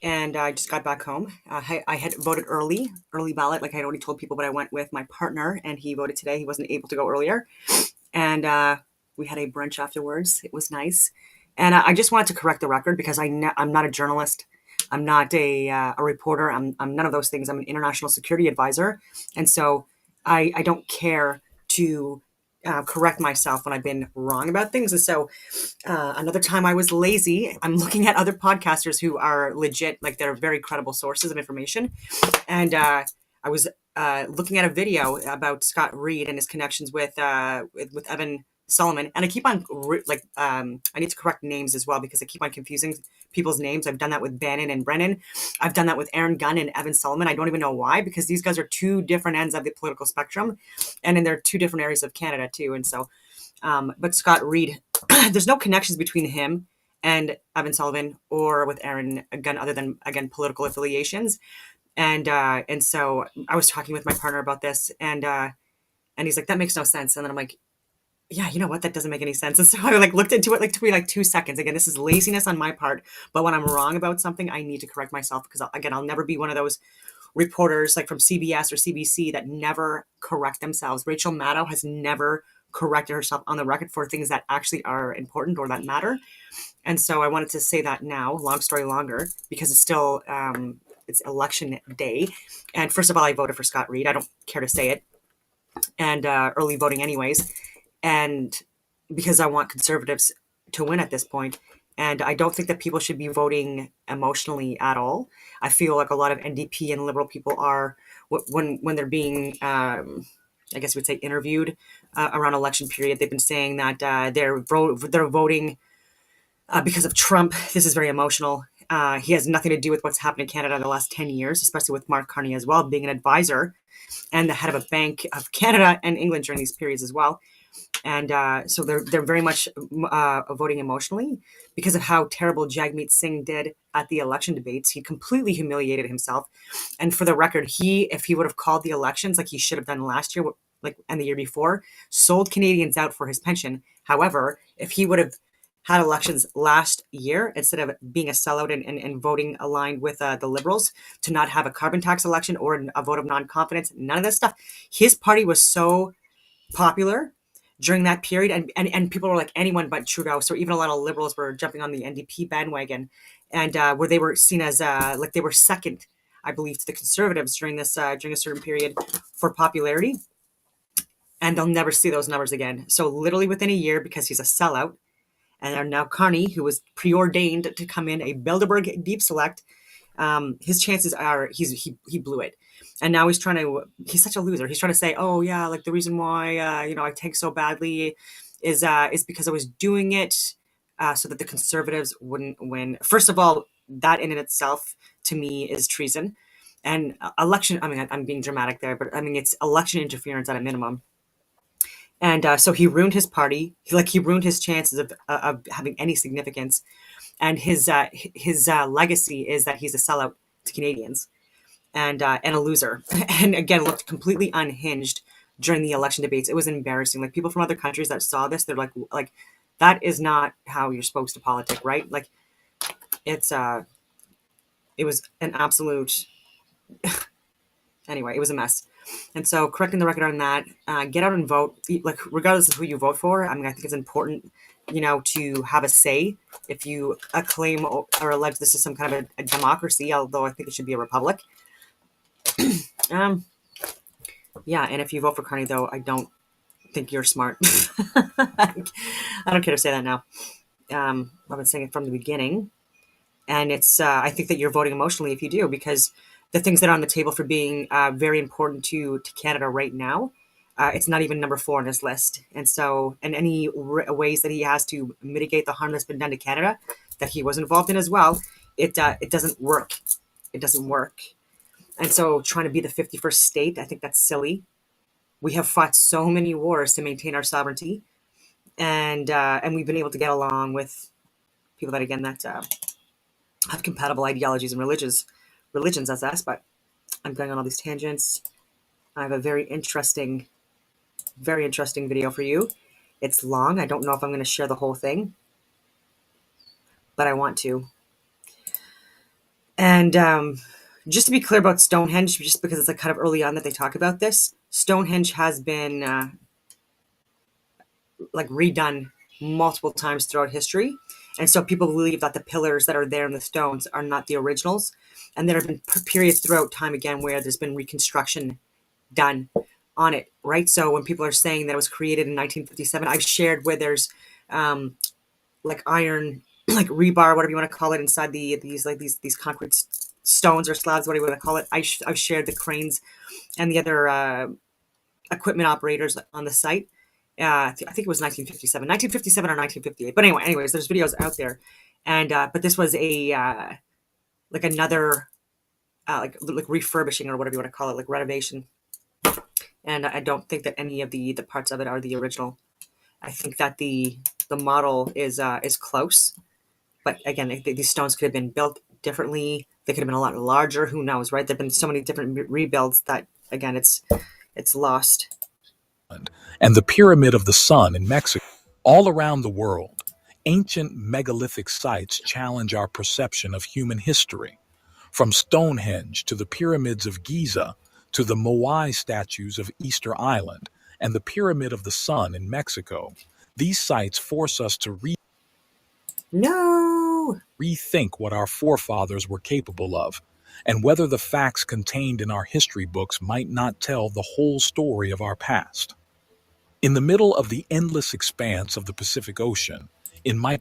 and I just got back home. I had voted early ballot, like I had already told people, but I went with my partner, and he voted today. He wasn't able to go earlier, and we had a brunch afterwards. It was nice, and I just wanted to correct the record because I'm not a journalist. I'm not a reporter. I'm none of those things. I'm an international security advisor, and so I don't care to correct myself when I've been wrong about things. And so another time I was lazy. I'm looking at other podcasters who are legit, like they're very credible sources of information. And I was looking at a video about Scott Reed and his connections with Evan Solomon. And I keep on I need to correct names as well because I keep on confusing people's names. I've done that with Bannon and Brennan. I've done that with Aaron Gunn and Evan Solomon. I don't even know why, because these guys are two different ends of the political spectrum, and then they're two different areas of Canada too. And so, but Scott Reed, there's no connections between him and Evan Sullivan or with Aaron Gunn other than, again, political affiliations. And so I was talking with my partner about this, and he's like, that makes no sense. And then I'm like, yeah, you know what? That doesn't make any sense. And so I like looked into it, like, took me like 2 seconds. Again, this is laziness on my part, but when I'm wrong about something, I need to correct myself because, again, I'll never be one of those reporters like from CBS or CBC that never correct themselves. Rachel Maddow has never corrected herself on the record for things that actually are important or that matter. And so I wanted to say that now, long story longer, because it's still it's election day. And first of all, I voted for Scott Reed. I don't care to say it, and early voting anyways, and because I want conservatives to win at this point. And I don't think that people should be voting emotionally at all. I feel like a lot of NDP and Liberal people are when they're being, I guess we would say, interviewed around election period. They've been saying that they're voting because of Trump. This is very emotional. He has nothing to do with what's happened in Canada in the last 10 years, especially with Mark Carney as well, being an advisor and the head of a bank of Canada and England during these periods as well. And so they're very much voting emotionally because of how terrible Jagmeet Singh did at the election debates. He completely humiliated himself. And for the record, if he would have called the elections like he should have done last year, like and the year before, sold Canadians out for his pension. However, if he would have had elections last year instead of being a sellout and voting aligned with the Liberals to not have a carbon tax election or a vote of non-confidence, none of this stuff. His party was so popular during that period, and people were like anyone but Trudeau. So even a lot of Liberals were jumping on the NDP bandwagon, and where they were seen as like they were second, I believe, to the Conservatives during during a certain period for popularity. And they'll never see those numbers again. So literally within a year, because he's a sellout, and now Carney, who was preordained to come in a Bilderberg deep select, his chances are he blew it. And now he's such a loser. He's trying to say, oh yeah, like the reason why I tanked so badly is because I was doing it so that the Conservatives wouldn't win. First of all, that in itself to me is treason. And election, I mean, I'm being dramatic there, but I mean, it's election interference at a minimum. And so he ruined his party. He ruined his chances of having any significance. And his legacy is that he's a sellout to Canadians and a loser. And again, looked completely unhinged during the election debates. It was embarrassing. Like people from other countries that saw this, they're like that is not how you're supposed to politic, right? Like it was an absolute anyway. It was a mess. And so correcting the record on that, get out and vote. Like regardless of who you vote for, I mean, I think it's important, to have a say. If you claim or allege this is some kind of a democracy, although I think it should be a republic. Yeah, and if you vote for Carney, though, I don't think you're smart. I don't care to say that now. I've been saying it from the beginning, and it's I think that you're voting emotionally if you do, because the things that are on the table for being very important to Canada right now, it's not even number 4 on his list. And so, and any ways that he has to mitigate the harm that's been done to Canada, that he was involved in as well, it doesn't work. It doesn't work. And so, trying to be the 51st state, I think that's silly. We have fought so many wars to maintain our sovereignty, and we've been able to get along with people that have compatible ideologies and religions as us. But I'm going on all these tangents. I have a very interesting video for you. It's long. I don't know if I'm going to share the whole thing, but I want to. And just to be clear about Stonehenge, just because it's like kind of early on that they talk about this, Stonehenge has been like redone multiple times throughout history. And so people believe that the pillars that are there in the stones are not the originals. And there have been periods throughout time again where there's been reconstruction done on it, right? So when people are saying that it was created in 1957, I've shared where there's like iron, like rebar, whatever you want to call it, inside these concrete stones or slabs, whatever you want to call it. I've shared the cranes and the other equipment operators on the site. I think it was 1957 or 1958. But anyway, anyways, there's videos out there, and but this was a like another like refurbishing or whatever you want to call it, like renovation. And I don't think that any of the parts of it are the original. I think that the model is close, but again, these stones could have been built differently. They could have been a lot larger. Who knows, right? There've been so many different rebuilds that again, it's lost. And the Pyramid of the Sun in Mexico. All around the world, ancient megalithic sites challenge our perception of human history. From Stonehenge to the Pyramids of Giza to the Moai statues of Easter Island and the Pyramid of the Sun in Mexico, these sites force us to rethink what our forefathers were capable of, and whether the facts contained in our history books might not tell the whole story of our past. In the middle of the endless expanse of the Pacific Ocean, in Not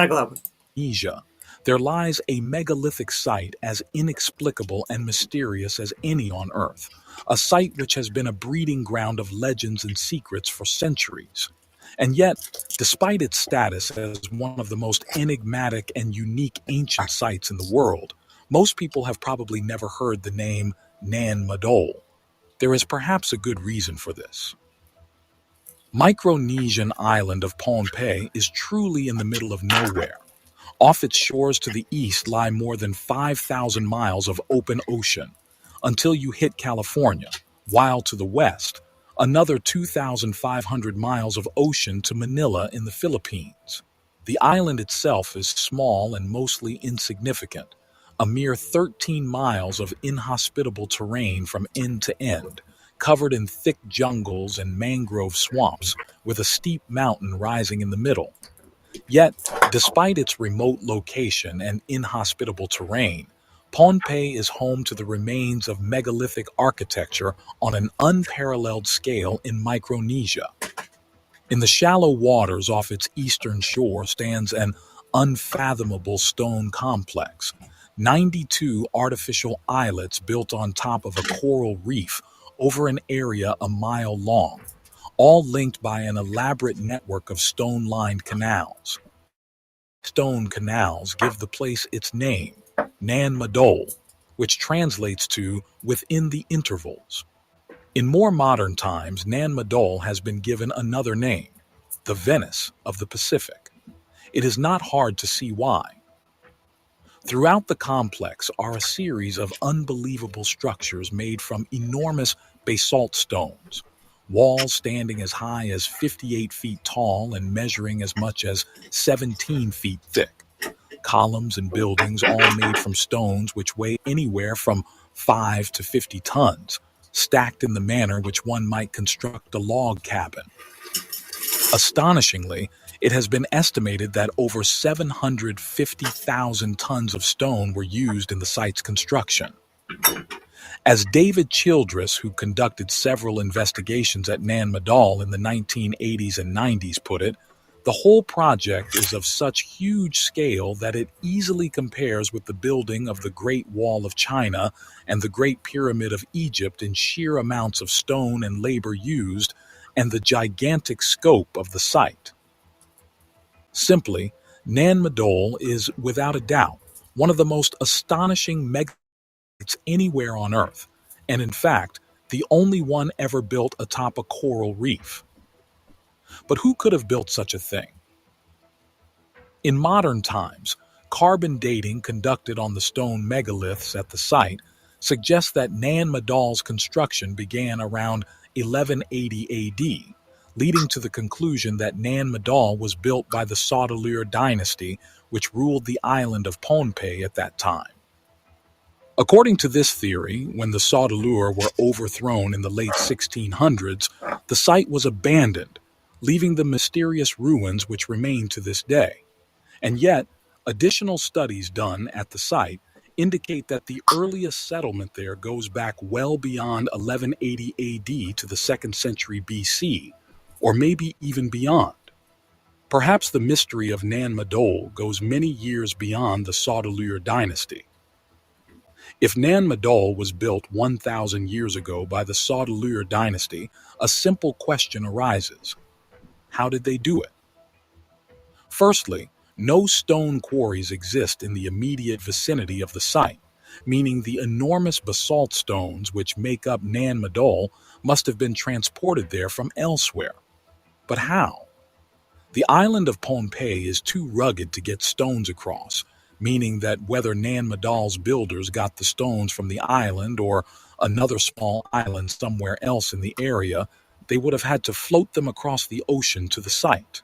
a globe. Micronesia, there lies a megalithic site as inexplicable and mysterious as any on Earth, a site which has been a breeding ground of legends and secrets for centuries. And yet, despite its status as one of the most enigmatic and unique ancient sites in the world, most people have probably never heard the name Nan Madol. There is perhaps a good reason for this. Micronesian island of Pohnpei is truly in the middle of nowhere. Off its shores to the east lie more than 5,000 miles of open ocean, until you hit California, while to the west, another 2,500 miles of ocean to Manila in the Philippines. The island itself is small and mostly insignificant, a mere 13 miles of inhospitable terrain from end to end, covered in thick jungles and mangrove swamps, with a steep mountain rising in the middle. Yet, despite its remote location and inhospitable terrain, Pohnpei is home to the remains of megalithic architecture on an unparalleled scale in Micronesia. In the shallow waters off its eastern shore stands an unfathomable stone complex, 92 artificial islets built on top of a coral reef over an area a mile long, all linked by an elaborate network of stone-lined canals. Stone canals give the place its name, Nan Madol, which translates to within the intervals. In more modern times, Nan Madol has been given another name, the Venice of the Pacific. It is not hard to see why. Throughout the complex are a series of unbelievable structures made from enormous basalt stones, walls standing as high as 58 feet tall and measuring as much as 17 feet thick, columns and buildings all made from stones which weigh anywhere from 5 to 50 tons, stacked in the manner which one might construct a log cabin. Astonishingly, it has been estimated that over 750,000 tons of stone were used in the site's construction. As David Childress, who conducted several investigations at Nan Madol in the 1980s and 90s, put it, the whole project is of such huge scale that it easily compares with the building of the Great Wall of China and the Great Pyramid of Egypt in sheer amounts of stone and labor used, and the gigantic scope of the site. Simply, Nan Madol is, without a doubt, one of the most astonishing megasites anywhere on Earth, and in fact, the only one ever built atop a coral reef. But who could have built such a thing? In modern times, carbon dating conducted on the stone megaliths at the site suggests that Nan Madol's construction began around 1180 AD, leading to the conclusion that Nan Madol was built by the Sautelire dynasty, which ruled the island of Pohnpei at that time. According to this theory, when the Saudeleur were overthrown in the late 1600s, the site was abandoned, leaving the mysterious ruins which remain to this day. And yet, additional studies done at the site indicate that the earliest settlement there goes back well beyond 1180 AD to the 2nd century BC, or maybe even beyond. Perhaps the mystery of Nan Madol goes many years beyond the Saudeleur dynasty. If Nan Madol was built 1,000 years ago by the Saudeleur dynasty, a simple question arises. How did they do it? Firstly, no stone quarries exist in the immediate vicinity of the site, meaning the enormous basalt stones which make up Nan Madol must have been transported there from elsewhere. But how? The island of Pohnpei is too rugged to get stones across, meaning that whether Nan Madol's builders got the stones from the island or another small island somewhere else in the area, they would have had to float them across the ocean to the site.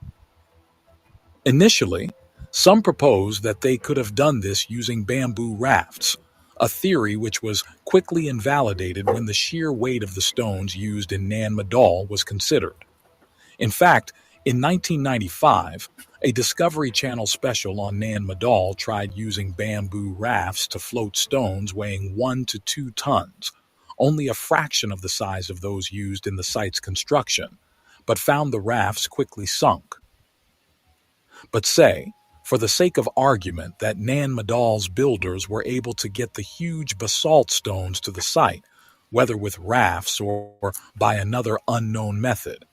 Initially, some proposed that they could have done this using bamboo rafts, a theory which was quickly invalidated when the sheer weight of the stones used in Nan Madol was considered. In fact, in 1995, a Discovery Channel special on Nan Madol tried using bamboo rafts to float stones weighing 1 to 2 tons, only a fraction of the size of those used in the site's construction, but found the rafts quickly sunk. But say, for the sake of argument, that Nan Madol's builders were able to get the huge basalt stones to the site, whether with rafts or by another unknown method.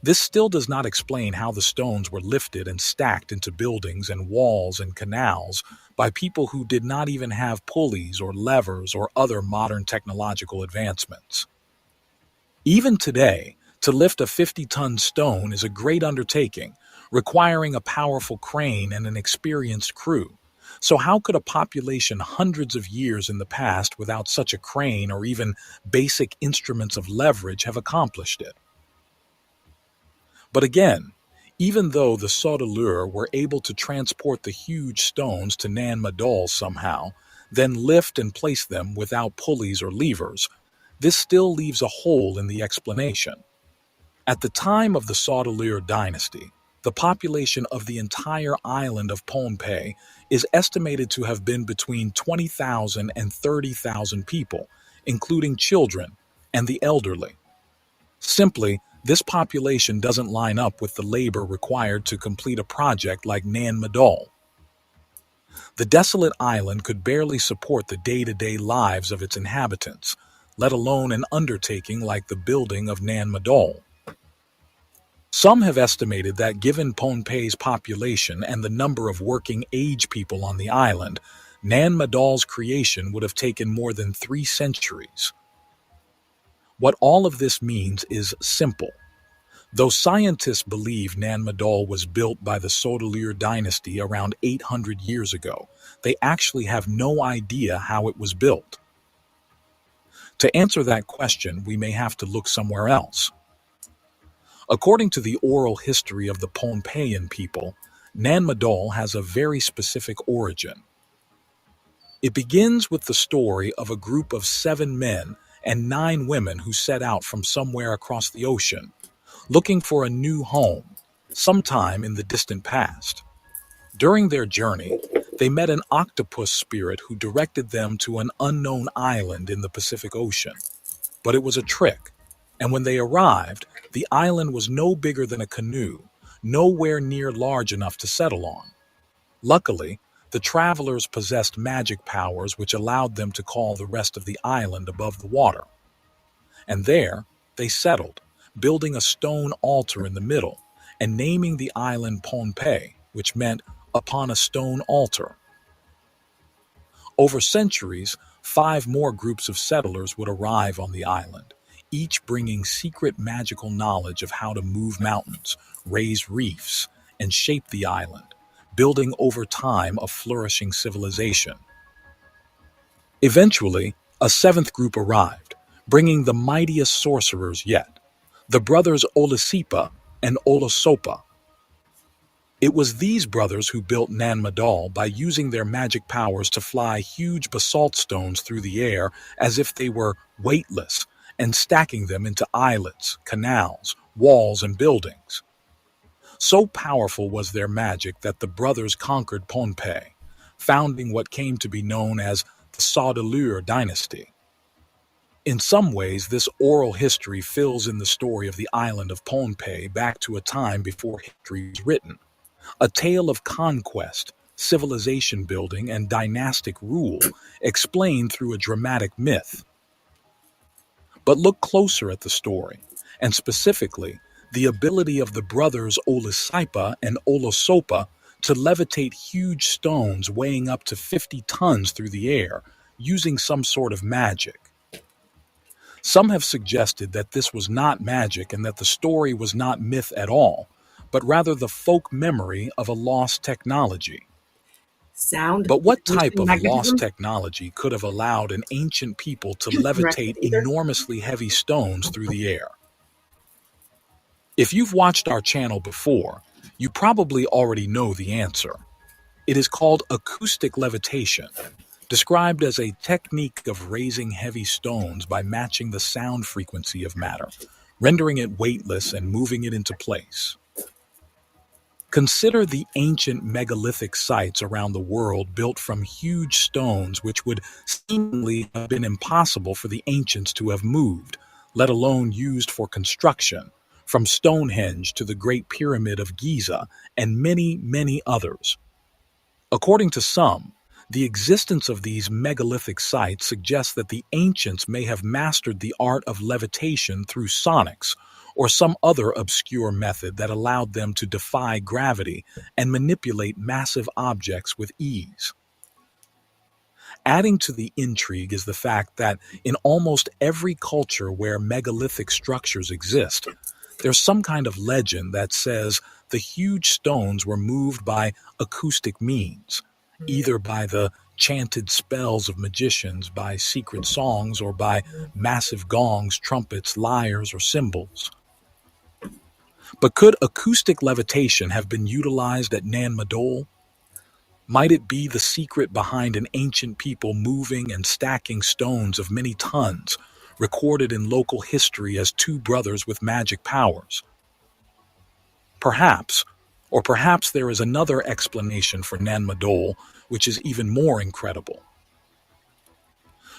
This still does not explain how the stones were lifted and stacked into buildings and walls and canals by people who did not even have pulleys or levers or other modern technological advancements. Even today, to lift a 50-ton stone is a great undertaking, requiring a powerful crane and an experienced crew. So how could a population hundreds of years in the past without such a crane or even basic instruments of leverage have accomplished it? But again, even though the Saudeleur were able to transport the huge stones to Nan Madol somehow, then lift and place them without pulleys or levers, this still leaves a hole in the explanation. At the time of the Saudeleur dynasty, the population of the entire island of Pohnpei is estimated to have been between 20,000 and 30,000 people, including children and the elderly. Simply, this population doesn't line up with the labor required to complete a project like Nan Madol. The desolate island could barely support the day-to-day lives of its inhabitants, let alone an undertaking like the building of Nan Madol. Some have estimated that given Pohnpei's population and the number of working-age people on the island, Nan Madol's creation would have taken more than 3 centuries. What all of this means is simple. Though scientists believe Nan Madol was built by the Saudeleur dynasty around 800 years ago, they actually have no idea how it was built. To answer that question, we may have to look somewhere else. According to the oral history of the Pohnpeian people, Nan Madol has a very specific origin. It begins with the story of a group of 7 men and 9 women who set out from somewhere across the ocean, looking for a new home, sometime in the distant past. During their journey, they met an octopus spirit who directed them to an unknown island in the Pacific Ocean. But it was a trick, and when they arrived, the island was no bigger than a canoe, nowhere near large enough to settle on. Luckily, the travelers possessed magic powers which allowed them to call the rest of the island above the water. And there, they settled, building a stone altar in the middle and naming the island Pohnpei, which meant upon a stone altar. Over centuries, 5 more groups of settlers would arrive on the island, each bringing secret magical knowledge of how to move mountains, raise reefs, and shape the island, building over time a flourishing civilization. Eventually, a 7th group arrived, bringing the mightiest sorcerers yet, the brothers Olisipa and Olosopa. It was these brothers who built Nan Madol by using their magic powers to fly huge basalt stones through the air as if they were weightless and stacking them into islets, canals, walls, and buildings. So powerful was their magic that the brothers conquered Pohnpei, founding what came to be known as the Saudeleur dynasty. In some ways, this oral history fills in the story of the island of Pohnpei back to a time before history was written, a tale of conquest, civilization building, and dynastic rule explained through a dramatic myth. But look closer at the story, and specifically, the ability of the brothers Olisaipa and Olosopa to levitate huge stones weighing up to 50 tons through the air using some sort of magic. Some have suggested that this was not magic and that the story was not myth at all, but rather the folk memory of a lost technology. Sound But what type radiation of lost magnetism. technology could have allowed an ancient people to Interesting levitate ether. enormously heavy stones through the air? If you've watched our channel before, you probably already know the answer. It is called acoustic levitation, described as a technique of raising heavy stones by matching the sound frequency of matter, rendering it weightless and moving it into place. Consider the ancient megalithic sites around the world built from huge stones which would seemingly have been impossible for the ancients to have moved, let alone used for construction, from Stonehenge to the Great Pyramid of Giza and many, many others. According to some, the existence of these megalithic sites suggests that the ancients may have mastered the art of levitation through sonics or some other obscure method that allowed them to defy gravity and manipulate massive objects with ease. Adding to the intrigue is the fact that in almost every culture where megalithic structures exist, there's some kind of legend that says the huge stones were moved by acoustic means, either by the chanted spells of magicians, by secret songs, or by massive gongs, trumpets, lyres, or cymbals. But could acoustic levitation have been utilized at Nan Madol? Might it be the secret behind an ancient people moving and stacking stones of many tons, recorded in local history as two brothers with magic powers? Perhaps, or perhaps there is another explanation for Nan Madol, which is even more incredible.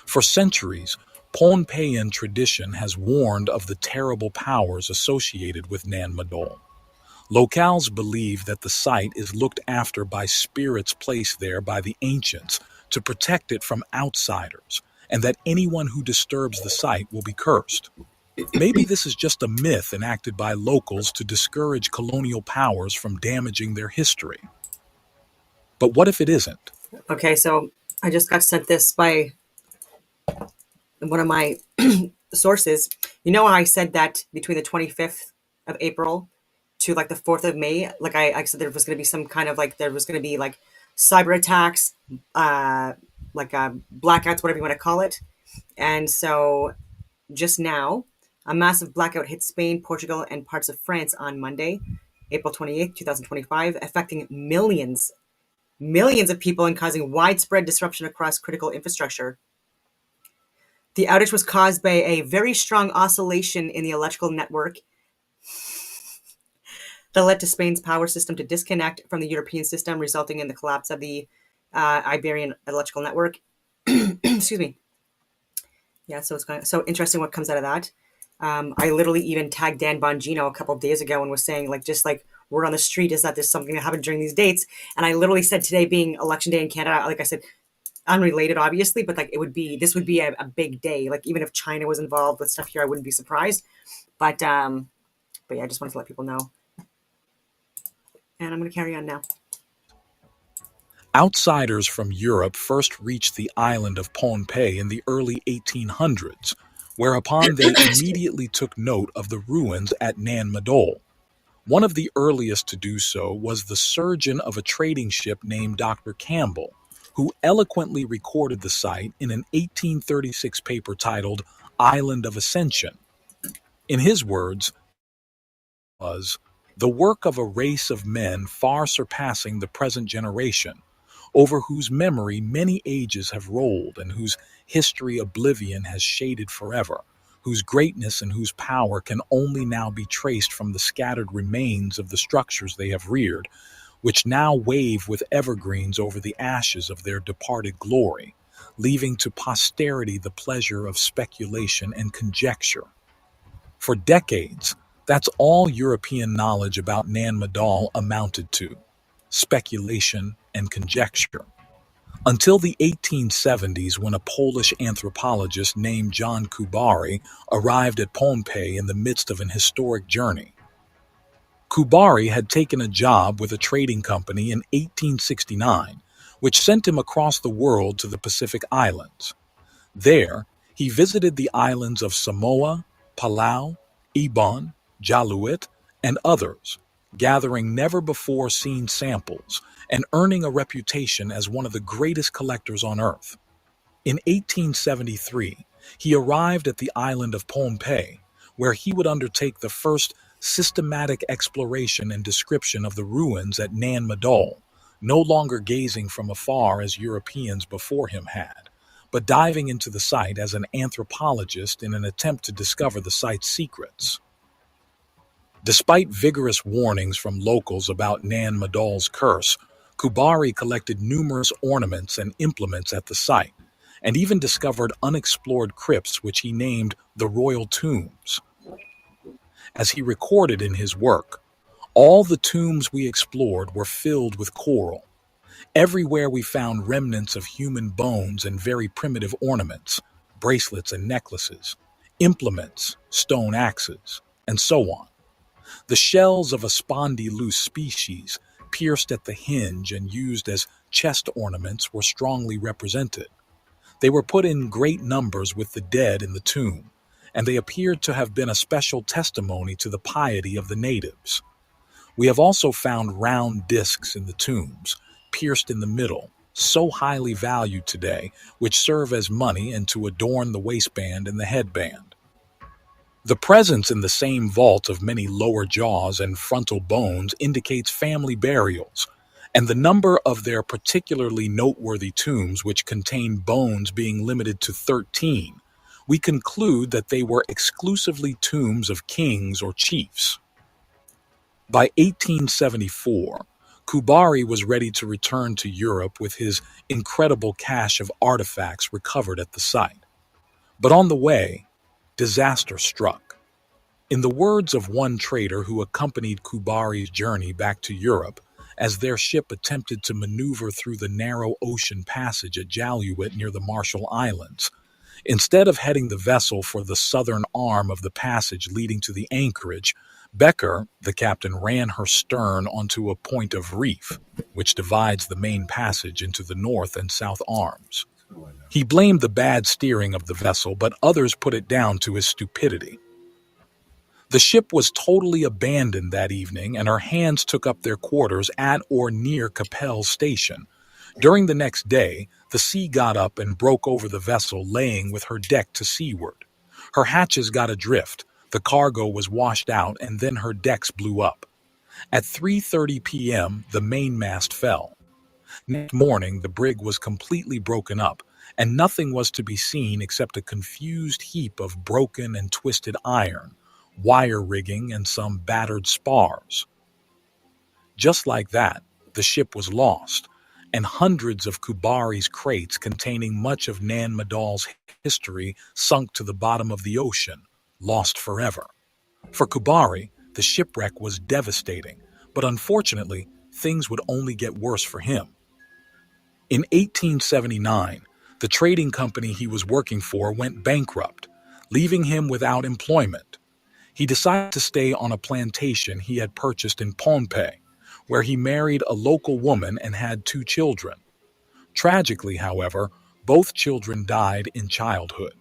For centuries, Pohnpeian tradition has warned of the terrible powers associated with Nan Madol. Locals believe that the site is looked after by spirits placed there by the ancients to protect it from outsiders, and that anyone who disturbs the site will be cursed. Maybe this is just a myth enacted by locals to discourage colonial powers from damaging their history. But what if it isn't? Okay, so I just got sent this by one of my sources. You know, I said that between the 25th of April to like the 4th of May, like I said there was going to be some kind of like, there was going to be like cyber attacks, blackouts, whatever you want to call it. And so just now, a massive blackout hit Spain, Portugal, and parts of France on Monday, April 28th, 2025, affecting millions of people and causing widespread disruption across critical infrastructure. The outage was caused by a very strong oscillation in the electrical network that led to Spain's power system to disconnect from the European system, resulting in the collapse of the Iberian electrical network. Excuse me. Yeah, so it's kind of so interesting what comes out of that. I literally even tagged Dan Bongino a couple of days ago and was saying, like, just like word on the street is that there's something that happened during these dates. And I literally said today being election day in Canada, like I said, unrelated, obviously, but like this would be a big day. Like even if China was involved with stuff here, I wouldn't be surprised. But yeah, I just wanted to let people know. And I'm going to carry on now. Outsiders from Europe first reached the island of Pohnpei in the early 1800s, whereupon they immediately took note of the ruins at Nan Madol. One of the earliest to do so was the surgeon of a trading ship named Dr. Campbell, who eloquently recorded the site in an 1836 paper titled Island of Ascension. In his words, was the work of a race of men far surpassing the present generation, over whose memory many ages have rolled and whose history oblivion has shaded forever, whose greatness and whose power can only now be traced from the scattered remains of the structures they have reared, which now wave with evergreens over the ashes of their departed glory, leaving to posterity the pleasure of speculation and conjecture. For decades, that's all European knowledge about Nan Madol amounted to: speculation and conjecture. Until the 1870s, when a Polish anthropologist named John Kubary arrived at Pompeii in the midst of an historic journey. Kubary had taken a job with a trading company in 1869, which sent him across the world to the Pacific Islands. There, he visited the islands of Samoa, Palau, Ibon, Jaluit, and others, gathering never-before-seen samples and earning a reputation as one of the greatest collectors on Earth. In 1873, he arrived at the island of Pompeii, where he would undertake the first systematic exploration and description of the ruins at Nan Madol, no longer gazing from afar as Europeans before him had, but diving into the site as an anthropologist in an attempt to discover the site's secrets. Despite vigorous warnings from locals about Nan Madol's curse, Kubary collected numerous ornaments and implements at the site, and even discovered unexplored crypts which he named the Royal Tombs. As he recorded in his work, all the tombs we explored were filled with coral. Everywhere we found remnants of human bones and very primitive ornaments, bracelets and necklaces, implements, stone axes, and so on. The shells of a spondylus species, pierced at the hinge and used as chest ornaments, were strongly represented. They were put in great numbers with the dead in the tomb, and they appeared to have been a special testimony to the piety of the natives. We have also found round discs in the tombs, pierced in the middle, so highly valued today, which serve as money and to adorn the waistband and the headband. The presence in the same vault of many lower jaws and frontal bones indicates family burials, and the number of their particularly noteworthy tombs, which contain bones being limited to 13, we conclude that they were exclusively tombs of kings or chiefs. By 1874, Kubary was ready to return to Europe with his incredible cache of artifacts recovered at the site. But on the way, disaster struck. In the words of one trader who accompanied Kubary's journey back to Europe, as their ship attempted to maneuver through the narrow ocean passage at Jaluit near the Marshall Islands, instead of heading the vessel for the southern arm of the passage leading to the anchorage, Becker, the captain, ran her stern onto a point of reef, which divides the main passage into the north and south arms. He blamed the bad steering of the vessel, but others put it down to his stupidity. The ship was totally abandoned that evening, and her hands took up their quarters at or near Capel Station. During the next day, the sea got up and broke over the vessel, laying with her deck to seaward. Her hatches got adrift, the cargo was washed out, and then her decks blew up. At 3:30 p.m., the mainmast fell. Next morning, the brig was completely broken up, and nothing was to be seen except a confused heap of broken and twisted iron, wire rigging, and some battered spars. Just like that, the ship was lost, and hundreds of Kubary's crates containing much of Nan Madol's history sunk to the bottom of the ocean, lost forever. For Kubary, the shipwreck was devastating, but unfortunately, things would only get worse for him. In 1879, the trading company he was working for went bankrupt, leaving him without employment. He decided to stay on a plantation he had purchased in Pompeii, where he married a local woman and had 2 children. Tragically, however, both children died in childhood.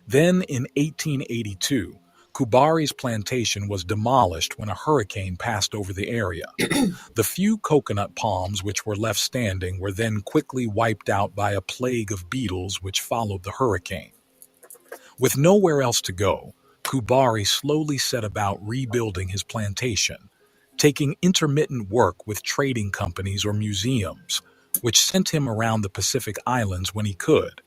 Then, in 1882, Kubary's plantation was demolished when a hurricane passed over the area. The few coconut palms which were left standing were then quickly wiped out by a plague of beetles which followed the hurricane. With nowhere else to go, Kubary slowly set about rebuilding his plantation, taking intermittent work with trading companies or museums, which sent him around the Pacific Islands when he could.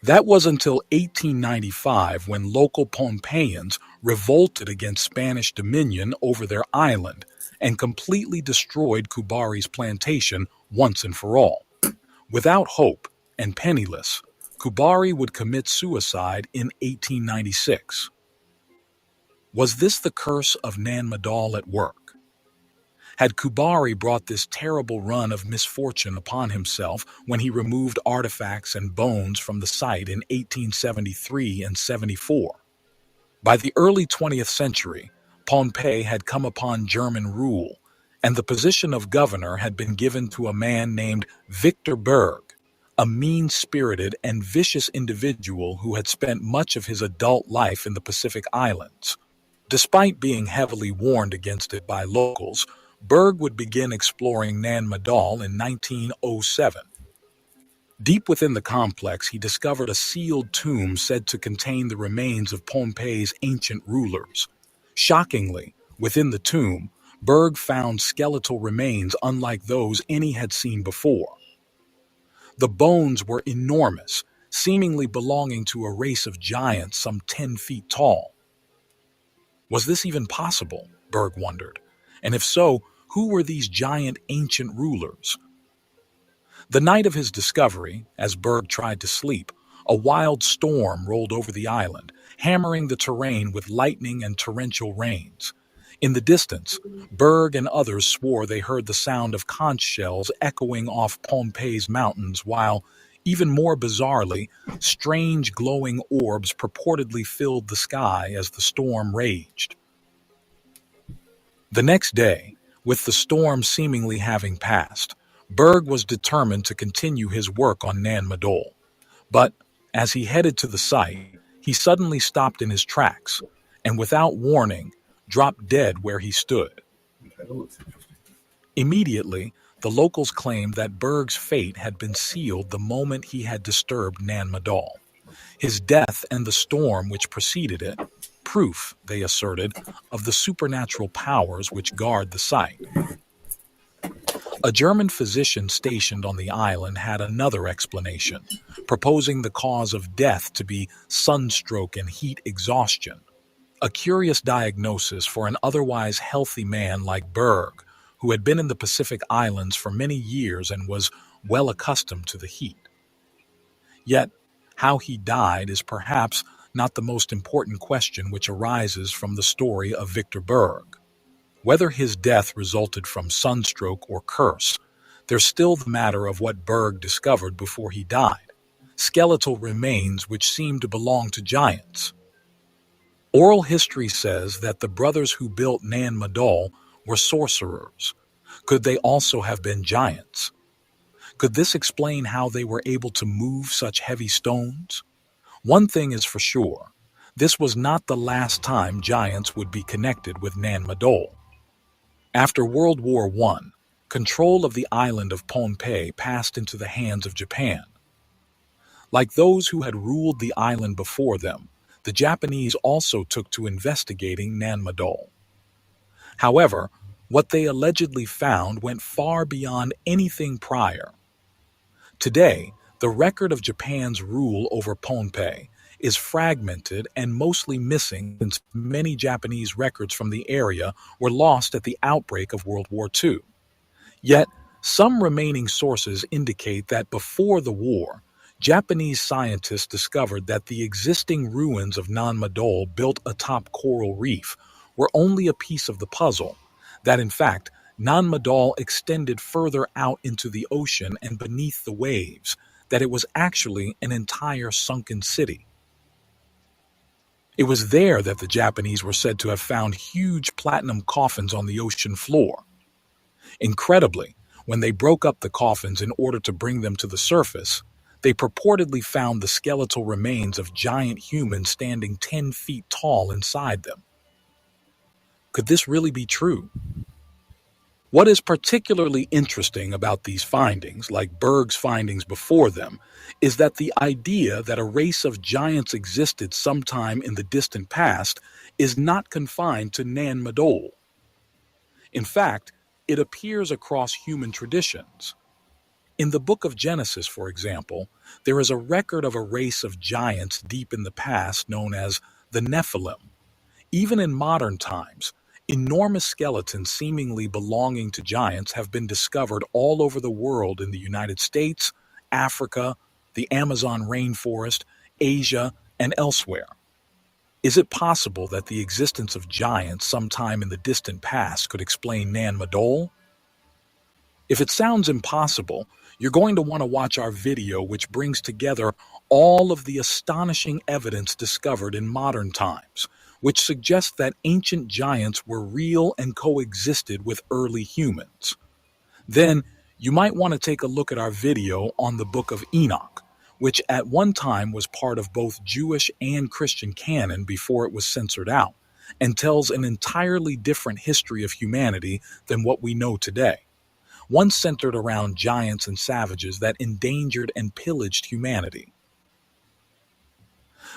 That was until 1895 when local Pohnpeians revolted against Spanish dominion over their island and completely destroyed Kubari's plantation once and for all. Without hope and penniless, Kubari would commit suicide in 1896. Was this the curse of Nan Madol at work? Had Kubari brought this terrible run of misfortune upon himself when he removed artifacts and bones from the site in 1873 and 74? By the early 20th century, Pohnpei had come upon German rule, and the position of governor had been given to a man named Victor Berg, a mean-spirited and vicious individual who had spent much of his adult life in the Pacific Islands. Despite being heavily warned against it by locals, Berg would begin exploring Nan Madol in 1907. Deep within the complex, he discovered a sealed tomb said to contain the remains of Pohnpei's ancient rulers. Shockingly, within the tomb, Berg found skeletal remains unlike those any had seen before. The bones were enormous, seemingly belonging to a race of giants some 10 feet tall. Was this even possible? Berg wondered. And if so, who were these giant ancient rulers? The night of his discovery, as Berg tried to sleep, a wild storm rolled over the island, hammering the terrain with lightning and torrential rains. In the distance, Berg and others swore they heard the sound of conch shells echoing off Pohnpei's mountains while, even more bizarrely, strange glowing orbs purportedly filled the sky as the storm raged. The next day, with the storm seemingly having passed, Berg was determined to continue his work on Nan Madol. But, as he headed to the site, he suddenly stopped in his tracks, and without warning, dropped dead where he stood. Immediately, the locals claimed that Berg's fate had been sealed the moment he had disturbed Nan Madol. His death and the storm which preceded it, proof, they asserted, of the supernatural powers which guard the site. A German physician stationed on the island had another explanation, proposing the cause of death to be sunstroke and heat exhaustion. A curious diagnosis for an otherwise healthy man like Berg, who had been in the Pacific Islands for many years and was well accustomed to the heat. Yet, how he died is perhaps not the most important question which arises from the story of Victor Berg. Whether his death resulted from sunstroke or curse, there's still the matter of what Berg discovered before he died, skeletal remains which seem to belong to giants. Oral history says that the brothers who built Nan Madol were sorcerers. Could they also have been giants? Could this explain how they were able to move such heavy stones? One thing is for sure, this was not the last time giants would be connected with Nan Madol. After World War I, control of the island of Pohnpei passed into the hands of Japan. Like those who had ruled the island before them, the Japanese also took to investigating Nan Madol. However, what they allegedly found went far beyond anything prior. Today, the record of Japan's rule over Pohnpei is fragmented and mostly missing since many Japanese records from the area were lost at the outbreak of World War II. Yet, some remaining sources indicate that before the war, Japanese scientists discovered that the existing ruins of Nan Madol built atop coral reef were only a piece of the puzzle, that in fact, Nan Madol extended further out into the ocean and beneath the waves, that it was actually an entire sunken city. It was there that the Japanese were said to have found huge platinum coffins on the ocean floor. Incredibly, when they broke up the coffins in order to bring them to the surface, they purportedly found the skeletal remains of giant humans standing 10 feet tall inside them. Could this really be true? What is particularly interesting about these findings, like Berg's findings before them, is that the idea that a race of giants existed sometime in the distant past is not confined to Nan Madol. In fact, it appears across human traditions. In the book of Genesis, for example, there is a record of a race of giants deep in the past known as the Nephilim. Even in modern times, enormous skeletons seemingly belonging to giants have been discovered all over the world in the United States, Africa, the Amazon rainforest, Asia, and elsewhere. Is it possible that the existence of giants sometime in the distant past could explain Nan Madol? If it sounds impossible, you're going to want to watch our video, which brings together all of the astonishing evidence discovered in modern times, which suggests that ancient giants were real and coexisted with early humans. Then, you might want to take a look at our video on the Book of Enoch, which at one time was part of both Jewish and Christian canon before it was censored out, and tells an entirely different history of humanity than what we know today. One centered around giants and savages that endangered and pillaged humanity.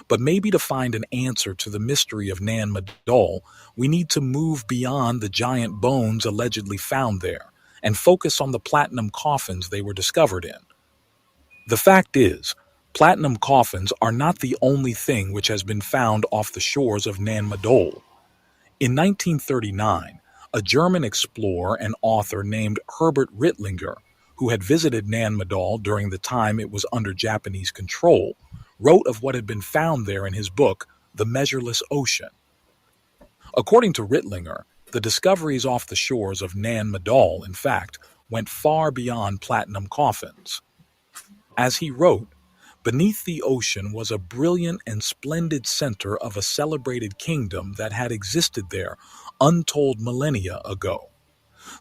But maybe to find an answer to the mystery of Nan Madol, we need to move beyond the giant bones allegedly found there and focus on the platinum coffins they were discovered in. The fact is, platinum coffins are not the only thing which has been found off the shores of Nan Madol. In 1939, a German explorer and author named Herbert Rittlinger, who had visited Nan Madol during the time it was under Japanese control, wrote of what had been found there in his book, The Measureless Ocean. According to Rittlinger, the discoveries off the shores of Nan Madol, in fact, went far beyond platinum coffins. As he wrote, beneath the ocean was a brilliant and splendid center of a celebrated kingdom that had existed there untold millennia ago.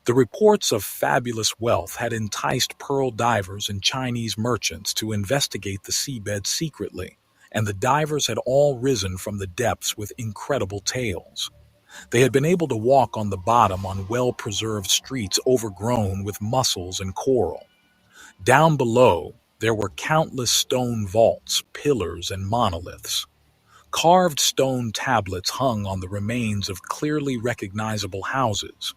The reports of fabulous wealth had enticed pearl divers and Chinese merchants to investigate the seabed secretly, and the divers had all risen from the depths with incredible tales. They had been able to walk on the bottom on well-preserved streets overgrown with mussels and coral. Down below, there were countless stone vaults, pillars, and monoliths. Carved stone tablets hung on the remains of clearly recognizable houses.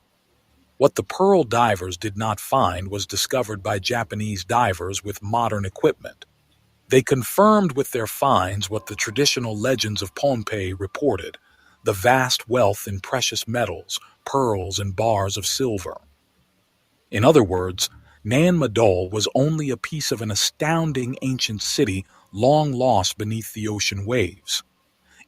What the pearl divers did not find was discovered by Japanese divers with modern equipment. They confirmed with their finds what the traditional legends of Pompeii reported: the vast wealth in precious metals, pearls, and bars of silver. In other words, Nan Madol was only a piece of an astounding ancient city long lost beneath the ocean waves.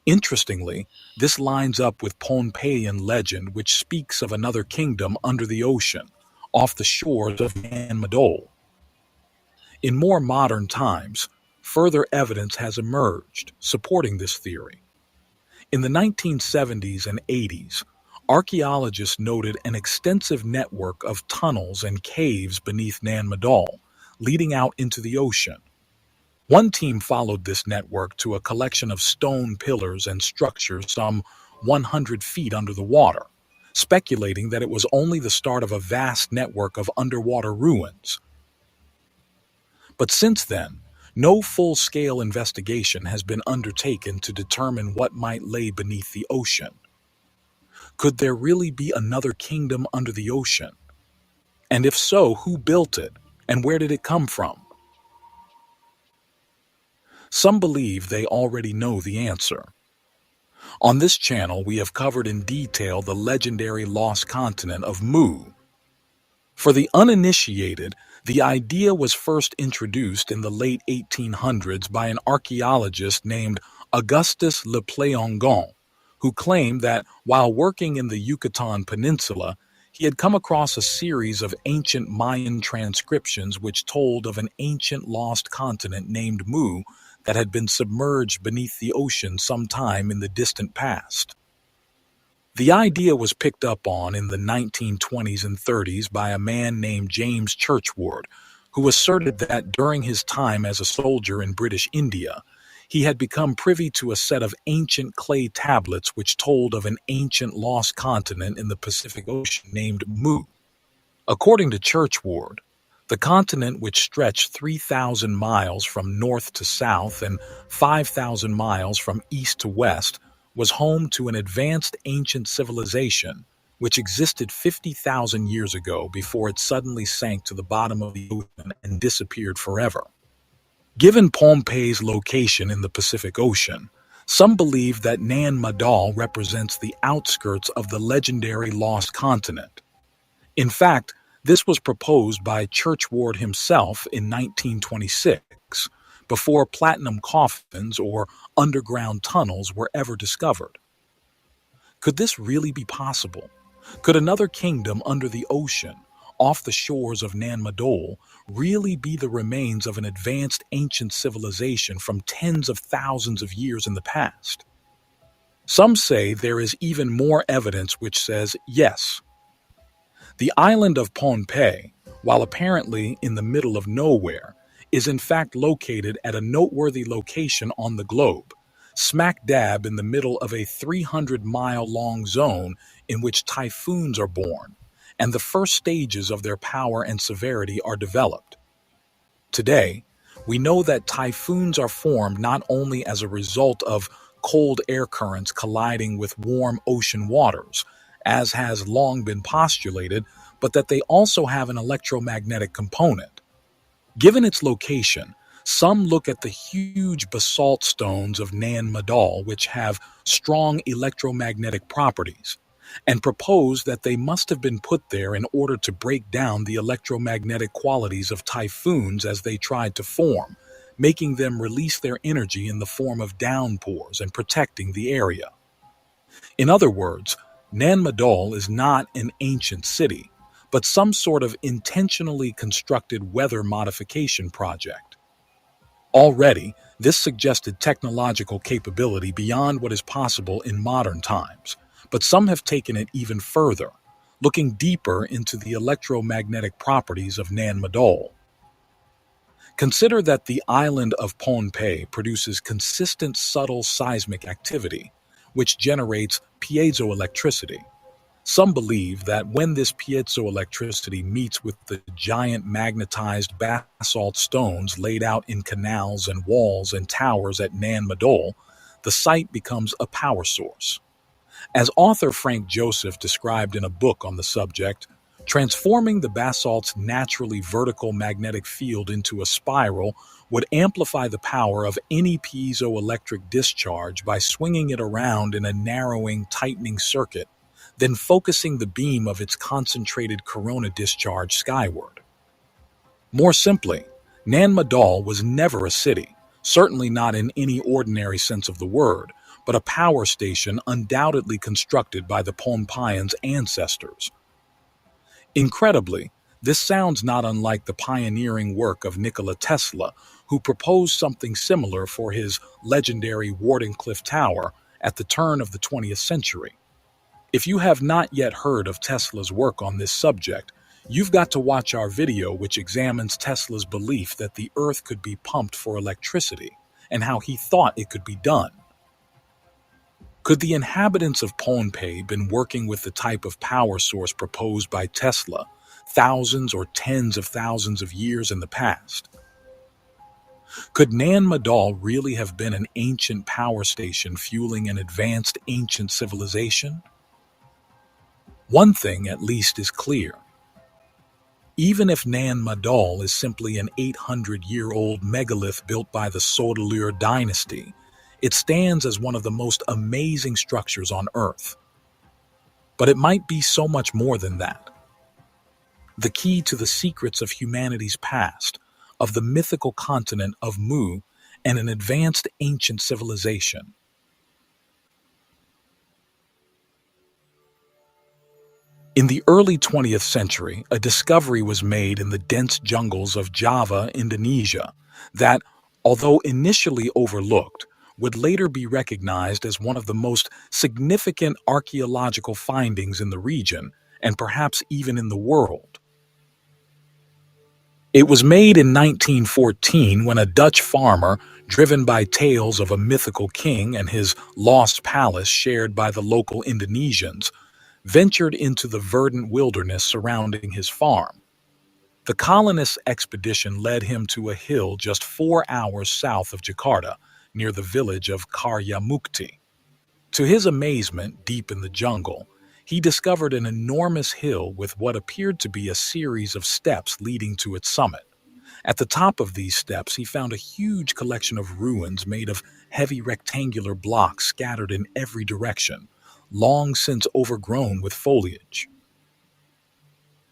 Interestingly, this lines up with Pohnpeian legend, which speaks of another kingdom under the ocean, off the shores of Nan Madol. In more modern times, further evidence has emerged supporting this theory. In the 1970s and 80s, archaeologists noted an extensive network of tunnels and caves beneath Nan Madol, leading out into the ocean. One team followed this network to a collection of stone pillars and structures some 100 feet under the water, speculating that it was only the start of a vast network of underwater ruins. But since then, no full-scale investigation has been undertaken to determine what might lay beneath the ocean. Could there really be another kingdom under the ocean? And if so, who built it, and where did it come from? Some believe they already know the answer. On this channel, we have covered in detail the legendary lost continent of Mu. For the uninitiated, the idea was first introduced in the late 1800s by an archaeologist named Augustus Le Plongeon, who claimed that while working in the Yucatan Peninsula, he had come across a series of ancient Mayan transcriptions which told of an ancient lost continent named Mu that had been submerged beneath the ocean sometime in the distant past. The idea was picked up on in the 1920s and 30s by a man named James Churchward, who asserted that during his time as a soldier in British India, he had become privy to a set of ancient clay tablets which told of an ancient lost continent in the Pacific Ocean named Mu. According to Churchward, the continent, which stretched 3,000 miles from north to south and 5,000 miles from east to west, was home to an advanced ancient civilization which existed 50,000 years ago before it suddenly sank to the bottom of the ocean and disappeared forever. Given Pohnpei's location in the Pacific Ocean, some believe that Nan Madol represents the outskirts of the legendary lost continent. In fact, this was proposed by Churchward himself in 1926, before platinum coffins or underground tunnels were ever discovered. Could this really be possible? Could another kingdom under the ocean, off the shores of Nan Madol, really be the remains of an advanced ancient civilization from tens of thousands of years in the past? Some say there is even more evidence which says yes. The island of Pohnpei, while apparently in the middle of nowhere, is in fact located at a noteworthy location on the globe, smack dab in the middle of a 300-mile-long zone in which typhoons are born, and the first stages of their power and severity are developed. Today, we know that typhoons are formed not only as a result of cold air currents colliding with warm ocean waters, as has long been postulated, but that they also have an electromagnetic component. Given its location, some look at the huge basalt stones of Nan Madol, which have strong electromagnetic properties, and propose that they must have been put there in order to break down the electromagnetic qualities of typhoons as they tried to form, making them release their energy in the form of downpours and protecting the area. In other words, Nan Madol is not an ancient city, but some sort of intentionally constructed weather modification project. Already, this suggested technological capability beyond what is possible in modern times, but some have taken it even further, looking deeper into the electromagnetic properties of Nan Madol. Consider that the island of Pohnpei produces consistent subtle seismic activity, which generates piezoelectricity. Some believe that when this piezoelectricity meets with the giant magnetized basalt stones laid out in canals and walls and towers at Nan Madol, the site becomes a power source. As author Frank Joseph described in a book on the subject, transforming the basalt's naturally vertical magnetic field into a spiral would amplify the power of any piezoelectric discharge by swinging it around in a narrowing, tightening circuit, then focusing the beam of its concentrated corona discharge skyward. More simply, Nan Madol was never a city, certainly not in any ordinary sense of the word, but a power station undoubtedly constructed by the Pohnpeians' ancestors. Incredibly, this sounds not unlike the pioneering work of Nikola Tesla, who proposed something similar for his legendary Wardenclyffe Tower at the turn of the 20th century. If you have not yet heard of Tesla's work on this subject, you've got to watch our video which examines Tesla's belief that the Earth could be pumped for electricity and how he thought it could be done. Could the inhabitants of Pohnpei been working with the type of power source proposed by Tesla thousands or tens of thousands of years in the past? Could Nan Madol really have been an ancient power station fueling an advanced ancient civilization? One thing at least is clear. Even if Nan Madol is simply an 800-year-old megalith built by the Sodelur dynasty, it stands as one of the most amazing structures on Earth. But it might be so much more than that. The key to the secrets of humanity's past, of the mythical continent of Mu, and an advanced ancient civilization. In the early 20th century, a discovery was made in the dense jungles of Java, Indonesia, that, although initially overlooked, would later be recognized as one of the most significant archaeological findings in the region, and perhaps even in the world. It was made in 1914 when a Dutch farmer, driven by tales of a mythical king and his lost palace shared by the local Indonesians, ventured into the verdant wilderness surrounding his farm. The colonists' expedition led him to a hill just 4 hours south of Jakarta, near the village of Karyamukti. To his amazement, deep in the jungle, He discovered an enormous hill with what appeared to be a series of steps leading to its summit. At the top of these steps, he found a huge collection of ruins made of heavy rectangular blocks scattered in every direction, long since overgrown with foliage.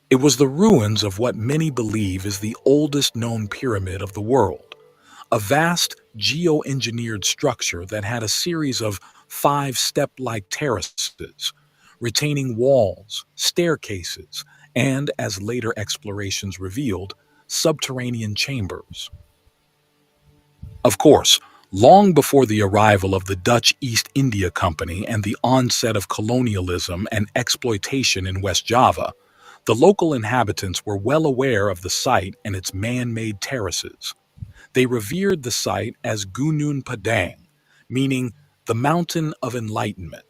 It was the ruins of what many believe is the oldest known pyramid of the world, a vast geoengineered structure that had a series of 5 step-like terraces, retaining walls, staircases, and, as later explorations revealed, subterranean chambers. Of course, long before the arrival of the Dutch East India Company and the onset of colonialism and exploitation in West Java, the local inhabitants were well aware of the site and its man-made terraces. They revered the site as Gunung Padang, meaning the Mountain of Enlightenment,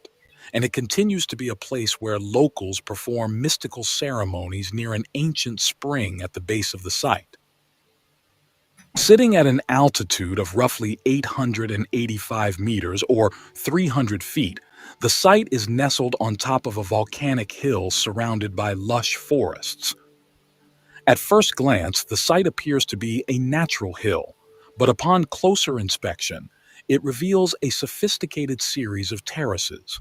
and it continues to be a place where locals perform mystical ceremonies near an ancient spring at the base of the site. Sitting at an altitude of roughly 885 meters or 300 feet, the site is nestled on top of a volcanic hill surrounded by lush forests. At first glance, the site appears to be a natural hill, but upon closer inspection, it reveals a sophisticated series of terraces.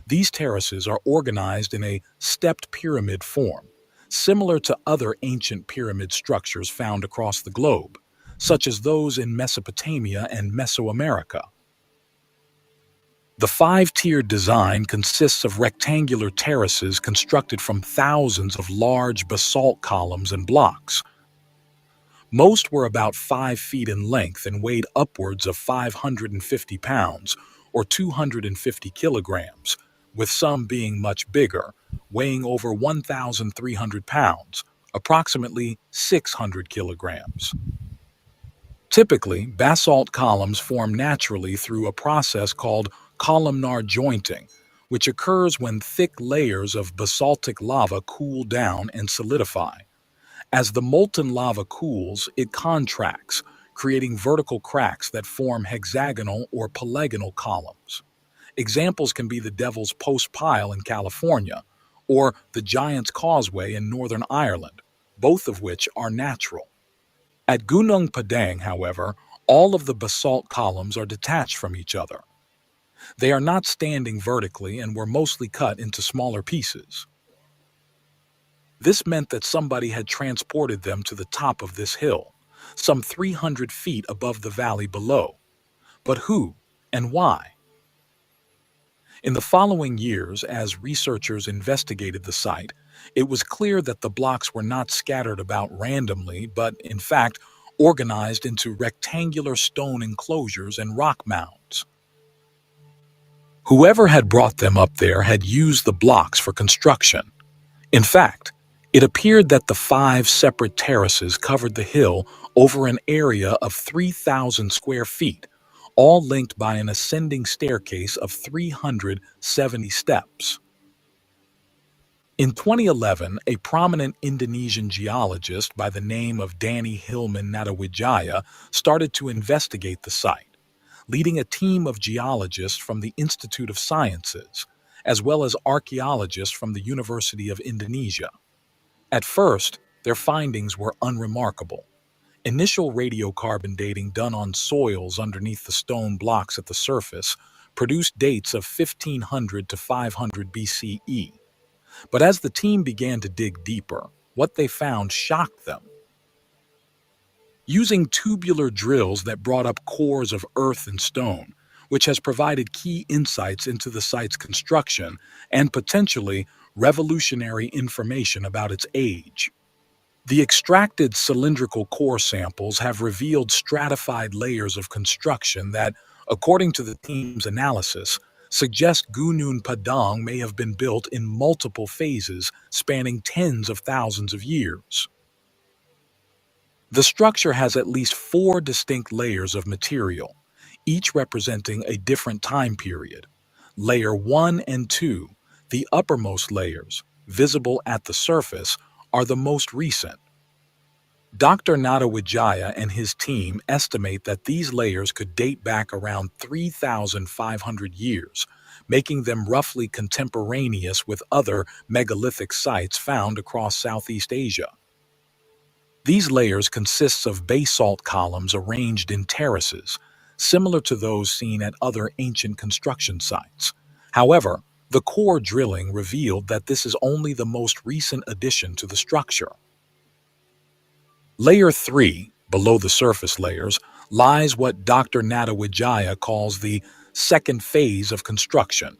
These terraces are organized in a stepped pyramid form, similar to other ancient pyramid structures found across the globe, such as those in Mesopotamia and Mesoamerica. The five-tiered design consists of rectangular terraces constructed from thousands of large basalt columns and blocks. Most were about 5 feet in length and weighed upwards of 550 pounds or 250 kilograms, with some being much bigger, weighing over 1,300 pounds, approximately 600 kilograms. Typically, basalt columns form naturally through a process called columnar jointing, which occurs when thick layers of basaltic lava cool down and solidify. As the molten lava cools, it contracts, creating vertical cracks that form hexagonal or polygonal columns. Examples can be the Devil's Post Pile in California or the Giant's Causeway in Northern Ireland, both of which are natural. At Gunung Padang, however, all of the basalt columns are detached from each other. They are not standing vertically and were mostly cut into smaller pieces. This meant that somebody had transported them to the top of this hill, some 300 feet above the valley below. But who and why? In the following years, as researchers investigated the site, it was clear that the blocks were not scattered about randomly, but, in fact, organized into rectangular stone enclosures and rock mounds. Whoever had brought them up there had used the blocks for construction. In fact, it appeared that the 5 separate terraces covered the hill over an area of 3,000 square feet, all linked by an ascending staircase of 370 steps. In 2011, a prominent Indonesian geologist by the name of Danny Hillman Natawijaya started to investigate the site, leading a team of geologists from the Institute of Sciences, as well as archaeologists from the University of Indonesia. At first, their findings were unremarkable. Initial radiocarbon dating done on soils underneath the stone blocks at the surface produced dates of 1500 to 500 BCE. But as the team began to dig deeper, what they found shocked them. Using tubular drills that brought up cores of earth and stone, which has provided key insights into the site's construction and potentially revolutionary information about its age. The extracted cylindrical core samples have revealed stratified layers of construction that, according to the team's analysis, suggest Gunung Padang may have been built in multiple phases spanning tens of thousands of years. The structure has at least 4 distinct layers of material, each representing a different time period. Layer 1 and 2, the uppermost layers, visible at the surface, are the most recent. Dr. Nadawijaya and his team estimate that these layers could date back around 3,500 years, making them roughly contemporaneous with other megalithic sites found across Southeast Asia. These layers consist of basalt columns arranged in terraces, similar to those seen at other ancient construction sites. However, the core drilling revealed that this is only the most recent addition to the structure. Layer 3, below the surface layers, lies what Dr. Nadawijaya calls the second phase of construction.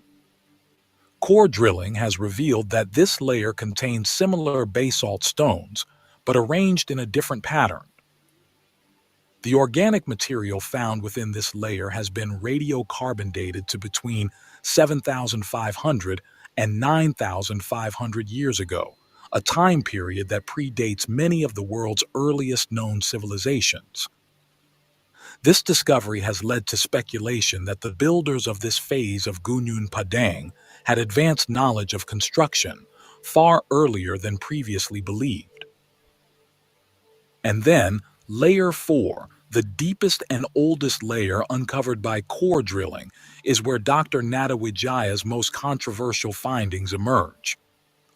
Core drilling has revealed that this layer contains similar basalt stones, but arranged in a different pattern. The organic material found within this layer has been radiocarbon dated to between 7,500 and 9,500 years ago, a time period that predates many of the world's earliest known civilizations. This discovery has led to speculation that the builders of this phase of Gunung Padang had advanced knowledge of construction far earlier than previously believed. And then, Layer 4, the deepest and oldest layer uncovered by core drilling, is where Dr. Nadawijaya's most controversial findings emerge.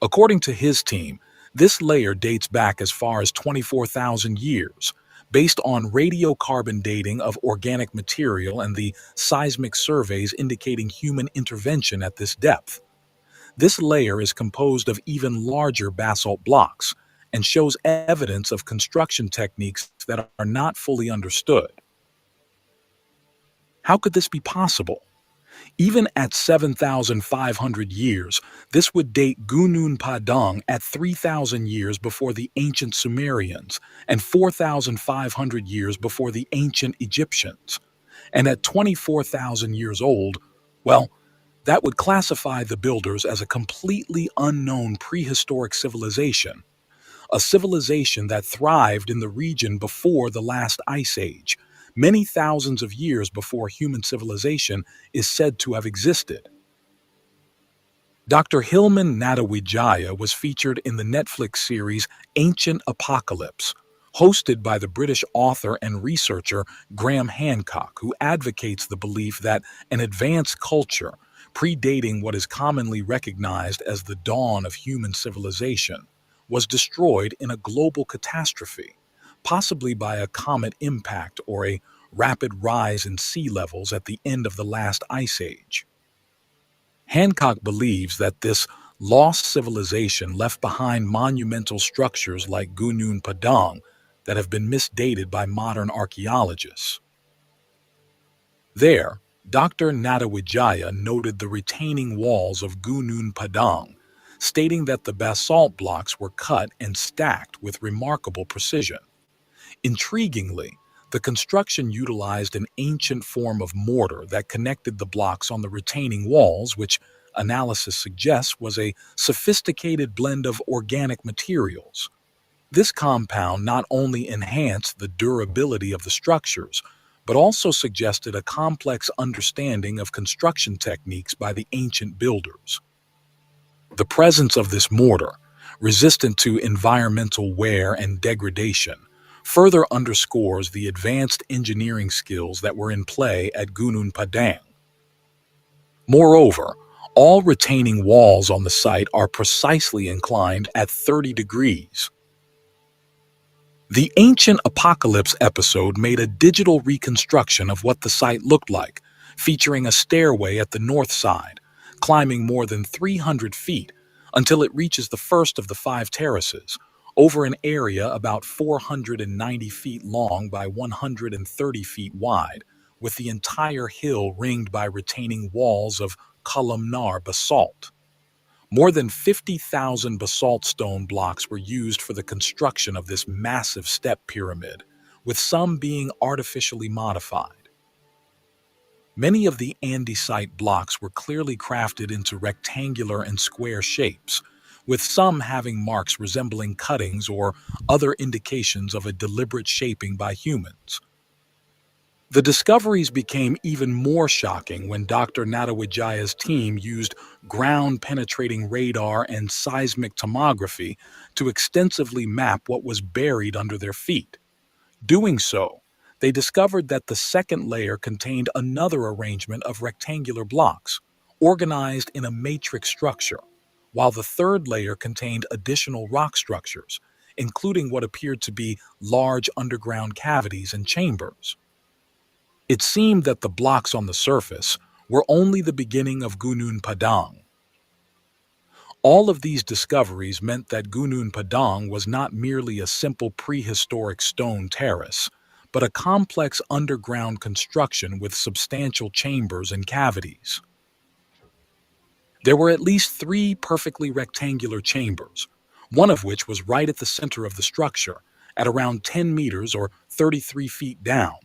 According to his team, this layer dates back as far as 24,000 years, based on radiocarbon dating of organic material and the seismic surveys indicating human intervention at this depth. This layer is composed of even larger basalt blocks and shows evidence of construction techniques that are not fully understood. How could this be possible? Even at 7,500 years, this would date Gunung Padang at 3,000 years before the ancient Sumerians and 4,500 years before the ancient Egyptians. And at 24,000 years old, well, that would classify the builders as a completely unknown prehistoric civilization, a civilization that thrived in the region before the last ice age, many thousands of years before human civilization is said to have existed. Dr. Hilman Nadawijaya was featured in the Netflix series Ancient Apocalypse, hosted by the British author and researcher Graham Hancock, who advocates the belief that an advanced culture, predating what is commonly recognized as the dawn of human civilization, was destroyed in a global catastrophe, possibly by a comet impact or a rapid rise in sea levels at the end of the last ice age. Hancock believes that this lost civilization left behind monumental structures like Gunung Padang that have been misdated by modern archaeologists. There, Dr. Nadawijaya noted the retaining walls of Gunung Padang, stating that the basalt blocks were cut and stacked with remarkable precision. Intriguingly, the construction utilized an ancient form of mortar that connected the blocks on the retaining walls, which analysis suggests was a sophisticated blend of organic materials. This compound not only enhanced the durability of the structures, but also suggested a complex understanding of construction techniques by the ancient builders. The presence of this mortar, resistant to environmental wear and degradation, further underscores the advanced engineering skills that were in play at Gunung Padang. Moreover, all retaining walls on the site are precisely inclined at 30 degrees. The Ancient Apocalypse episode made a digital reconstruction of what the site looked like, featuring a stairway at the north side, climbing more than 300 feet until it reaches the first of the 5 terraces, over an area about 490 feet long by 130 feet wide, with the entire hill ringed by retaining walls of columnar basalt. More than 50,000 basalt stone blocks were used for the construction of this massive step pyramid, with some being artificially modified. Many of the andesite blocks were clearly crafted into rectangular and square shapes, with some having marks resembling cuttings or other indications of a deliberate shaping by humans. The discoveries became even more shocking when Dr. Natawijaya's team used ground penetrating radar and seismic tomography to extensively map what was buried under their feet. Doing so, they discovered that the second layer contained another arrangement of rectangular blocks, organized in a matrix structure, while the third layer contained additional rock structures, including what appeared to be large underground cavities and chambers. It seemed that the blocks on the surface were only the beginning of Gunung Padang. All of these discoveries meant that Gunung Padang was not merely a simple prehistoric stone terrace, but a complex underground construction with substantial chambers and cavities. There were at least three perfectly rectangular chambers, one of which was right at the center of the structure, at around 10 meters or 33 feet down,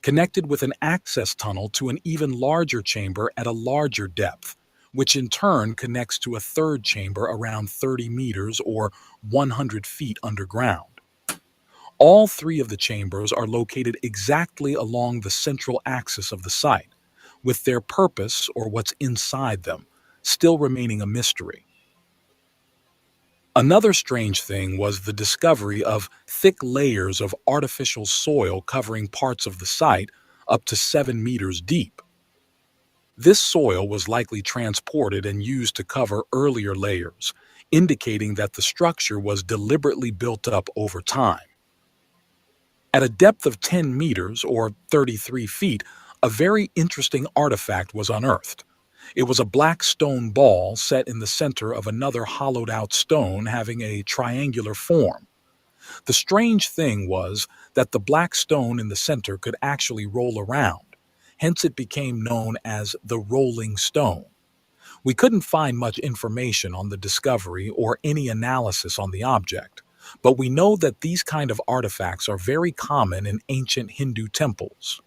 connected with an access tunnel to an even larger chamber at a larger depth, which in turn connects to a third chamber around 30 meters or 100 feet underground. All three of the chambers are located exactly along the central axis of the site, with their purpose or what's inside them still remaining a mystery. Another strange thing was the discovery of thick layers of artificial soil covering parts of the site up to 7 meters deep. This soil was likely transported and used to cover earlier layers, indicating that the structure was deliberately built up over time. At a depth of 10 meters or 33 feet, a very interesting artifact was unearthed. It was a black stone ball set in the center of another hollowed out stone having a triangular form. The strange thing was that the black stone in the center could actually roll around. Hence, it became known as the rolling stone. We couldn't find much information on the discovery or any analysis on the object, but we know that these kind of artifacts are very common in ancient Hindu temples.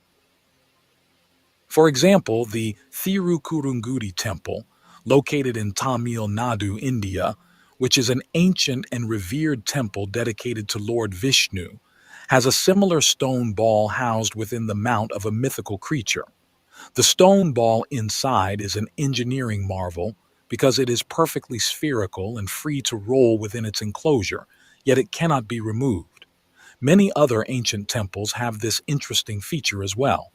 For example, the Thirukurungudi temple, located in Tamil Nadu, India, which is an ancient and revered temple dedicated to Lord Vishnu, has a similar stone ball housed within the mount of a mythical creature. The stone ball inside is an engineering marvel because it is perfectly spherical and free to roll within its enclosure, yet it cannot be removed. Many other ancient temples have this interesting feature as well.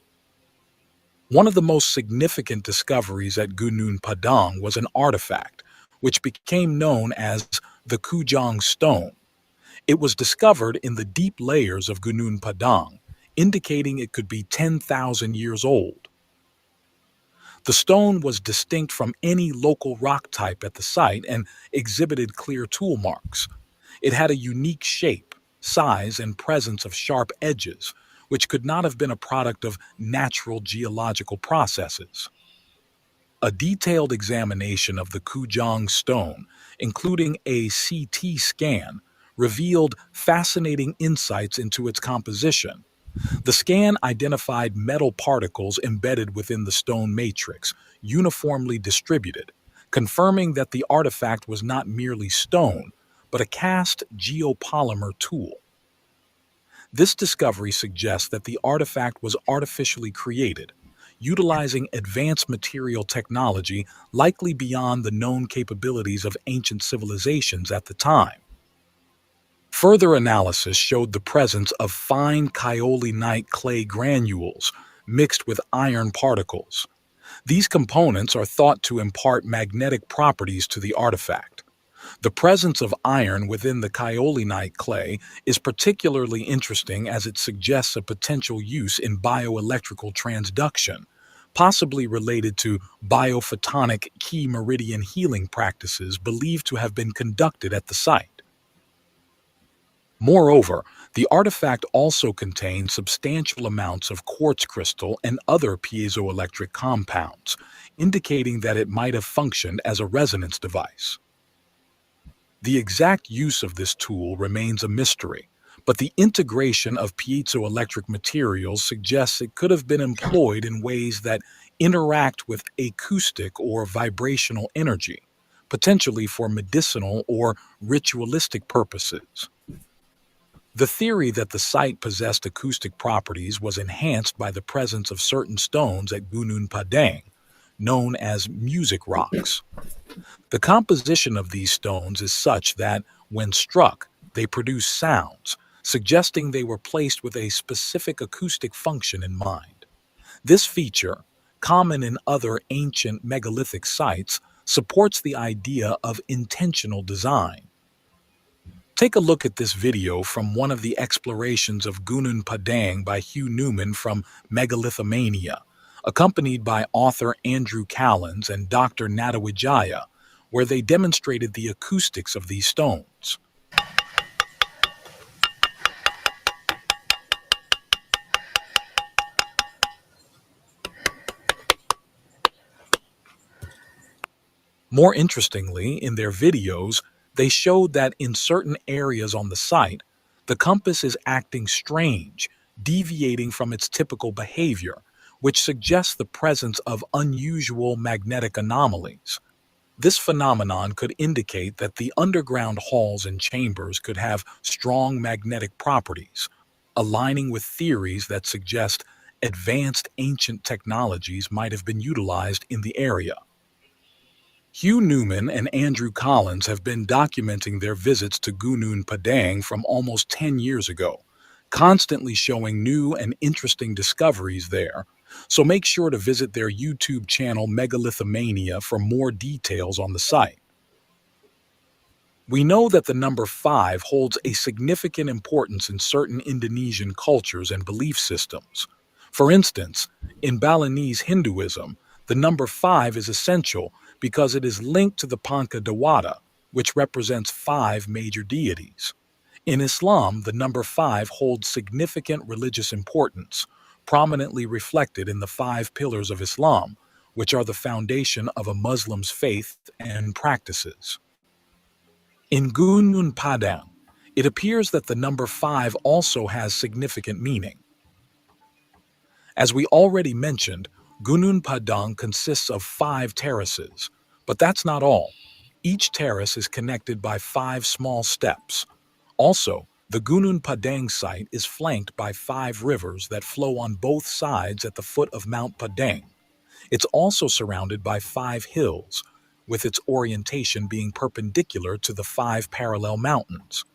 One of the most significant discoveries at Gunung Padang was an artifact, which became known as the Kujang Stone. It was discovered in the deep layers of Gunung Padang, indicating it could be 10,000 years old. The stone was distinct from any local rock type at the site and exhibited clear tool marks. It had a unique shape, size, and presence of sharp edges, which could not have been a product of natural geological processes. A detailed examination of the Kujang stone, including a CT scan, revealed fascinating insights into its composition. The scan identified metal particles embedded within the stone matrix, uniformly distributed, confirming that the artifact was not merely stone, but a cast geopolymer tool. This discovery suggests that the artifact was artificially created, utilizing advanced material technology likely beyond the known capabilities of ancient civilizations at the time. Further analysis showed the presence of fine kaolinite clay granules mixed with iron particles. These components are thought to impart magnetic properties to the artifact. The presence of iron within the kaolinite clay is particularly interesting as it suggests a potential use in bioelectrical transduction, possibly related to biophotonic key meridian healing practices believed to have been conducted at the site. Moreover, the artifact also contained substantial amounts of quartz crystal and other piezoelectric compounds, indicating that it might have functioned as a resonance device. The exact use of this tool remains a mystery, but the integration of piezoelectric materials suggests it could have been employed in ways that interact with acoustic or vibrational energy, potentially for medicinal or ritualistic purposes. The theory that the site possessed acoustic properties was enhanced by the presence of certain stones at Gunung Padang, known as music rocks. The composition of these stones is such that, when struck, they produce sounds, suggesting they were placed with a specific acoustic function in mind. This feature, common in other ancient megalithic sites, supports the idea of intentional design. Take a look at this video from one of the explorations of Gunung Padang by Hugh Newman from Megalithomania, accompanied by author Andrew Callens and Dr. Natawijaya, where they demonstrated the acoustics of these stones. More interestingly, in their videos, they showed that in certain areas on the site, the compass is acting strange, deviating from its typical behavior, which suggests the presence of unusual magnetic anomalies. This phenomenon could indicate that the underground halls and chambers could have strong magnetic properties, aligning with theories that suggest advanced ancient technologies might have been utilized in the area. Hugh Newman and Andrew Collins have been documenting their visits to Gunung Padang from almost 10 years ago, constantly showing new and interesting discoveries there. So make sure to visit their YouTube channel Megalithomania for more details on the site. We know that the number 5 holds a significant importance in certain Indonesian cultures and belief systems. For instance, in Balinese Hinduism, the number 5 is essential because it is linked to the Panca Dewata, which represents 5 major deities. In Islam, the number 5 holds significant religious importance, prominently reflected in the 5 pillars of Islam, which are the foundation of a Muslim's faith and practices. In Gunung Padang, it appears that the number 5 also has significant meaning. As we already mentioned, Gunung Padang consists of 5 terraces, but that's not all. Each terrace is connected by 5 small steps. Also, the Gunung Padang site is flanked by 5 rivers that flow on both sides at the foot of Mount Padang. It's also surrounded by 5 hills, with its orientation being perpendicular to the 5 parallel mountains.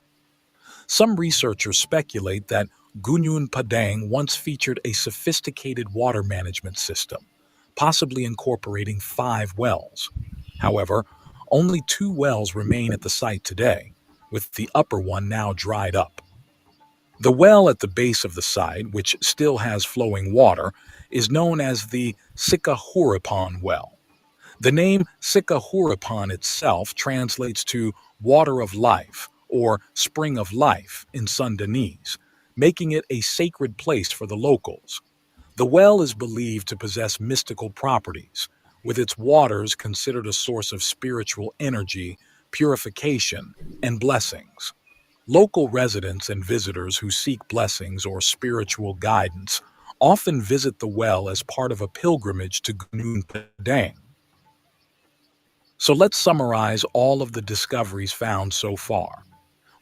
Some researchers speculate that Gunung Padang once featured a sophisticated water management system, possibly incorporating 5 wells. However, only 2 wells remain at the site today, with the upper one now dried up. The well at the base of the site, which still has flowing water, is known as the Sikahuripan well. The name Sikahuripan itself translates to water of life or spring of life in Sundanese, making it a sacred place for the locals. The well is believed to possess mystical properties, with its waters considered a source of spiritual energy, purification, and blessings. Local residents and visitors who seek blessings or spiritual guidance often visit the well as part of a pilgrimage to Gunung Padang. So let's summarize all of the discoveries found so far.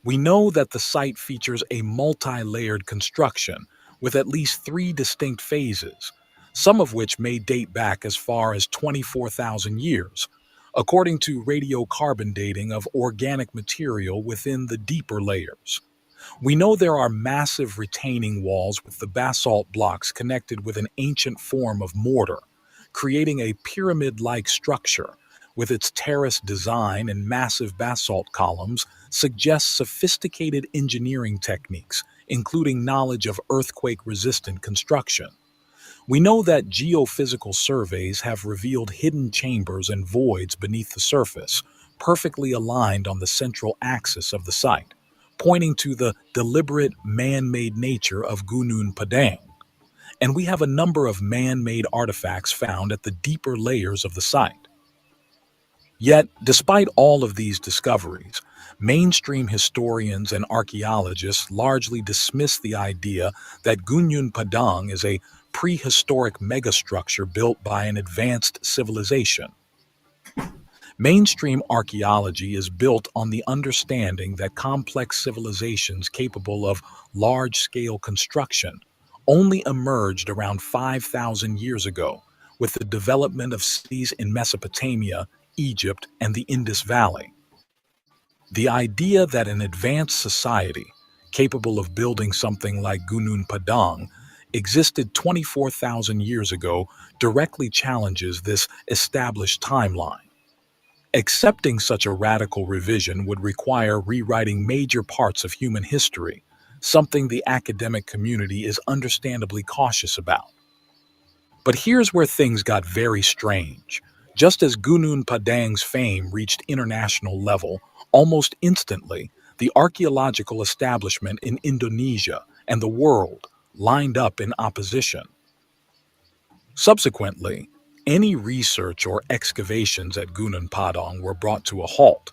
We know that the site features a multi-layered construction with at least 3 distinct phases, some of which may date back as far as 24,000 years, according to radiocarbon dating of organic material within the deeper layers. We know there are massive retaining walls with the basalt blocks connected with an ancient form of mortar, creating a pyramid-like structure. With its terrace design and massive basalt columns, suggests sophisticated engineering techniques, including knowledge of earthquake-resistant construction. We know that geophysical surveys have revealed hidden chambers and voids beneath the surface, perfectly aligned on the central axis of the site, pointing to the deliberate man-made nature of Gunung Padang. And we have a number of man-made artifacts found at the deeper layers of the site. Yet, despite all of these discoveries, mainstream historians and archaeologists largely dismiss the idea that Gunung Padang is a prehistoric megastructure built by an advanced civilization. Mainstream archaeology is built on the understanding that complex civilizations capable of large scale construction only emerged around 5,000 years ago with the development of cities in Mesopotamia, Egypt, and the Indus Valley. The idea that an advanced society, capable of building something like Gunung Padang, existed 24,000 years ago directly challenges this established timeline. Accepting such a radical revision would require rewriting major parts of human history, something the academic community is understandably cautious about. But here's where things got very strange. Just as Gunung Padang's fame reached international level, almost instantly, the archaeological establishment in Indonesia and the world lined up in opposition. Subsequently, any research or excavations at Gunung Padang were brought to a halt.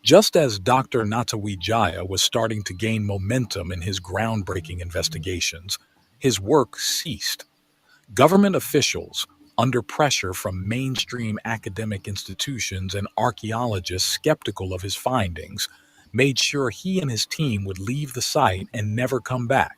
Just as Dr. Natawijaya was starting to gain momentum in his groundbreaking investigations, his work ceased. Government officials, under pressure from mainstream academic institutions and archaeologists skeptical of his findings, made sure he and his team would leave the site and never come back.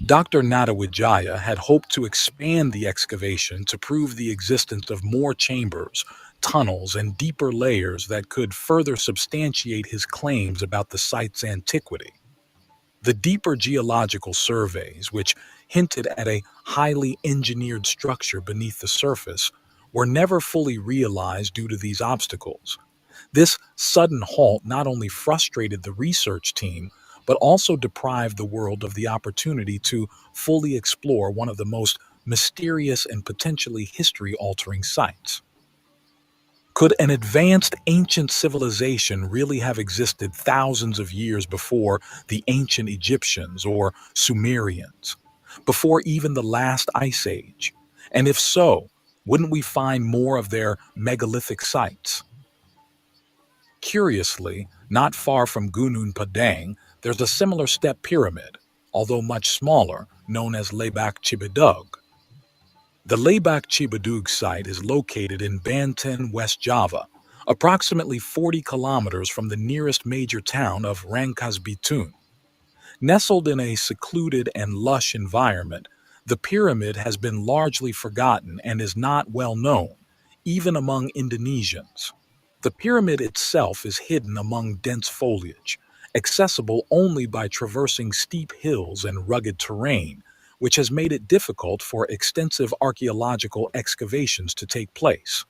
Dr. Natawijaya had hoped to expand the excavation to prove the existence of more chambers, tunnels, and deeper layers that could further substantiate his claims about the site's antiquity. The deeper geological surveys, which hinted at a highly engineered structure beneath the surface, were never fully realized due to these obstacles. This sudden halt not only frustrated the research team, but also deprived the world of the opportunity to fully explore one of the most mysterious and potentially history-altering sites. Could an advanced ancient civilization really have existed thousands of years before the ancient Egyptians or Sumerians, before even the last ice age? And if so, wouldn't we find more of their megalithic sites? Curiously, not far from Gunung Padang, there's a similar step pyramid, although much smaller, known as Lebak Cibadug. The Lebak Cibadug site is located in Banten, West Java, approximately 40 kilometers from the nearest major town of Rangkas Bitung. Nestled in a secluded and lush environment, the pyramid has been largely forgotten and is not well known, even among Indonesians. The pyramid itself is hidden among dense foliage, accessible only by traversing steep hills and rugged terrain, which has made it difficult for extensive archaeological excavations to take place.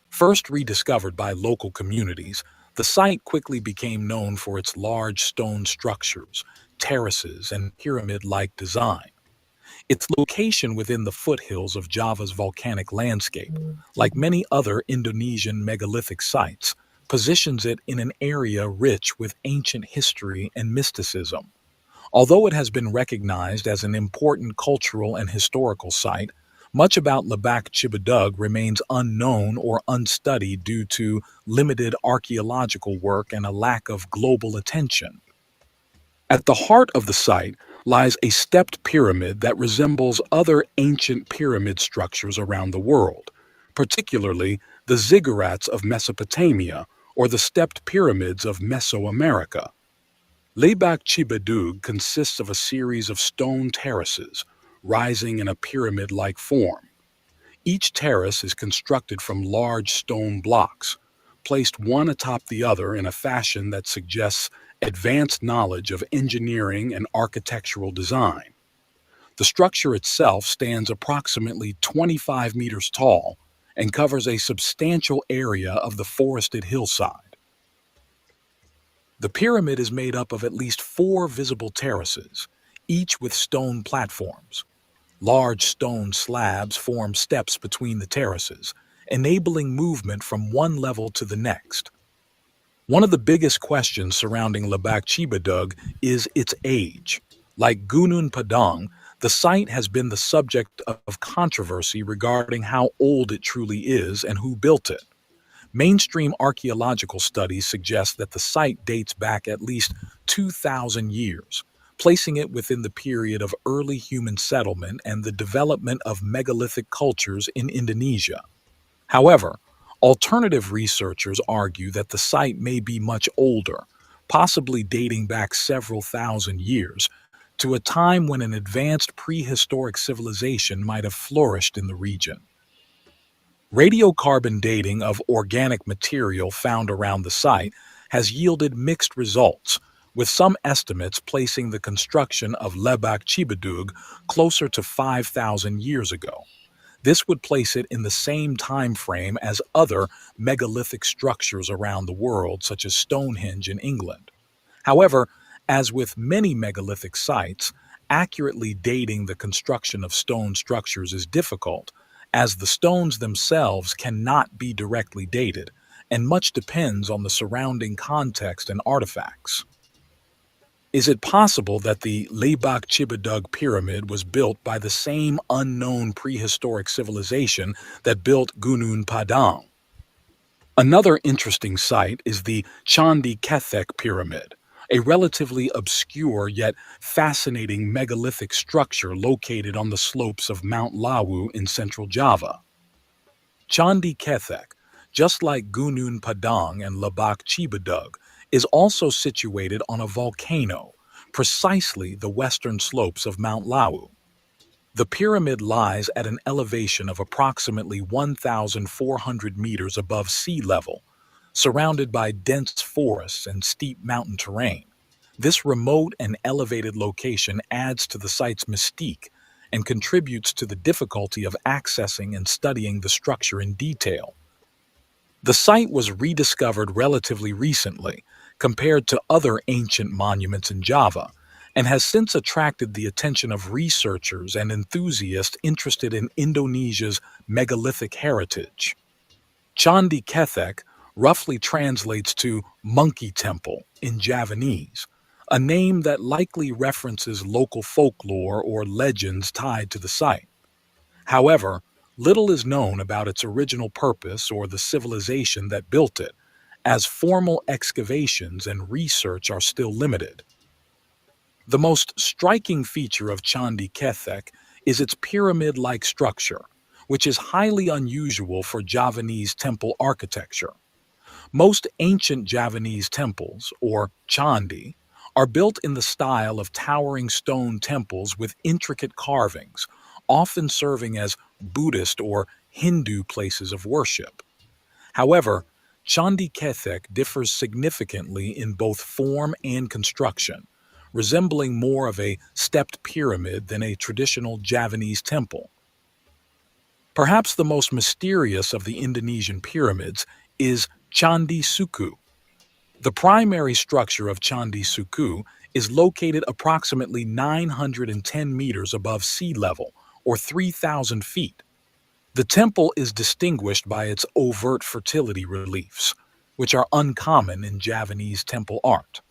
First rediscovered by local communities, the site quickly became known for its large stone structures, terraces, and pyramid-like design. Its location within the foothills of Java's volcanic landscape, like many other Indonesian megalithic sites, positions it in an area rich with ancient history and mysticism. Although it has been recognized as an important cultural and historical site, much about Lebak Cibadug remains unknown or unstudied due to limited archaeological work and a lack of global attention. At the heart of the site lies a stepped pyramid that resembles other ancient pyramid structures around the world, particularly the ziggurats of Mesopotamia or the stepped pyramids of Mesoamerica. Lebak Cibadug consists of a series of stone terraces rising in a pyramid-like form. Each terrace is constructed from large stone blocks, placed one atop the other in a fashion that suggests advanced knowledge of engineering and architectural design. The structure itself stands approximately 25 meters tall and covers a substantial area of the forested hillside. The pyramid is made up of at least 4 visible terraces, each with stone platforms. Large stone slabs form steps between the terraces, enabling movement from one level to the next. One of the biggest questions surrounding Lebak Cibadug is its age. Like Gunung Padang, the site has been the subject of controversy regarding how old it truly is and who built it. Mainstream archaeological studies suggest that the site dates back at least 2,000 years, placing it within the period of early human settlement and the development of megalithic cultures in Indonesia. However, alternative researchers argue that the site may be much older, possibly dating back several thousand years, to a time when an advanced prehistoric civilization might have flourished in the region. Radiocarbon dating of organic material found around the site has yielded mixed results, with some estimates placing the construction of Lebak Chibadug closer to 5,000 years ago. This would place it in the same time frame as other megalithic structures around the world, such as Stonehenge in England. However, as with many megalithic sites, accurately dating the construction of stone structures is difficult, as the stones themselves cannot be directly dated, and much depends on the surrounding context and artifacts. Is it possible that the Leibach Chibadug pyramid was built by the same unknown prehistoric civilization that built Gunung Padang? Another interesting site is the Chandi Kethek pyramid, a relatively obscure yet fascinating megalithic structure located on the slopes of Mount Lawu in central Java. Chandi Kethek, just like Gunung Padang and Lebak Chibadug, is also situated on a volcano, precisely the western slopes of Mount Lawu. The pyramid lies at an elevation of approximately 1,400 meters above sea level, surrounded by dense forests and steep mountain terrain. This remote and elevated location adds to the site's mystique and contributes to the difficulty of accessing and studying the structure in detail. The site was rediscovered relatively recently compared to other ancient monuments in Java, and has since attracted the attention of researchers and enthusiasts interested in Indonesia's megalithic heritage. Candi Kethek roughly translates to monkey temple in Javanese, a name that likely references local folklore or legends tied to the site. However, little is known about its original purpose or the civilization that built it, as formal excavations and research are still limited. The most striking feature of Chandi Kethek is its pyramid-like structure, which is highly unusual for Javanese temple architecture. Most ancient Javanese temples, or chandi, are built in the style of towering stone temples with intricate carvings, often serving as Buddhist or Hindu places of worship. However, Chandi Kethek differs significantly in both form and construction, resembling more of a stepped pyramid than a traditional Javanese temple. Perhaps the most mysterious of the Indonesian pyramids is Candi Suku. The primary structure of Candi Suku is located approximately 910 meters above sea level, or 3,000 feet. The temple is distinguished by its overt fertility reliefs, which are uncommon in Javanese temple art.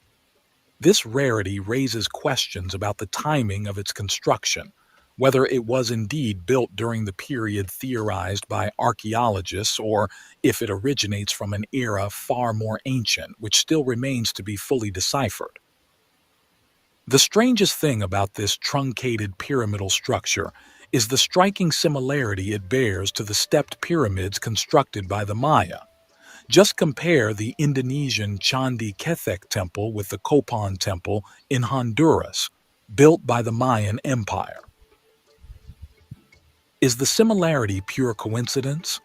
This rarity raises questions about the timing of its construction, whether it was indeed built during the period theorized by archaeologists or if it originates from an era far more ancient, which still remains to be fully deciphered. The strangest thing about this truncated pyramidal structure is the striking similarity it bears to the stepped pyramids constructed by the Maya. Just compare the Indonesian Candi Kethek temple with the Copan temple in Honduras, built by the Mayan Empire. Is the similarity pure coincidence?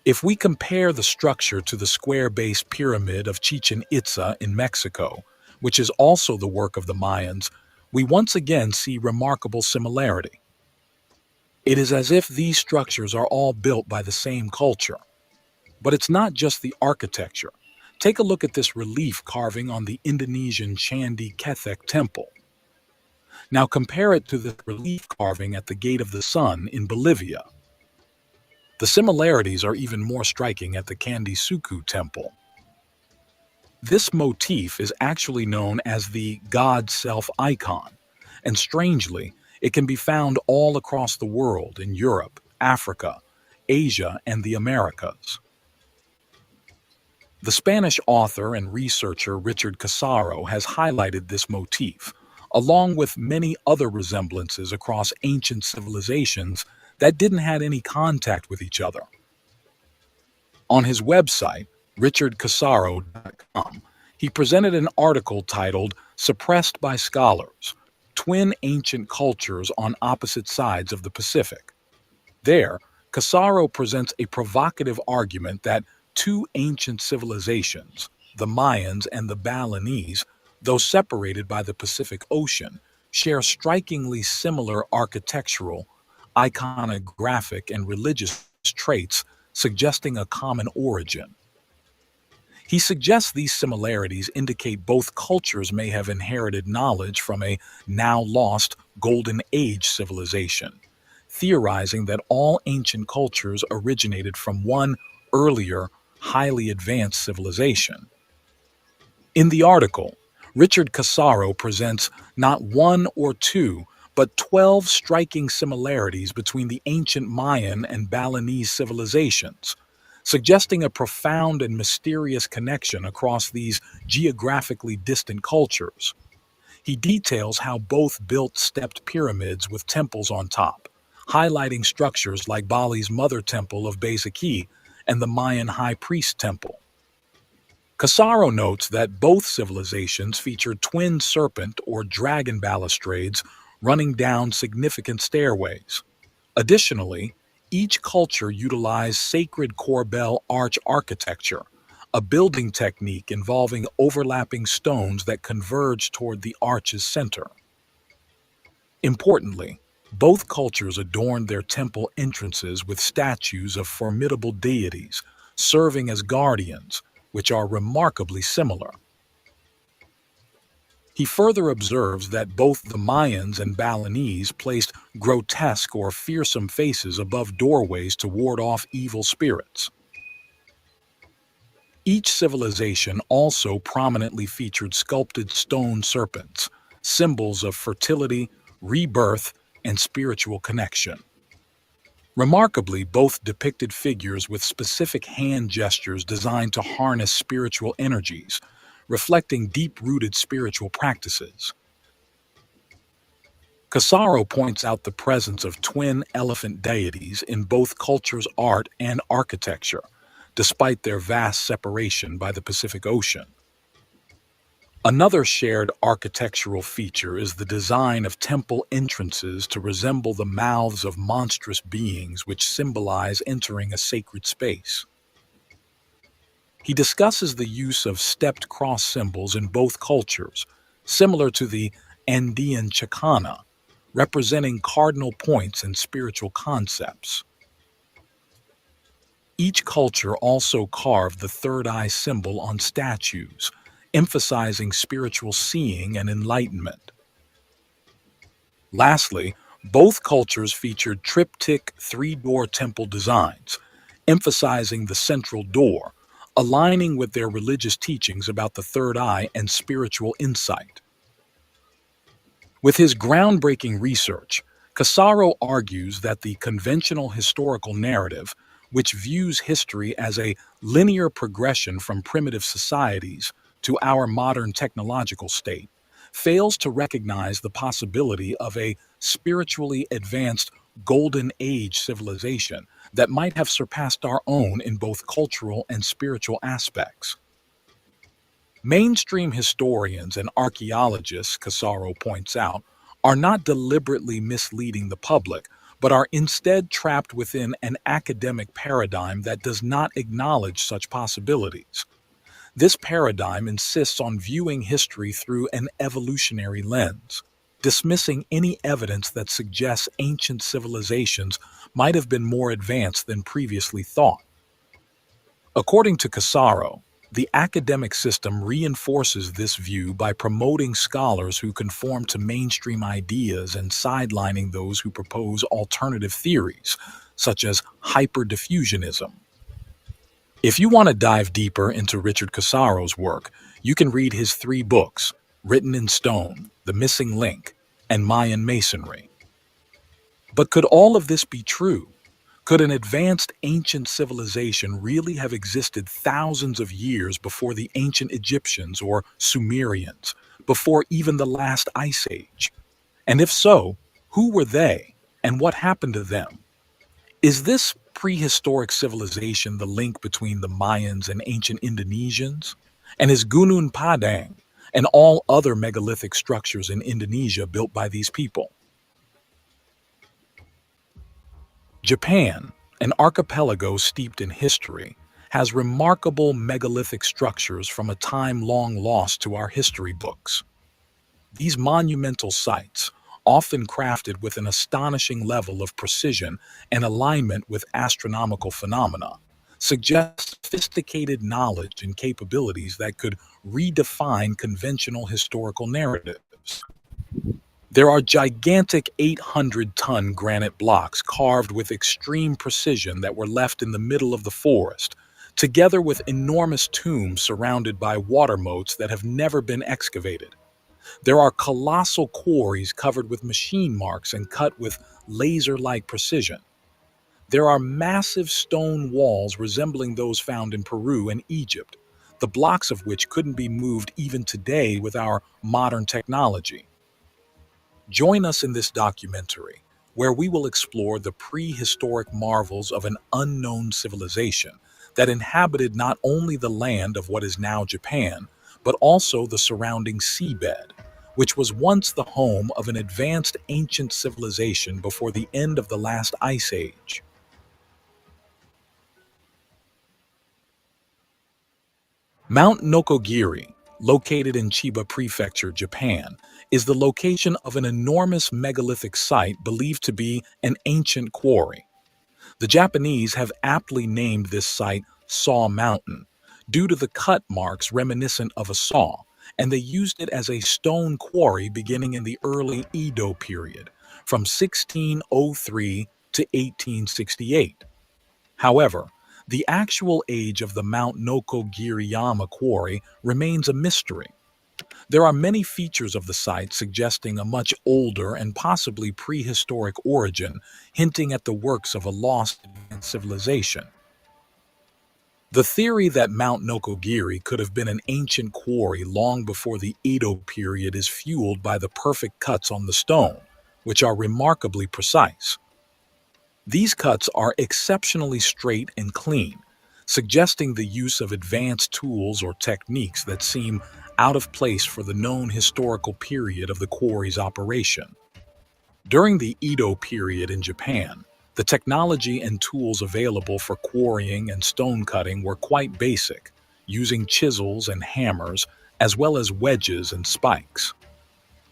If we compare the structure to the square-based pyramid of Chichen Itza in Mexico, which is also the work of the Mayans, we once again see remarkable similarity. It is as if these structures are all built by the same culture. But it's not just the architecture. Take a look at this relief carving on the Indonesian Candi Kethek temple. Now compare it to the relief carving at the Gate of the Sun in Bolivia. The similarities are even more striking at the Candi Suku temple. This motif is actually known as the God Self icon, and strangely, it can be found all across the world in Europe, Africa, Asia, and the Americas. The Spanish author and researcher Richard Casaro has highlighted this motif, along with many other resemblances across ancient civilizations that didn't have any contact with each other. On his website, richardcasaro.com, he presented an article titled Suppressed by Scholars: Twin Ancient Cultures on Opposite Sides of the Pacific. There, Casaro presents a provocative argument that two ancient civilizations, the Mayans and the Balinese, though separated by the Pacific Ocean, share strikingly similar architectural, iconographic, and religious traits, suggesting a common origin. He suggests these similarities indicate both cultures may have inherited knowledge from a now lost Golden Age civilization, theorizing that all ancient cultures originated from one earlier, highly advanced civilization. In the article, Richard Casaro presents not one or two, but 12 striking similarities between the ancient Mayan and Balinese civilizations, suggesting a profound and mysterious connection across these geographically distant cultures. He details how both built stepped pyramids with temples on top, highlighting structures like Bali's mother temple of Bezaki and the Mayan high priest temple. Casaro notes that both civilizations featured twin serpent or dragon balustrades running down significant stairways. Additionally, each culture utilized sacred corbel arch architecture, a building technique involving overlapping stones that converge toward the arch's center. Importantly, both cultures adorned their temple entrances with statues of formidable deities, serving as guardians, which are remarkably similar. He further observes that both the Mayans and Balinese placed grotesque or fearsome faces above doorways to ward off evil spirits. Each civilization also prominently featured sculpted stone serpents, symbols of fertility, rebirth, and spiritual connection. Remarkably, both depicted figures with specific hand gestures designed to harness spiritual energies, reflecting deep-rooted spiritual practices. Casaro points out the presence of twin elephant deities in both cultures' art and architecture, despite their vast separation by the Pacific Ocean. Another shared architectural feature is the design of temple entrances to resemble the mouths of monstrous beings which symbolize entering a sacred space. He discusses the use of stepped cross symbols in both cultures, similar to the Andean Chicana, representing cardinal points and spiritual concepts. Each culture also carved the third eye symbol on statues, emphasizing spiritual seeing and enlightenment. Lastly, both cultures featured triptych three-door temple designs, emphasizing the central door, aligning with their religious teachings about the third eye and spiritual insight. With his groundbreaking research, Casaro argues that the conventional historical narrative, which views history as a linear progression from primitive societies to our modern technological state, fails to recognize the possibility of a spiritually advanced Golden Age civilization that might have surpassed our own in both cultural and spiritual aspects. Mainstream historians and archaeologists, Casaro points out, are not deliberately misleading the public, but are instead trapped within an academic paradigm that does not acknowledge such possibilities. This paradigm insists on viewing history through an evolutionary lens, dismissing any evidence that suggests ancient civilizations might have been more advanced than previously thought. According to Casaro, the academic system reinforces this view by promoting scholars who conform to mainstream ideas and sidelining those who propose alternative theories, such as hyperdiffusionism. If you want to dive deeper into Richard Casaro's work, you can read his 3 books, Written in Stone, The Missing Link, and Mayan Masonry. But could all of this be true? Could an advanced ancient civilization really have existed thousands of years before the ancient Egyptians or Sumerians, before even the last ice age? And if so, who were they, and what happened to them? Is this prehistoric civilization the link between the Mayans and ancient Indonesians? And is Gunung Padang and all other megalithic structures in Indonesia built by these people? Japan, an archipelago steeped in history, has remarkable megalithic structures from a time long lost to our history books. These monumental sites, often crafted with an astonishing level of precision and alignment with astronomical phenomena, suggest sophisticated knowledge and capabilities that could redefine conventional historical narratives. There are gigantic 800-ton granite blocks carved with extreme precision that were left in the middle of the forest, together with enormous tombs surrounded by water moats that have never been excavated. There are colossal quarries covered with machine marks and cut with laser-like precision. There are massive stone walls resembling those found in Peru and Egypt, the blocks of which couldn't be moved even today with our modern technology. Join us in this documentary, where we will explore the prehistoric marvels of an unknown civilization that inhabited not only the land of what is now Japan, but also the surrounding seabed, which was once the home of an advanced ancient civilization before the end of the last ice age. Mount Nokogiri, located in Chiba Prefecture, Japan, is the location of an enormous megalithic site believed to be an ancient quarry. The Japanese have aptly named this site Saw Mountain due to the cut marks reminiscent of a saw, and they used it as a stone quarry beginning in the early Edo period, from 1603 to 1868. However, the actual age of the Mount Noko-Giriyama quarry remains a mystery. There are many features of the site suggesting a much older and possibly prehistoric origin, hinting at the works of a lost advanced civilization. The theory that Mount Nokogiri could have been an ancient quarry long before the Edo period is fueled by the perfect cuts on the stone, which are remarkably precise. These cuts are exceptionally straight and clean, suggesting the use of advanced tools or techniques that seem out of place for the known historical period of the quarry's operation. During the Edo period in Japan, the technology and tools available for quarrying and stone cutting were quite basic, using chisels and hammers, as well as wedges and spikes.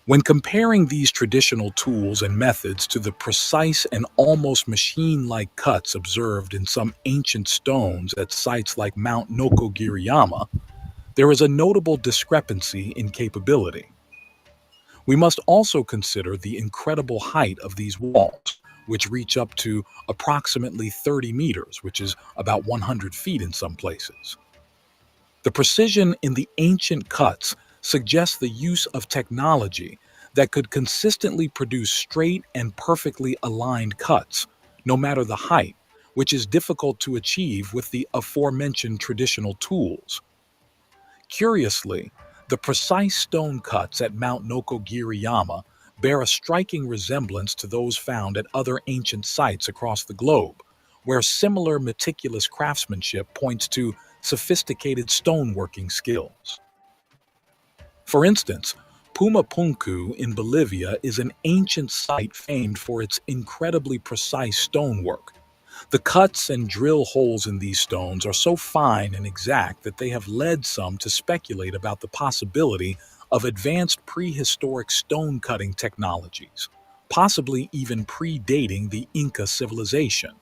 When comparing these traditional tools and methods to the precise and almost machine-like cuts observed in some ancient stones at sites like Mount Nokogiriyama, there is a notable discrepancy in capability. We must also consider the incredible height of these walls, which reach up to approximately 30 meters, which is about 100 feet in some places. The precision in the ancient cuts suggests the use of technology that could consistently produce straight and perfectly aligned cuts, no matter the height, which is difficult to achieve with the aforementioned traditional tools. Curiously, the precise stone cuts at Mount Nokogiriyama bear a striking resemblance to those found at other ancient sites across the globe, where similar meticulous craftsmanship points to sophisticated stoneworking skills. For instance, Pumapunku in Bolivia is an ancient site famed for its incredibly precise stonework. The cuts and drill holes in these stones are so fine and exact that they have led some to speculate about the possibility of advanced prehistoric stone cutting technologies, possibly even predating the Inca civilization.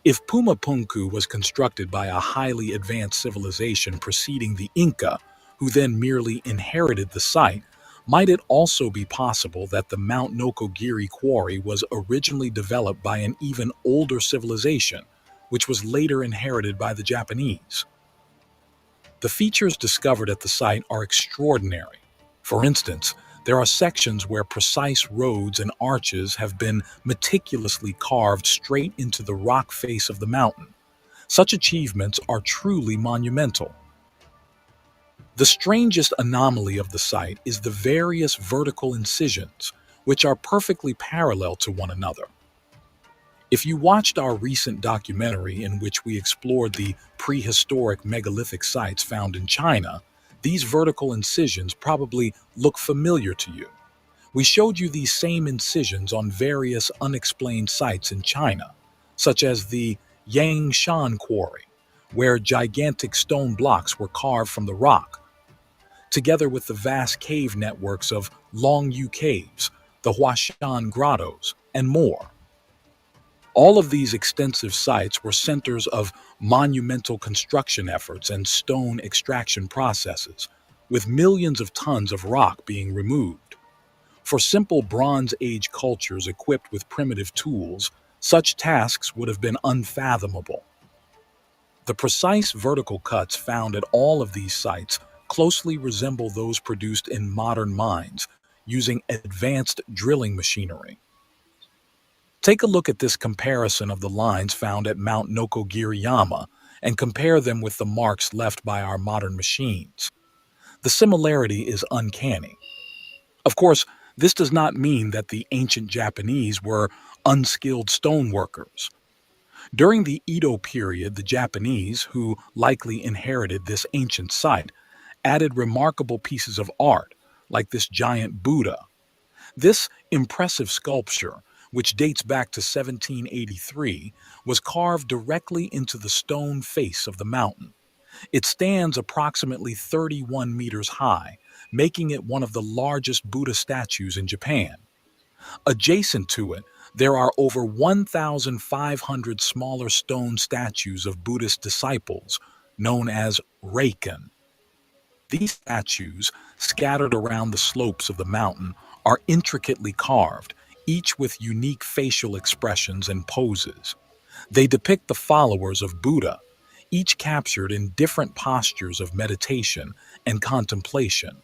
If Pumapunku was constructed by a highly advanced civilization preceding the Inca, who then merely inherited the site, might it also be possible that the Mount Nokogiri quarry was originally developed by an even older civilization, which was later inherited by the Japanese? The features discovered at the site are extraordinary. For instance, there are sections where precise roads and arches have been meticulously carved straight into the rock face of the mountain. Such achievements are truly monumental. The strangest anomaly of the site is the various vertical incisions, which are perfectly parallel to one another. If you watched our recent documentary in which we explored the prehistoric megalithic sites found in China, these vertical incisions probably look familiar to you. We showed you these same incisions on various unexplained sites in China, such as the Yangshan Quarry, where gigantic stone blocks were carved from the rock, together with the vast cave networks of Longyu Caves, the Huashan Grottos, and more. All of these extensive sites were centers of monumental construction efforts and stone extraction processes, with millions of tons of rock being removed. For simple Bronze Age cultures equipped with primitive tools, such tasks would have been unfathomable. The precise vertical cuts found at all of these sites closely resemble those produced in modern mines using advanced drilling machinery. Take a look at this comparison of the lines found at Mount Nokogiriyama and compare them with the marks left by our modern machines. The similarity is uncanny. Of course, this does not mean that the ancient Japanese were unskilled stoneworkers. During the Edo period, the Japanese, who likely inherited this ancient site, added remarkable pieces of art, like this giant Buddha. This impressive sculpture, which dates back to 1783, was carved directly into the stone face of the mountain. It stands approximately 31 meters high, making it one of the largest Buddha statues in Japan. Adjacent to it, there are over 1,500 smaller stone statues of Buddhist disciples, known as Reikan. These statues, scattered around the slopes of the mountain, are intricately carved, each with unique facial expressions and poses. They depict the followers of Buddha, each captured in different postures of meditation and contemplation.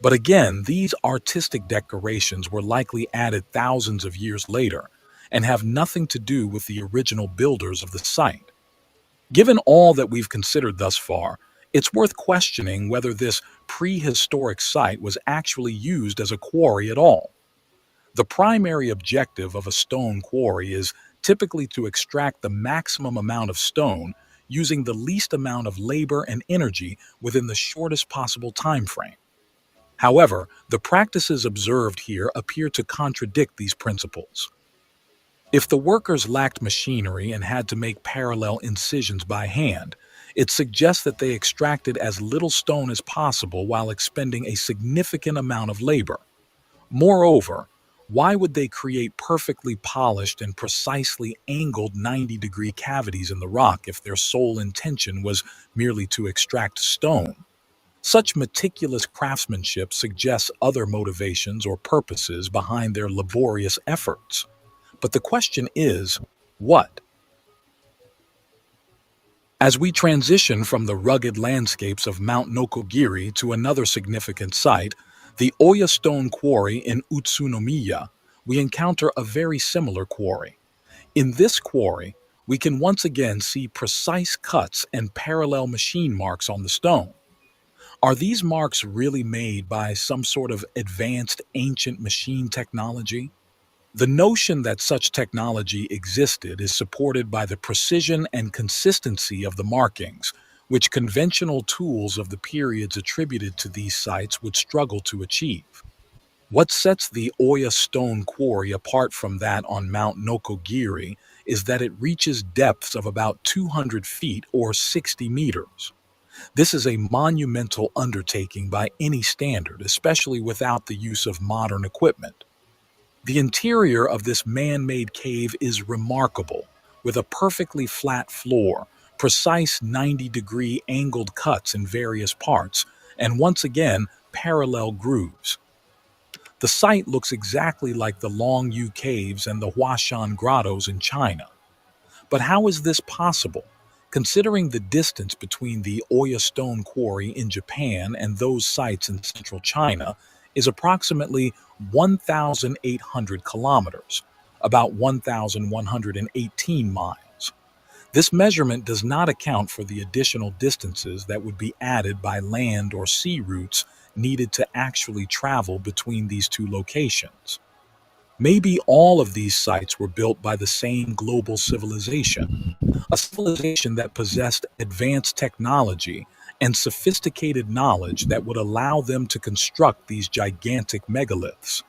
But again, these artistic decorations were likely added thousands of years later and have nothing to do with the original builders of the site. Given all that we've considered thus far, it's worth questioning whether this prehistoric site was actually used as a quarry at all. The primary objective of a stone quarry is typically to extract the maximum amount of stone using the least amount of labor and energy within the shortest possible time frame. However, the practices observed here appear to contradict these principles. If the workers lacked machinery and had to make parallel incisions by hand, it suggests that they extracted as little stone as possible while expending a significant amount of labor. Moreover, why would they create perfectly polished and precisely angled 90-degree cavities in the rock if their sole intention was merely to extract stone? Such meticulous craftsmanship suggests other motivations or purposes behind their laborious efforts. But the question is, what? As we transition from the rugged landscapes of Mount Nokogiri to another significant site, the Oya Stone Quarry in Utsunomiya, we encounter a very similar quarry. In this quarry, we can once again see precise cuts and parallel machine marks on the stone. Are these marks really made by some sort of advanced ancient machine technology? The notion that such technology existed is supported by the precision and consistency of the markings, which conventional tools of the periods attributed to these sites would struggle to achieve. What sets the Oya Stone Quarry apart from that on Mount Nokogiri is that it reaches depths of about 200 feet or 60 meters. This is a monumental undertaking by any standard, especially without the use of modern equipment. The interior of this man-made cave is remarkable, with a perfectly flat floor, precise 90-degree angled cuts in various parts, and once again, parallel grooves. The site looks exactly like the Longyu Caves and the Huashan Grottos in China. But how is this possible? Considering the distance between the Oya Stone Quarry in Japan and those sites in central China is approximately 1,800 kilometers, about 1,118 miles. This measurement does not account for the additional distances that would be added by land or sea routes needed to actually travel between these two locations. Maybe all of these sites were built by the same global civilization, a civilization that possessed advanced technology and sophisticated knowledge that would allow them to construct these gigantic megaliths.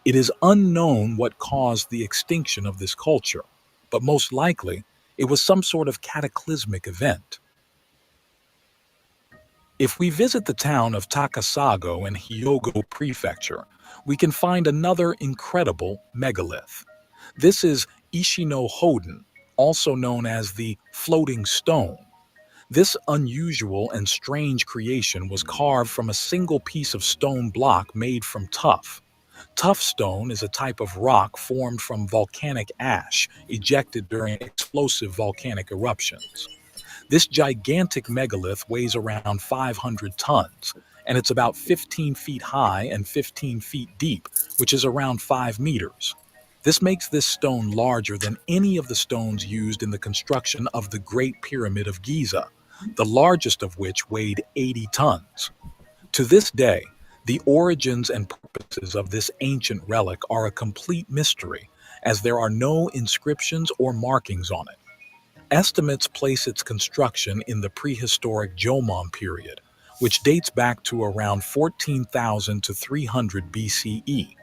It is unknown what caused the extinction of this culture, but most likely it was some sort of cataclysmic event. If we visit the town of Takasago in Hyogo Prefecture, we can find another incredible megalith. This is Ishino Hoden, also known as the Floating Stone. This unusual and strange creation was carved from a single piece of stone block made from tuff. Tuff stone is a type of rock formed from volcanic ash ejected during explosive volcanic eruptions. This gigantic megalith weighs around 500 tons, and it's about 15 feet high and 15 feet deep, which is around 5 meters. This makes this stone larger than any of the stones used in the construction of the Great Pyramid of Giza, the largest of which weighed 80 tons. To this day, the origins and purposes of this ancient relic are a complete mystery, as there are no inscriptions or markings on it. Estimates place its construction in the prehistoric Jomon period, which dates back to around 14,000 to 300 BCE.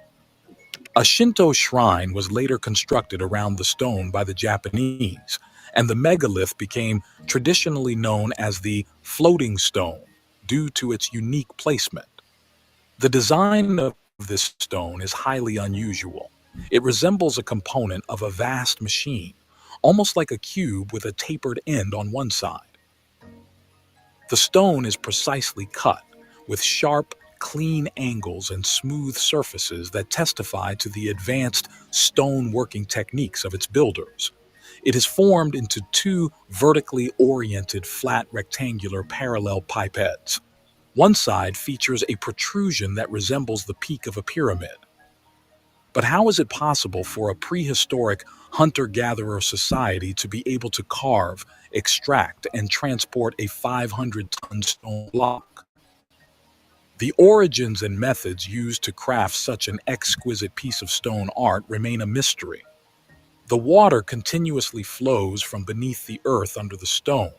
A Shinto shrine was later constructed around the stone by the Japanese, and the megalith became traditionally known as the floating stone due to its unique placement. The design of this stone is highly unusual. It resembles a component of a vast machine, almost like a cube with a tapered end on one side. The stone is precisely cut, with sharp, clean angles and smooth surfaces that testify to the advanced stone working techniques of its builders. It is formed into two vertically oriented flat rectangular parallel pipettes. One side features a protrusion that resembles the peak of a pyramid. But how is it possible for a prehistoric hunter-gatherer society to be able to carve, extract, and transport a 500-ton stone block? The origins and methods used to craft such an exquisite piece of stone art remain a mystery. The water continuously flows from beneath the earth under the stone.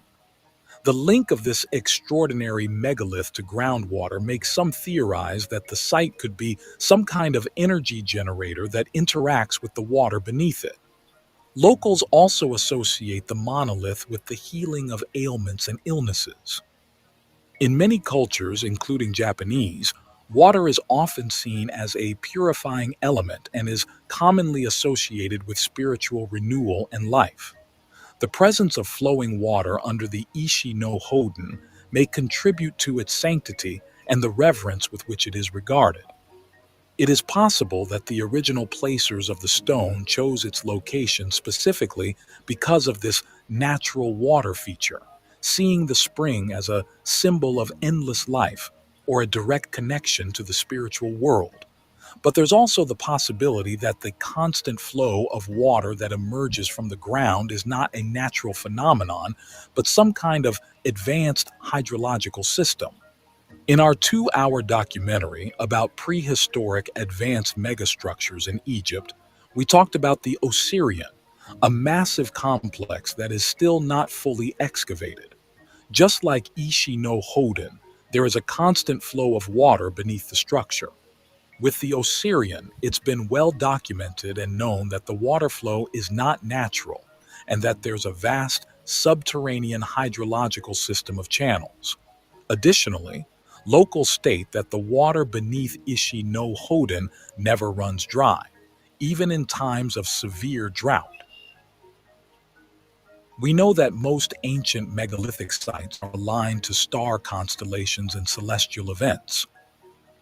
The link of this extraordinary megalith to groundwater makes some theorize that the site could be some kind of energy generator that interacts with the water beneath it. Locals also associate the monolith with the healing of ailments and illnesses. In many cultures, including Japanese, water is often seen as a purifying element and is commonly associated with spiritual renewal and life. The presence of flowing water under the Ishi no Hoden may contribute to its sanctity and the reverence with which it is regarded. It is possible that the original placers of the stone chose its location specifically because of this natural water feature, seeing the spring as a symbol of endless life or a direct connection to the spiritual world. But there's also the possibility that the constant flow of water that emerges from the ground is not a natural phenomenon, but some kind of advanced hydrological system. In our 2-hour documentary about prehistoric advanced megastructures in Egypt, we talked about the Osirian, a massive complex that is still not fully excavated. Just like Ishi no Hoden, there is a constant flow of water beneath the structure. With the Osirian, it's been well documented and known that the water flow is not natural and that there's a vast subterranean hydrological system of channels. Additionally, locals state that the water beneath Ishi no Hoden never runs dry, even in times of severe drought. We know that most ancient megalithic sites are aligned to star constellations and celestial events.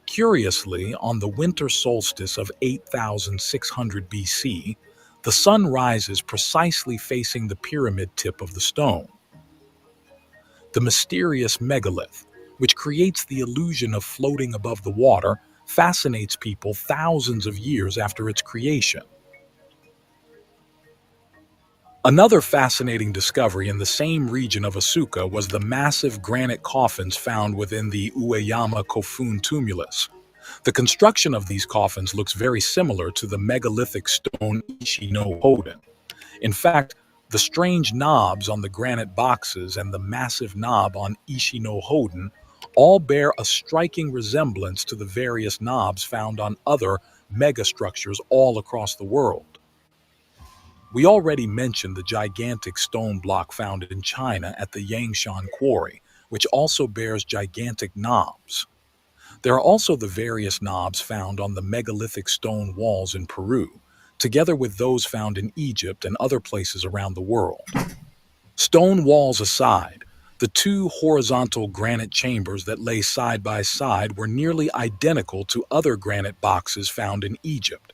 Curiously, on the winter solstice of 8600 BC, the sun rises precisely facing the pyramid tip of the stone. The mysterious megalith, which creates the illusion of floating above the water, fascinates people thousands of years after its creation. Another fascinating discovery in the same region of Asuka was the massive granite coffins found within the Ueyama Kofun tumulus. The construction of these coffins looks very similar to the megalithic stone Ishi no Hoden. In fact, the strange knobs on the granite boxes and the massive knob on Ishi no Hoden all bear a striking resemblance to the various knobs found on other megastructures all across the world. We already mentioned the gigantic stone block found in China at the Yangshan quarry, which also bears gigantic knobs. There are also the various knobs found on the megalithic stone walls in Peru, together with those found in Egypt and other places around the world. Stone walls aside, the two horizontal granite chambers that lay side by side were nearly identical to other granite boxes found in Egypt.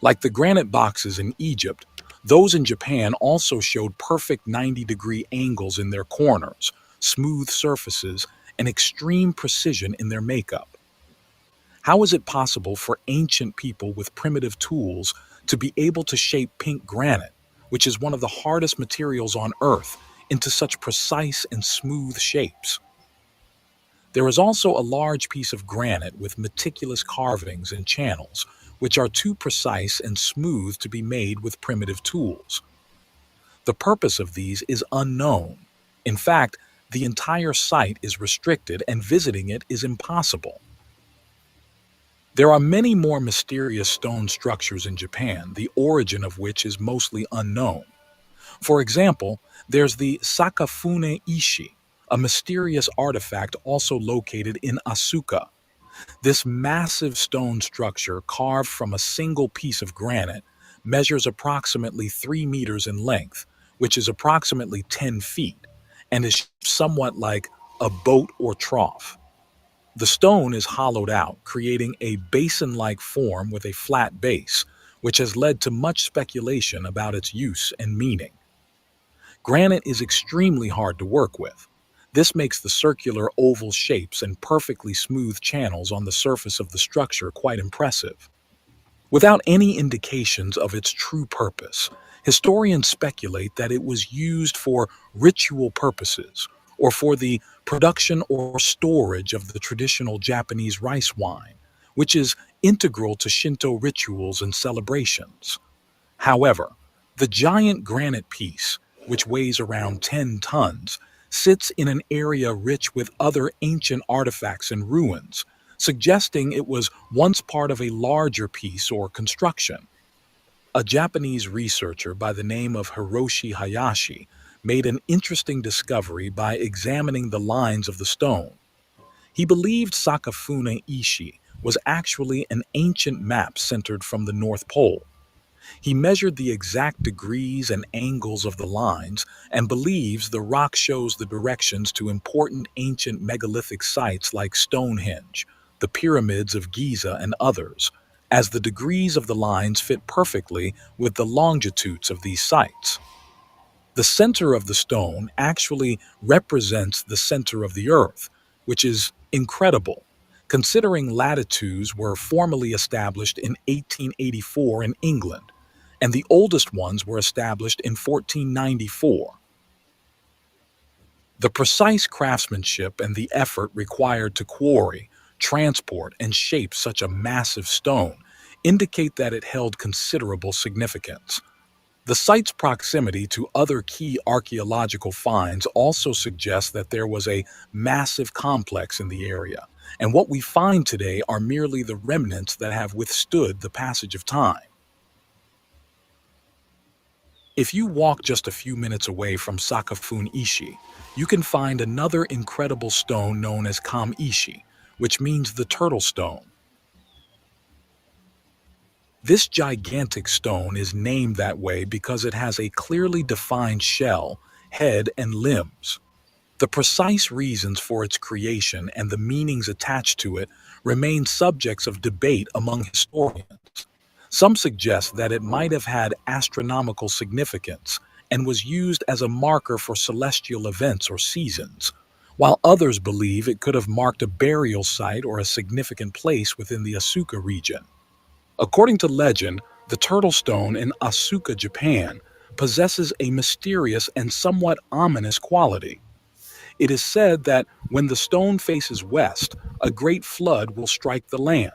Like the granite boxes in Egypt, those in Japan also showed perfect 90-degree angles in their corners, smooth surfaces, and extreme precision in their makeup. How is it possible for ancient people with primitive tools to be able to shape pink granite, which is one of the hardest materials on Earth, into such precise and smooth shapes? There is also a large piece of granite with meticulous carvings and channels, which are too precise and smooth to be made with primitive tools. The purpose of these is unknown. In fact, the entire site is restricted and visiting it is impossible. There are many more mysterious stone structures in Japan, the origin of which is mostly unknown. For example, there's the Sakafune Ishi, a mysterious artifact also located in Asuka. This massive stone structure, carved from a single piece of granite, measures approximately 3 meters in length, which is approximately 10 feet, and is somewhat like a boat or trough. The stone is hollowed out, creating a basin-like form with a flat base, which has led to much speculation about its use and meaning. Granite is extremely hard to work with. This makes the circular oval shapes and perfectly smooth channels on the surface of the structure quite impressive. Without any indications of its true purpose, historians speculate that it was used for ritual purposes or for the production or storage of the traditional Japanese rice wine, which is integral to Shinto rituals and celebrations. However, the giant granite piece, which weighs around 10 tons, sits in an area rich with other ancient artifacts and ruins, suggesting it was once part of a larger piece or construction. A Japanese researcher by the name of Hiroshi Hayashi made an interesting discovery by examining the lines of the stone. He believed Sakafune Ishi was actually an ancient map centered from the North Pole. He measured the exact degrees and angles of the lines and believes the rock shows the directions to important ancient megalithic sites like Stonehenge, the pyramids of Giza, and others, as the degrees of the lines fit perfectly with the longitudes of these sites. The center of the stone actually represents the center of the Earth, which is incredible, considering latitudes were formally established in 1884 in England, and the oldest ones were established in 1494. The precise craftsmanship and the effort required to quarry, transport, and shape such a massive stone indicate that it held considerable significance. The site's proximity to other key archaeological finds also suggests that there was a massive complex in the area, and what we find today are merely the remnants that have withstood the passage of time. If you walk just a few minutes away from Sakafune Ishi, you can find another incredible stone known as Kam-ishi, which means the turtle stone. This gigantic stone is named that way because it has a clearly defined shell, head, and limbs. The precise reasons for its creation and the meanings attached to it remain subjects of debate among historians. Some suggest that it might have had astronomical significance and was used as a marker for celestial events or seasons, while others believe it could have marked a burial site or a significant place within the Asuka region. According to legend, the turtle stone in Asuka, Japan, possesses a mysterious and somewhat ominous quality. It is said that when the stone faces west, a great flood will strike the land.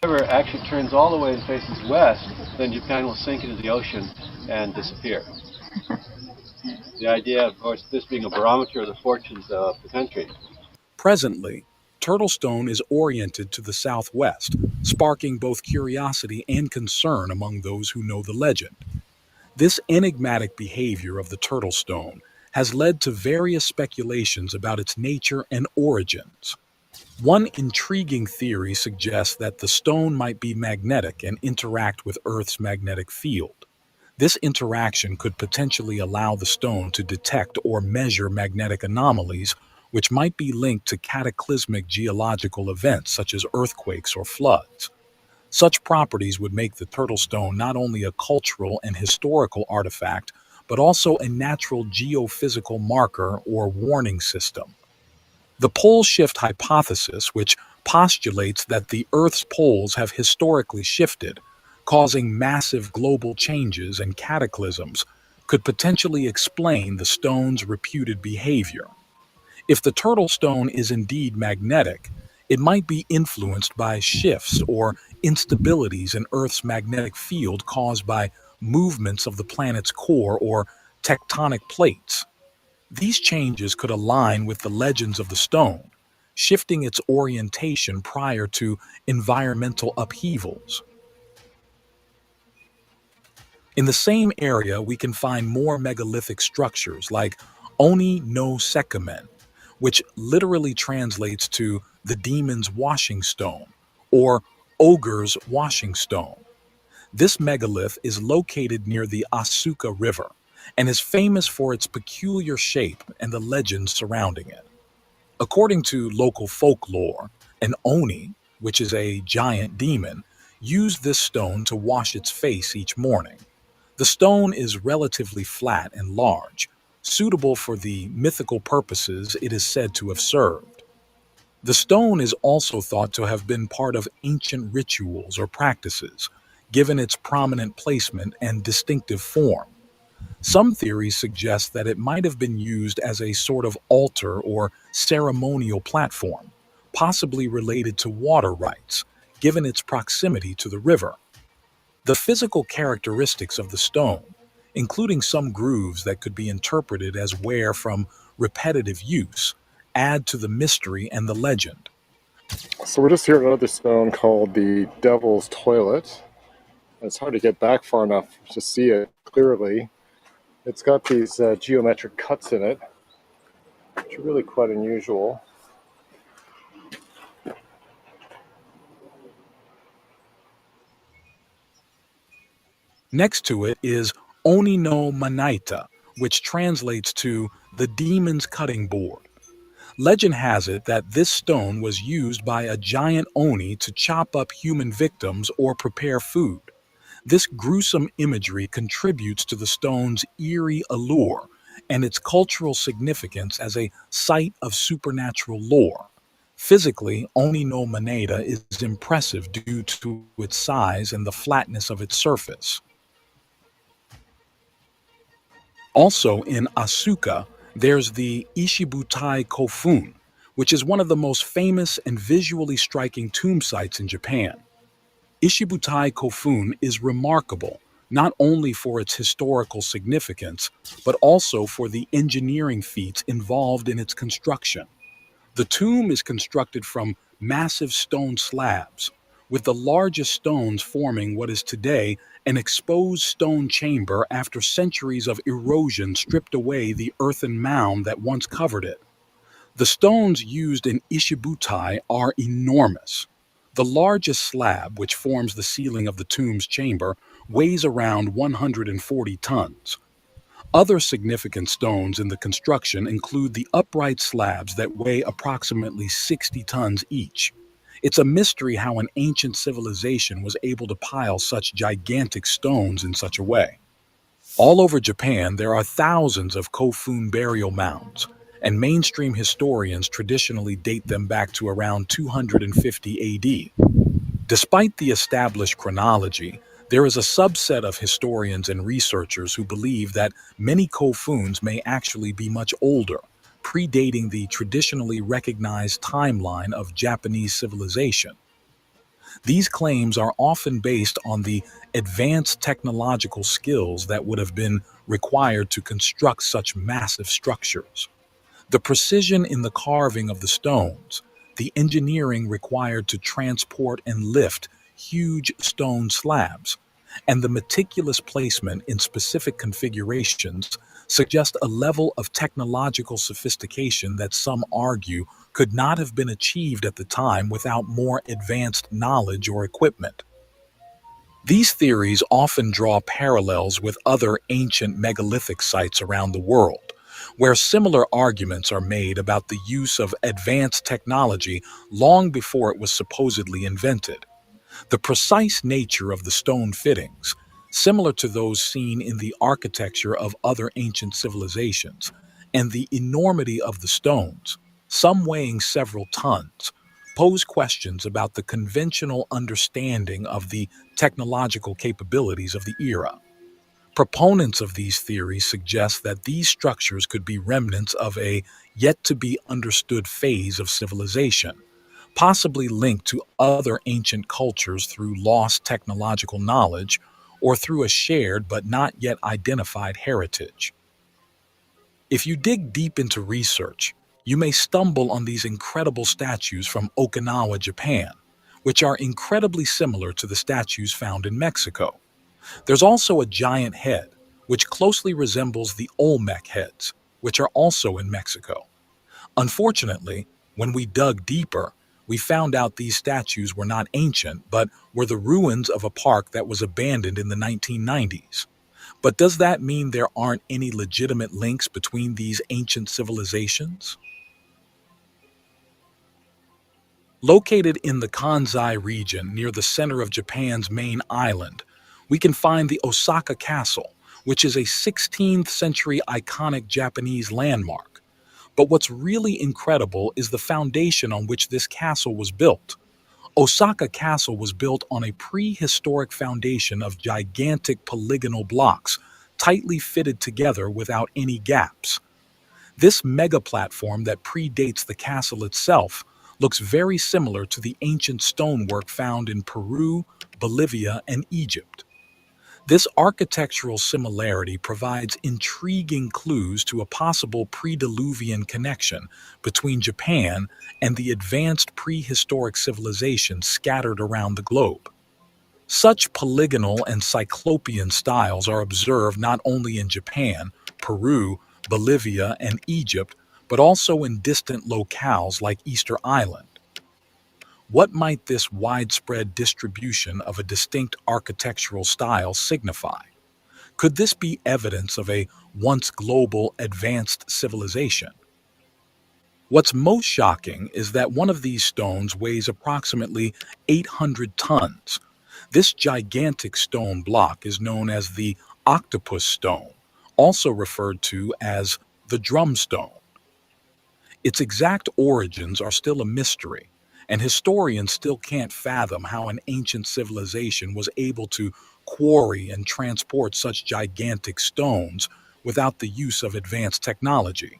If it actually turns all the way and faces west, then Japan will sink into the ocean and disappear. The idea, of course, this being a barometer of the fortunes of the country. Presently, Turtlestone is oriented to the southwest, sparking both curiosity and concern among those who know the legend. This enigmatic behavior of the Turtlestone has led to various speculations about its nature and origins. One intriguing theory suggests that the stone might be magnetic and interact with Earth's magnetic field. This interaction could potentially allow the stone to detect or measure magnetic anomalies, which might be linked to cataclysmic geological events such as earthquakes or floods. Such properties would make the turtle stone not only a cultural and historical artifact, but also a natural geophysical marker or warning system. The pole shift hypothesis, which postulates that the Earth's poles have historically shifted, causing massive global changes and cataclysms, could potentially explain the stone's reputed behavior. If the turtle stone is indeed magnetic, it might be influenced by shifts or instabilities in Earth's magnetic field caused by movements of the planet's core or tectonic plates. These changes could align with the legends of the stone, shifting its orientation prior to environmental upheavals. In the same area, we can find more megalithic structures like Oni no Sekamen, which literally translates to the demon's washing stone or ogre's washing stone. This megalith is located near the Asuka River and is famous for its peculiar shape and the legends surrounding it. According to local folklore, an Oni, which is a giant demon, used this stone to wash its face each morning. The stone is relatively flat and large, suitable for the mythical purposes it is said to have served. The stone is also thought to have been part of ancient rituals or practices, given its prominent placement and distinctive form. Some theories suggest that it might have been used as a sort of altar or ceremonial platform, possibly related to water rites, given its proximity to the river. The physical characteristics of the stone, including some grooves that could be interpreted as wear from repetitive use, add to the mystery and the legend. So we're just here at another stone called the Devil's Toilet. It's hard to get back far enough to see it clearly. It's got these geometric cuts in it, which are really quite unusual. Next to it is Oni no Manaita, which translates to the demon's cutting board. Legend has it that this stone was used by a giant Oni to chop up human victims or prepare food. This gruesome imagery contributes to the stone's eerie allure and its cultural significance as a site of supernatural lore. Physically, Oni no Maneda is impressive due to its size and the flatness of its surface. Also in Asuka, there's the Ishibutai Kofun, which is one of the most famous and visually striking tomb sites in Japan. Ishibutai Kofun is remarkable not only for its historical significance, but also for the engineering feats involved in its construction. The tomb is constructed from massive stone slabs, with the largest stones forming what is today an exposed stone chamber after centuries of erosion stripped away the earthen mound that once covered it. The stones used in Ishibutai are enormous. The largest slab, which forms the ceiling of the tomb's chamber, weighs around 140 tons. Other significant stones in the construction include the upright slabs that weigh approximately 60 tons each. It's a mystery how an ancient civilization was able to pile such gigantic stones in such a way. All over Japan, there are thousands of Kofun burial mounds, and mainstream historians traditionally date them back to around 250 AD. Despite the established chronology, there is a subset of historians and researchers who believe that many Kofuns may actually be much older, predating the traditionally recognized timeline of Japanese civilization. These claims are often based on the advanced technological skills that would have been required to construct such massive structures. The precision in the carving of the stones, the engineering required to transport and lift huge stone slabs, and the meticulous placement in specific configurations suggest a level of technological sophistication that some argue could not have been achieved at the time without more advanced knowledge or equipment. These theories often draw parallels with other ancient megalithic sites around the world, where similar arguments are made about the use of advanced technology long before it was supposedly invented. The precise nature of the stone fittings, similar to those seen in the architecture of other ancient civilizations, and the enormity of the stones, some weighing several tons, pose questions about the conventional understanding of the technological capabilities of the era. Proponents of these theories suggest that these structures could be remnants of a yet to be understood phase of civilization, possibly linked to other ancient cultures through lost technological knowledge or through a shared but not yet identified heritage. If you dig deep into research, you may stumble on these incredible statues from Okinawa, Japan, which are incredibly similar to the statues found in Mexico. There's also a giant head, which closely resembles the Olmec heads, which are also in Mexico. Unfortunately, when we dug deeper, we found out these statues were not ancient, but were the ruins of a park that was abandoned in the 1990s. But does that mean there aren't any legitimate links between these ancient civilizations? Located in the Kansai region near the center of Japan's main island, we can find the Osaka Castle, which is a 16th century iconic Japanese landmark. But what's really incredible is the foundation on which this castle was built. Osaka Castle was built on a prehistoric foundation of gigantic polygonal blocks, tightly fitted together without any gaps. This mega platform that predates the castle itself looks very similar to the ancient stonework found in Peru, Bolivia, and Egypt. This architectural similarity provides intriguing clues to a possible pre-Diluvian connection between Japan and the advanced prehistoric civilizations scattered around the globe. Such polygonal and cyclopean styles are observed not only in Japan, Peru, Bolivia, and Egypt, but also in distant locales like Easter Island. What might this widespread distribution of a distinct architectural style signify? Could this be evidence of a once global advanced civilization? What's most shocking is that one of these stones weighs approximately 800 tons. This gigantic stone block is known as the octopus stone, also referred to as the drum stone. Its exact origins are still a mystery, and historians still can't fathom how an ancient civilization was able to quarry and transport such gigantic stones without the use of advanced technology.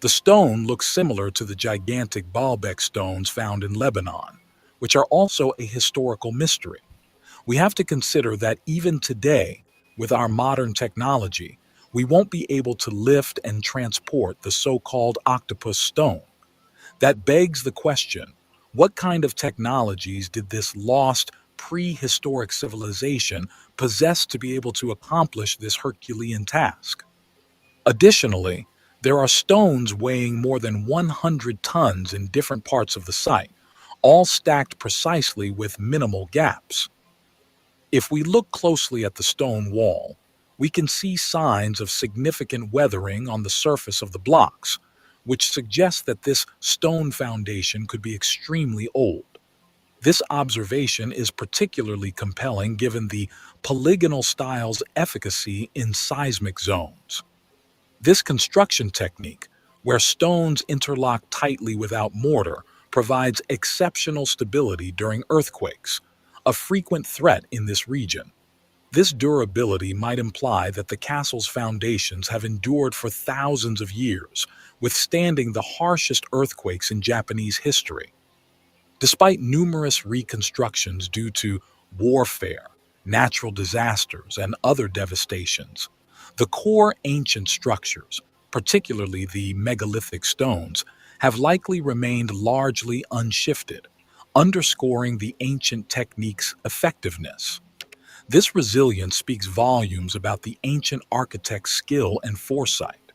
The stone looks similar to the gigantic Baalbek stones found in Lebanon, which are also a historical mystery. We have to consider that even today, with our modern technology, we won't be able to lift and transport the so-called octopus stone. That begs the question, what kind of technologies did this lost prehistoric civilization possess to be able to accomplish this Herculean task? Additionally, there are stones weighing more than 100 tons in different parts of the site, all stacked precisely with minimal gaps. If we look closely at the stone wall, we can see signs of significant weathering on the surface of the blocks, which suggests that this stone foundation could be extremely old. This observation is particularly compelling given the polygonal style's efficacy in seismic zones. This construction technique, where stones interlock tightly without mortar, provides exceptional stability during earthquakes, a frequent threat in this region. This durability might imply that the castle's foundations have endured for thousands of years, withstanding the harshest earthquakes in Japanese history. Despite numerous reconstructions due to warfare, natural disasters, and other devastations, the core ancient structures, particularly the megalithic stones, have likely remained largely unshifted, underscoring the ancient technique's effectiveness. This resilience speaks volumes about the ancient architect's skill and foresight.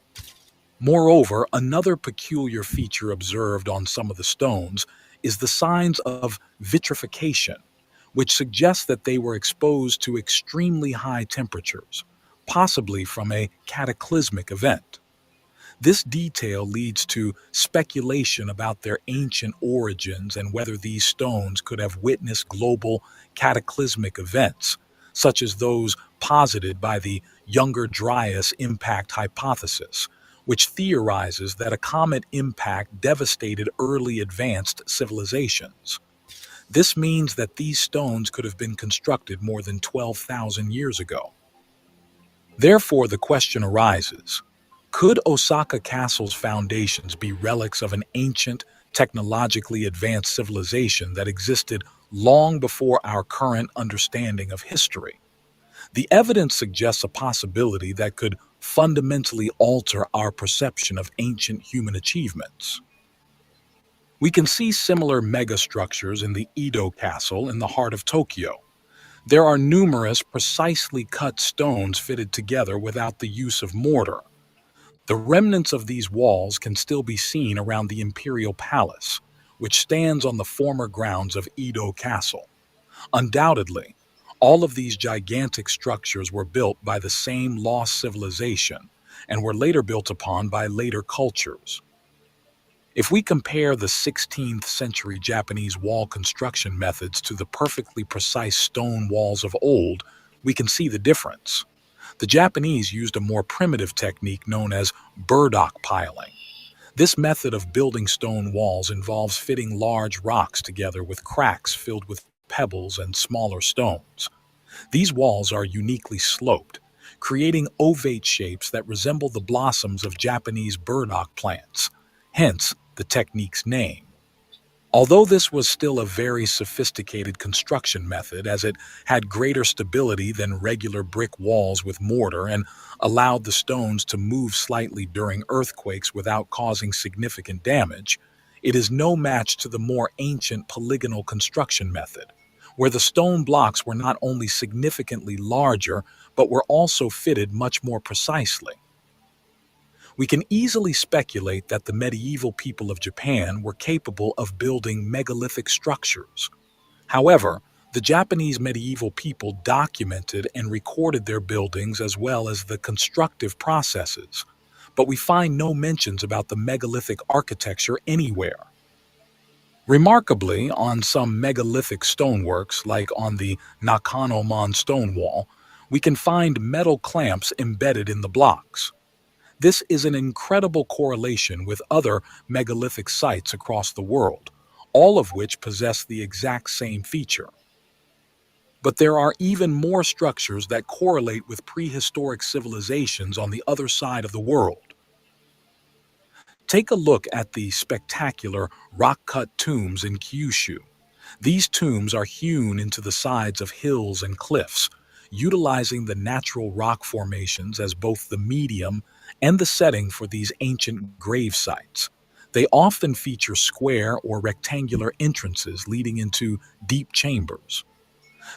Moreover, another peculiar feature observed on some of the stones is the signs of vitrification, which suggests that they were exposed to extremely high temperatures, possibly from a cataclysmic event. This detail leads to speculation about their ancient origins and whether these stones could have witnessed global cataclysmic events, such as those posited by the Younger Dryas impact hypothesis, which theorizes that a comet impact devastated early advanced civilizations. This means that these stones could have been constructed more than 12,000 years ago. Therefore, the question arises, could Osaka Castle's foundations be relics of an ancient, technologically advanced civilization that existed long before our current understanding of history? The evidence suggests a possibility that could fundamentally alter our perception of ancient human achievements. We can see similar megastructures in the Edo Castle in the heart of Tokyo. There are numerous precisely cut stones fitted together without the use of mortar. The remnants of these walls can still be seen around the Imperial Palace, which stands on the former grounds of Edo Castle. Undoubtedly, all of these gigantic structures were built by the same lost civilization and were later built upon by later cultures. If we compare the 16th century Japanese wall construction methods to the perfectly precise stone walls of old, we can see the difference. The Japanese used a more primitive technique known as burdock piling. This method of building stone walls involves fitting large rocks together with cracks filled with pebbles and smaller stones. These walls are uniquely sloped, creating ovate shapes that resemble the blossoms of Japanese burdock plants, hence the technique's name. Although this was still a very sophisticated construction method, as it had greater stability than regular brick walls with mortar and allowed the stones to move slightly during earthquakes without causing significant damage, it is no match to the more ancient polygonal construction method, where the stone blocks were not only significantly larger, but were also fitted much more precisely. We can easily speculate that the medieval people of Japan were capable of building megalithic structures. However, the Japanese medieval people documented and recorded their buildings as well as the constructive processes, but we find no mentions about the megalithic architecture anywhere. Remarkably, on some megalithic stoneworks, like on the Nakano-mon stone wall, we can find metal clamps embedded in the blocks. This is an incredible correlation with other megalithic sites across the world, all of which possess the exact same feature. But there are even more structures that correlate with prehistoric civilizations on the other side of the world. Take a look at the spectacular rock-cut tombs in Kyushu. These tombs are hewn into the sides of hills and cliffs, utilizing the natural rock formations as both the medium and the setting for these ancient grave sites. They often feature square or rectangular entrances leading into deep chambers.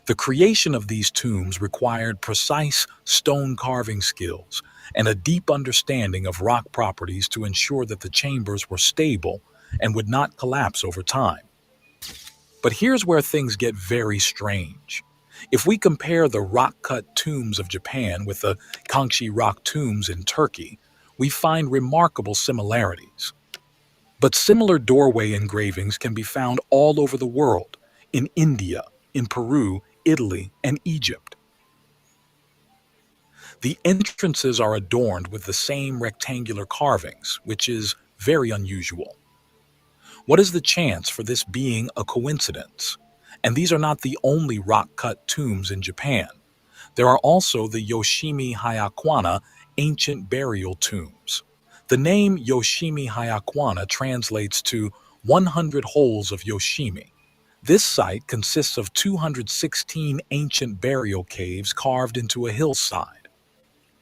The creation of these tombs required precise stone carving skills and a deep understanding of rock properties to ensure that the chambers were stable and would not collapse over time. But here's where things get very strange. If we compare the rock-cut tombs of Japan with the Kangxi rock tombs in Turkey, we find remarkable similarities. But similar doorway engravings can be found all over the world, in India, in Peru, Italy, and Egypt. The entrances are adorned with the same rectangular carvings, which is very unusual. What is the chance for this being a coincidence? And these are not the only rock-cut tombs in Japan. There are also the Yoshimi Hayakwana ancient burial tombs. The name Yoshimi Hayakwana translates to 100 holes of Yoshimi. This site consists of 216 ancient burial caves carved into a hillside.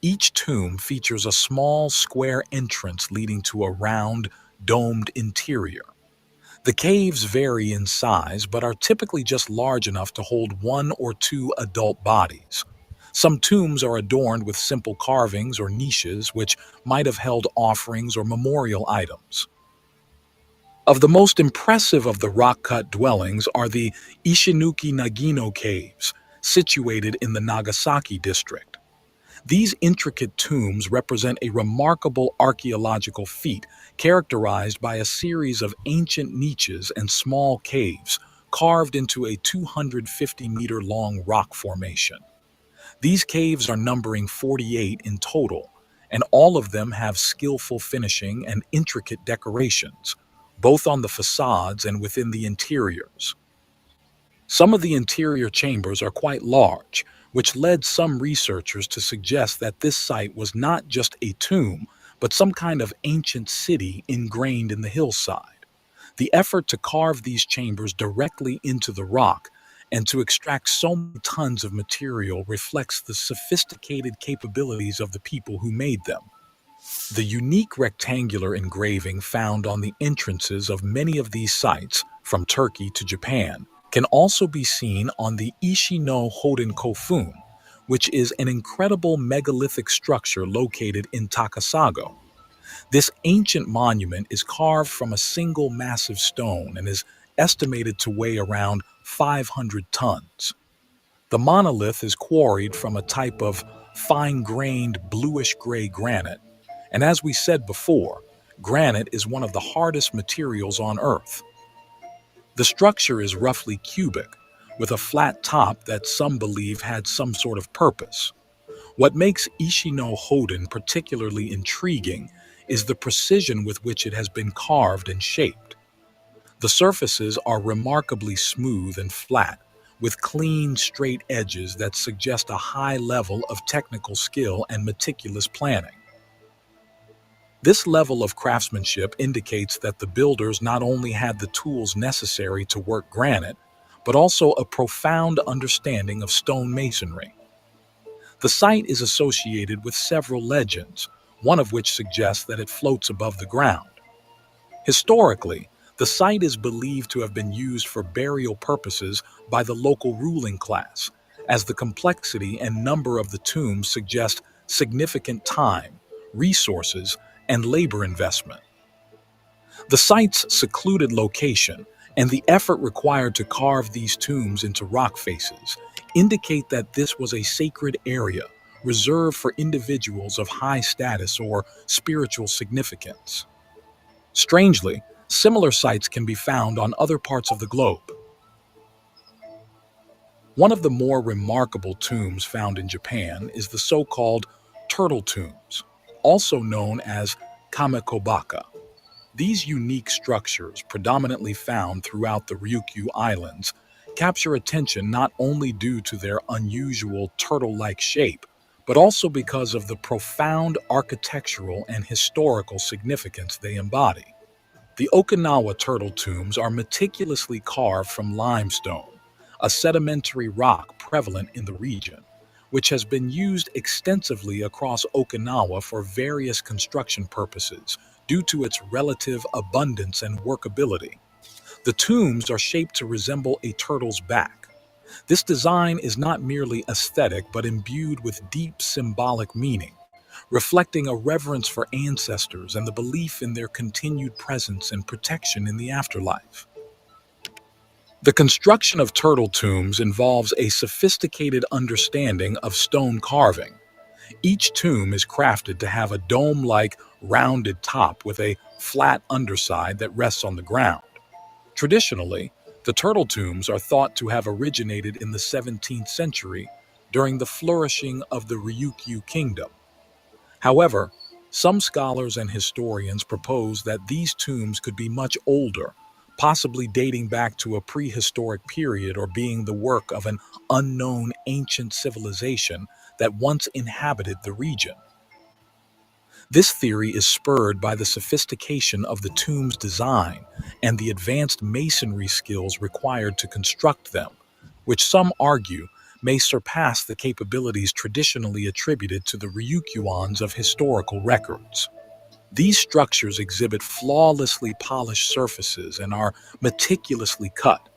Each tomb features a small square entrance leading to a round, domed interior. The caves vary in size, but are typically just large enough to hold one or two adult bodies. Some tombs are adorned with simple carvings or niches, which might have held offerings or memorial items. Of the most impressive of the rock-cut dwellings are the Ishinuki Nagino caves, situated in the Nagasaki district. These intricate tombs represent a remarkable archaeological feat characterized by a series of ancient niches and small caves carved into a 250-meter-long rock formation. These caves are numbering 48 in total, and all of them have skillful finishing and intricate decorations, both on the facades and within the interiors. Some of the interior chambers are quite large, which led some researchers to suggest that this site was not just a tomb, but some kind of ancient city ingrained in the hillside. The effort to carve these chambers directly into the rock and to extract so many tons of material reflects the sophisticated capabilities of the people who made them. The unique rectangular engraving found on the entrances of many of these sites, from Turkey to Japan, can also be seen on the Ishino Hoden Kofun, which is an incredible megalithic structure located in Takasago. This ancient monument is carved from a single massive stone and is estimated to weigh around 500 tons. The monolith is quarried from a type of fine-grained bluish-gray granite, and as we said before, granite is one of the hardest materials on Earth. The structure is roughly cubic, with a flat top that some believe had some sort of purpose. What makes Ishino Hoden particularly intriguing is the precision with which it has been carved and shaped. The surfaces are remarkably smooth and flat, with clean, straight edges that suggest a high level of technical skill and meticulous planning. This level of craftsmanship indicates that the builders not only had the tools necessary to work granite, but also a profound understanding of stone masonry. The site is associated with several legends, one of which suggests that it floats above the ground. Historically, the site is believed to have been used for burial purposes by the local ruling class, as the complexity and number of the tombs suggest significant time, resources, and labor investment. The site's secluded location and the effort required to carve these tombs into rock faces indicate that this was a sacred area reserved for individuals of high status or spiritual significance. Strangely, similar sites can be found on other parts of the globe. One of the more remarkable tombs found in Japan is the so-called turtle tombs, also known as kamekobaka. These unique structures, predominantly found throughout the Ryukyu Islands, capture attention not only due to their unusual turtle-like shape, but also because of the profound architectural and historical significance they embody. The Okinawa turtle tombs are meticulously carved from limestone, a sedimentary rock prevalent in the region, which has been used extensively across Okinawa for various construction purposes due to its relative abundance and workability. The tombs are shaped to resemble a turtle's back. This design is not merely aesthetic but imbued with deep symbolic meaning, reflecting a reverence for ancestors and the belief in their continued presence and protection in the afterlife. The construction of turtle tombs involves a sophisticated understanding of stone carving. Each tomb is crafted to have a dome-like, rounded top with a flat underside that rests on the ground. Traditionally, the turtle tombs are thought to have originated in the 17th century during the flourishing of the Ryukyu kingdom. However, some scholars and historians propose that these tombs could be much older, possibly dating back to a prehistoric period or being the work of an unknown ancient civilization that once inhabited the region. This theory is spurred by the sophistication of the tomb's design and the advanced masonry skills required to construct them, which some argue may surpass the capabilities traditionally attributed to the Ryukyuans of historical records. These structures exhibit flawlessly polished surfaces and are meticulously cut,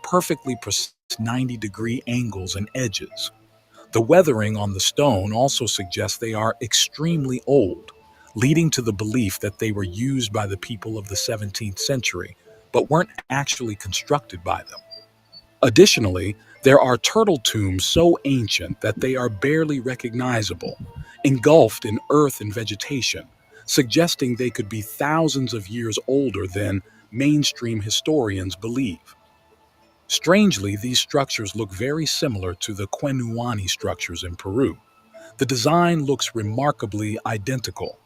perfectly precise 90-degree angles and edges. The weathering on the stone also suggests they are extremely old, leading to the belief that they were used by the people of the 17th century, but weren't actually constructed by them. Additionally, there are turtle tombs so ancient that they are barely recognizable, engulfed in earth and vegetation, suggesting they could be thousands of years older than mainstream historians believe. Strangely, these structures look very similar to the Quenuani structures in Peru. The design looks remarkably identical.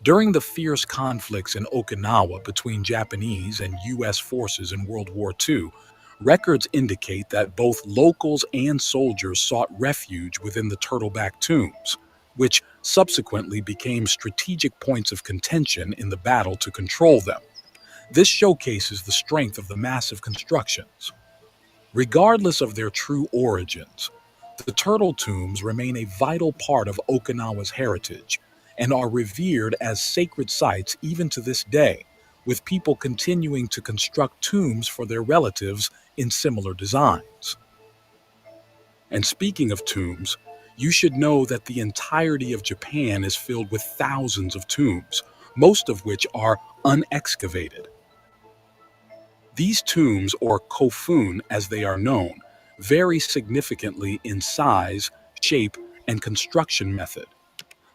During the fierce conflicts in Okinawa between Japanese and U.S. forces in World War II, records indicate that both locals and soldiers sought refuge within the turtleback tombs, which subsequently became strategic points of contention in the battle to control them. This showcases the strength of the massive constructions. Regardless of their true origins, the turtle tombs remain a vital part of Okinawa's heritage and are revered as sacred sites even to this day, with people continuing to construct tombs for their relatives in similar designs. And speaking of tombs, you should know that the entirety of Japan is filled with thousands of tombs, most of which are unexcavated. These tombs, or kofun as they are known, vary significantly in size, shape, and construction method.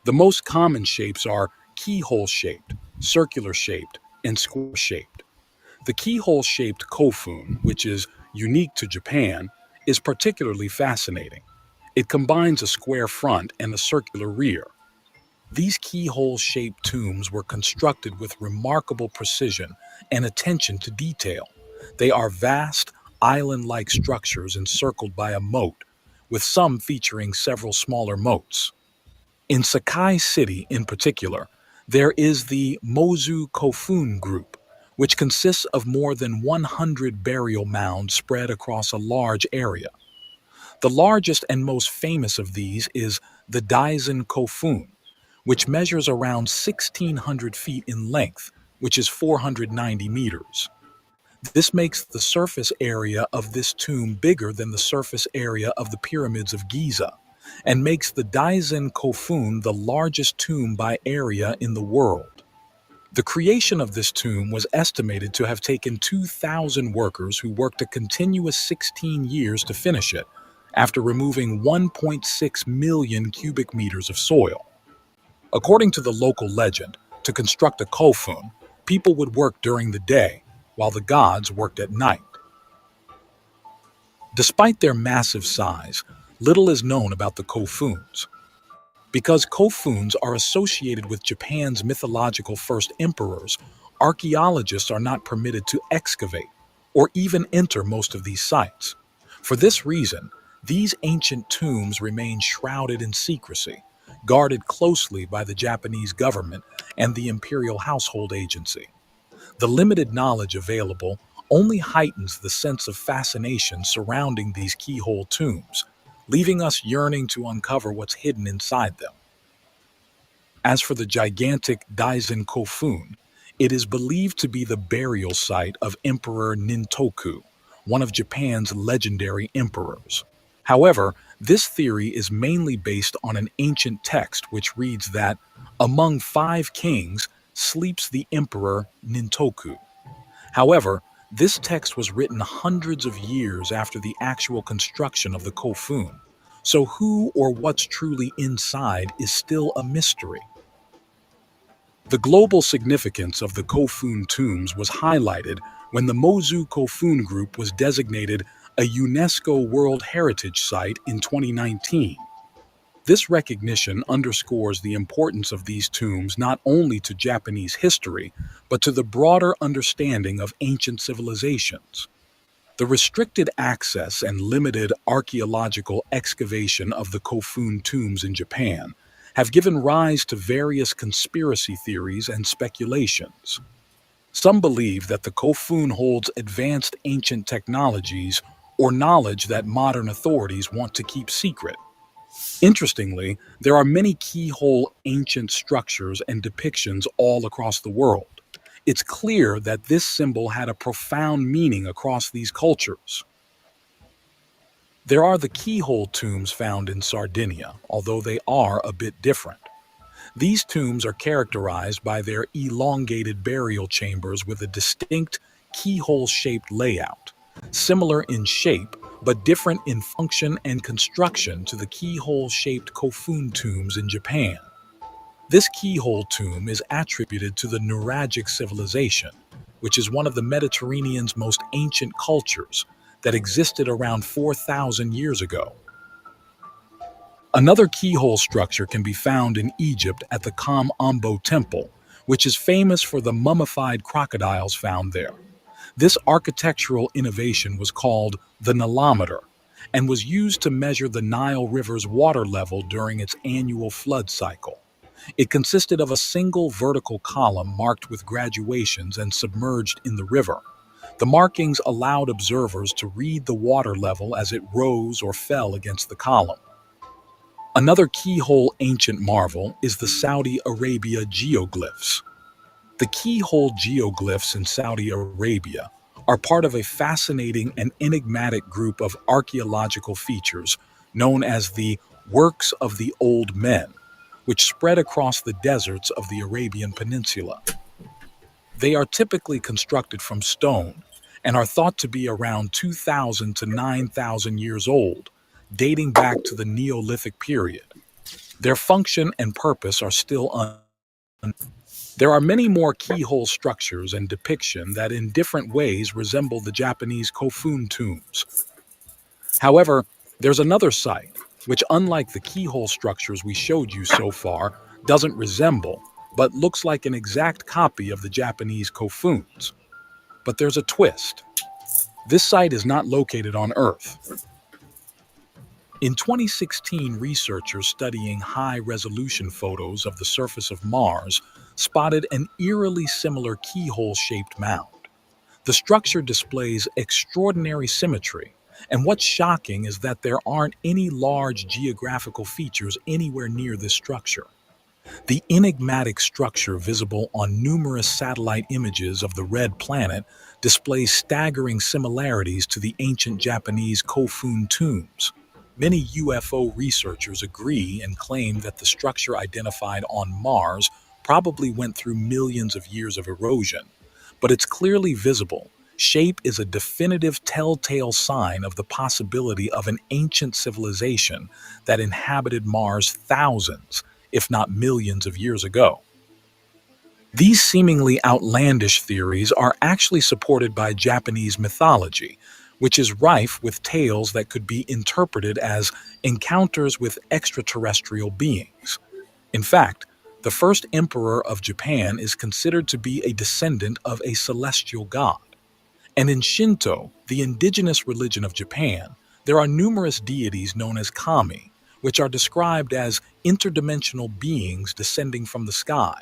The most common shapes are keyhole-shaped, circular-shaped, and square-shaped. The keyhole-shaped kofun, which is unique to Japan, is particularly fascinating. It combines a square front and a circular rear. These keyhole-shaped tombs were constructed with remarkable precision and attention to detail. They are vast, island-like structures encircled by a moat, with some featuring several smaller moats. In Sakai City in particular, there is the Mozu Kofun group, which consists of more than 100 burial mounds spread across a large area. The largest and most famous of these is the Daisen Kofun, which measures around 1,600 feet in length, which is 490 meters. This makes the surface area of this tomb bigger than the surface area of the pyramids of Giza, and makes the Daisen Kofun the largest tomb by area in the world. The creation of this tomb was estimated to have taken 2,000 workers who worked a continuous 16 years to finish it, after removing 1.6 million cubic meters of soil. According to the local legend, to construct a kofun, people would work during the day, while the gods worked at night. Despite their massive size, little is known about the kofuns. Because kofuns are associated with Japan's mythological first emperors, archaeologists are not permitted to excavate or even enter most of these sites. For this reason, these ancient tombs remain shrouded in secrecy, guarded closely by the Japanese government and the Imperial Household Agency. The limited knowledge available only heightens the sense of fascination surrounding these keyhole tombs, leaving us yearning to uncover what's hidden inside them. As for the gigantic Daisen Kofun, it is believed to be the burial site of Emperor Nintoku, one of Japan's legendary emperors. However, this theory is mainly based on an ancient text which reads that, among 5 kings sleeps the Emperor Nintoku. However, this text was written hundreds of years after the actual construction of the kofun, so who or what's truly inside is still a mystery. The global significance of the kofun tombs was highlighted when the Mozu Kofun Group was designated a UNESCO World Heritage Site in 2019. This recognition underscores the importance of these tombs not only to Japanese history, but to the broader understanding of ancient civilizations. The restricted access and limited archaeological excavation of the Kofun tombs in Japan have given rise to various conspiracy theories and speculations. Some believe that the Kofun holds advanced ancient technologies or knowledge that modern authorities want to keep secret. Interestingly, there are many keyhole ancient structures and depictions all across the world. It's clear that this symbol had a profound meaning across these cultures. There are the keyhole tombs found in Sardinia, although they are a bit different. These tombs are characterized by their elongated burial chambers with a distinct keyhole-shaped layout, similar in shape but different in function and construction to the keyhole-shaped Kofun tombs in Japan. This keyhole tomb is attributed to the Nuragic civilization, which is one of the Mediterranean's most ancient cultures that existed around 4,000 years ago. Another keyhole structure can be found in Egypt at the Kam Ombo Temple, which is famous for the mummified crocodiles found there. This architectural innovation was called the Nilometer and was used to measure the Nile River's water level during its annual flood cycle. It consisted of a single vertical column marked with graduations and submerged in the river. The markings allowed observers to read the water level as it rose or fell against the column. Another keyhole ancient marvel is the Saudi Arabia geoglyphs. The keyhole geoglyphs in Saudi Arabia are part of a fascinating and enigmatic group of archaeological features known as the Works of the Old Men, which spread across the deserts of the Arabian Peninsula. They are typically constructed from stone and are thought to be around 2,000 to 9,000 years old, dating back to the Neolithic period. Their function and purpose are still unknown. There are many more keyhole structures and depiction that in different ways resemble the Japanese Kofun tombs. However, there's another site, which unlike the keyhole structures we showed you so far, doesn't resemble, but looks like an exact copy of the Japanese Kofuns. But there's a twist. This site is not located on Earth. In 2016, researchers studying high-resolution photos of the surface of Mars spotted an eerily similar keyhole-shaped mound. The structure displays extraordinary symmetry, and what's shocking is that there aren't any large geographical features anywhere near this structure. The enigmatic structure visible on numerous satellite images of the red planet displays staggering similarities to the ancient Japanese Kofun tombs. Many UFO researchers agree and claim that the structure identified on Mars probably went through millions of years of erosion, but it's clearly visible. Shape is a definitive telltale sign of the possibility of an ancient civilization that inhabited Mars thousands, if not millions of years ago. These seemingly outlandish theories are actually supported by Japanese mythology, which is rife with tales that could be interpreted as encounters with extraterrestrial beings. In fact, the first emperor of Japan is considered to be a descendant of a celestial god. And in Shinto, the indigenous religion of Japan, there are numerous deities known as kami, which are described as interdimensional beings descending from the sky.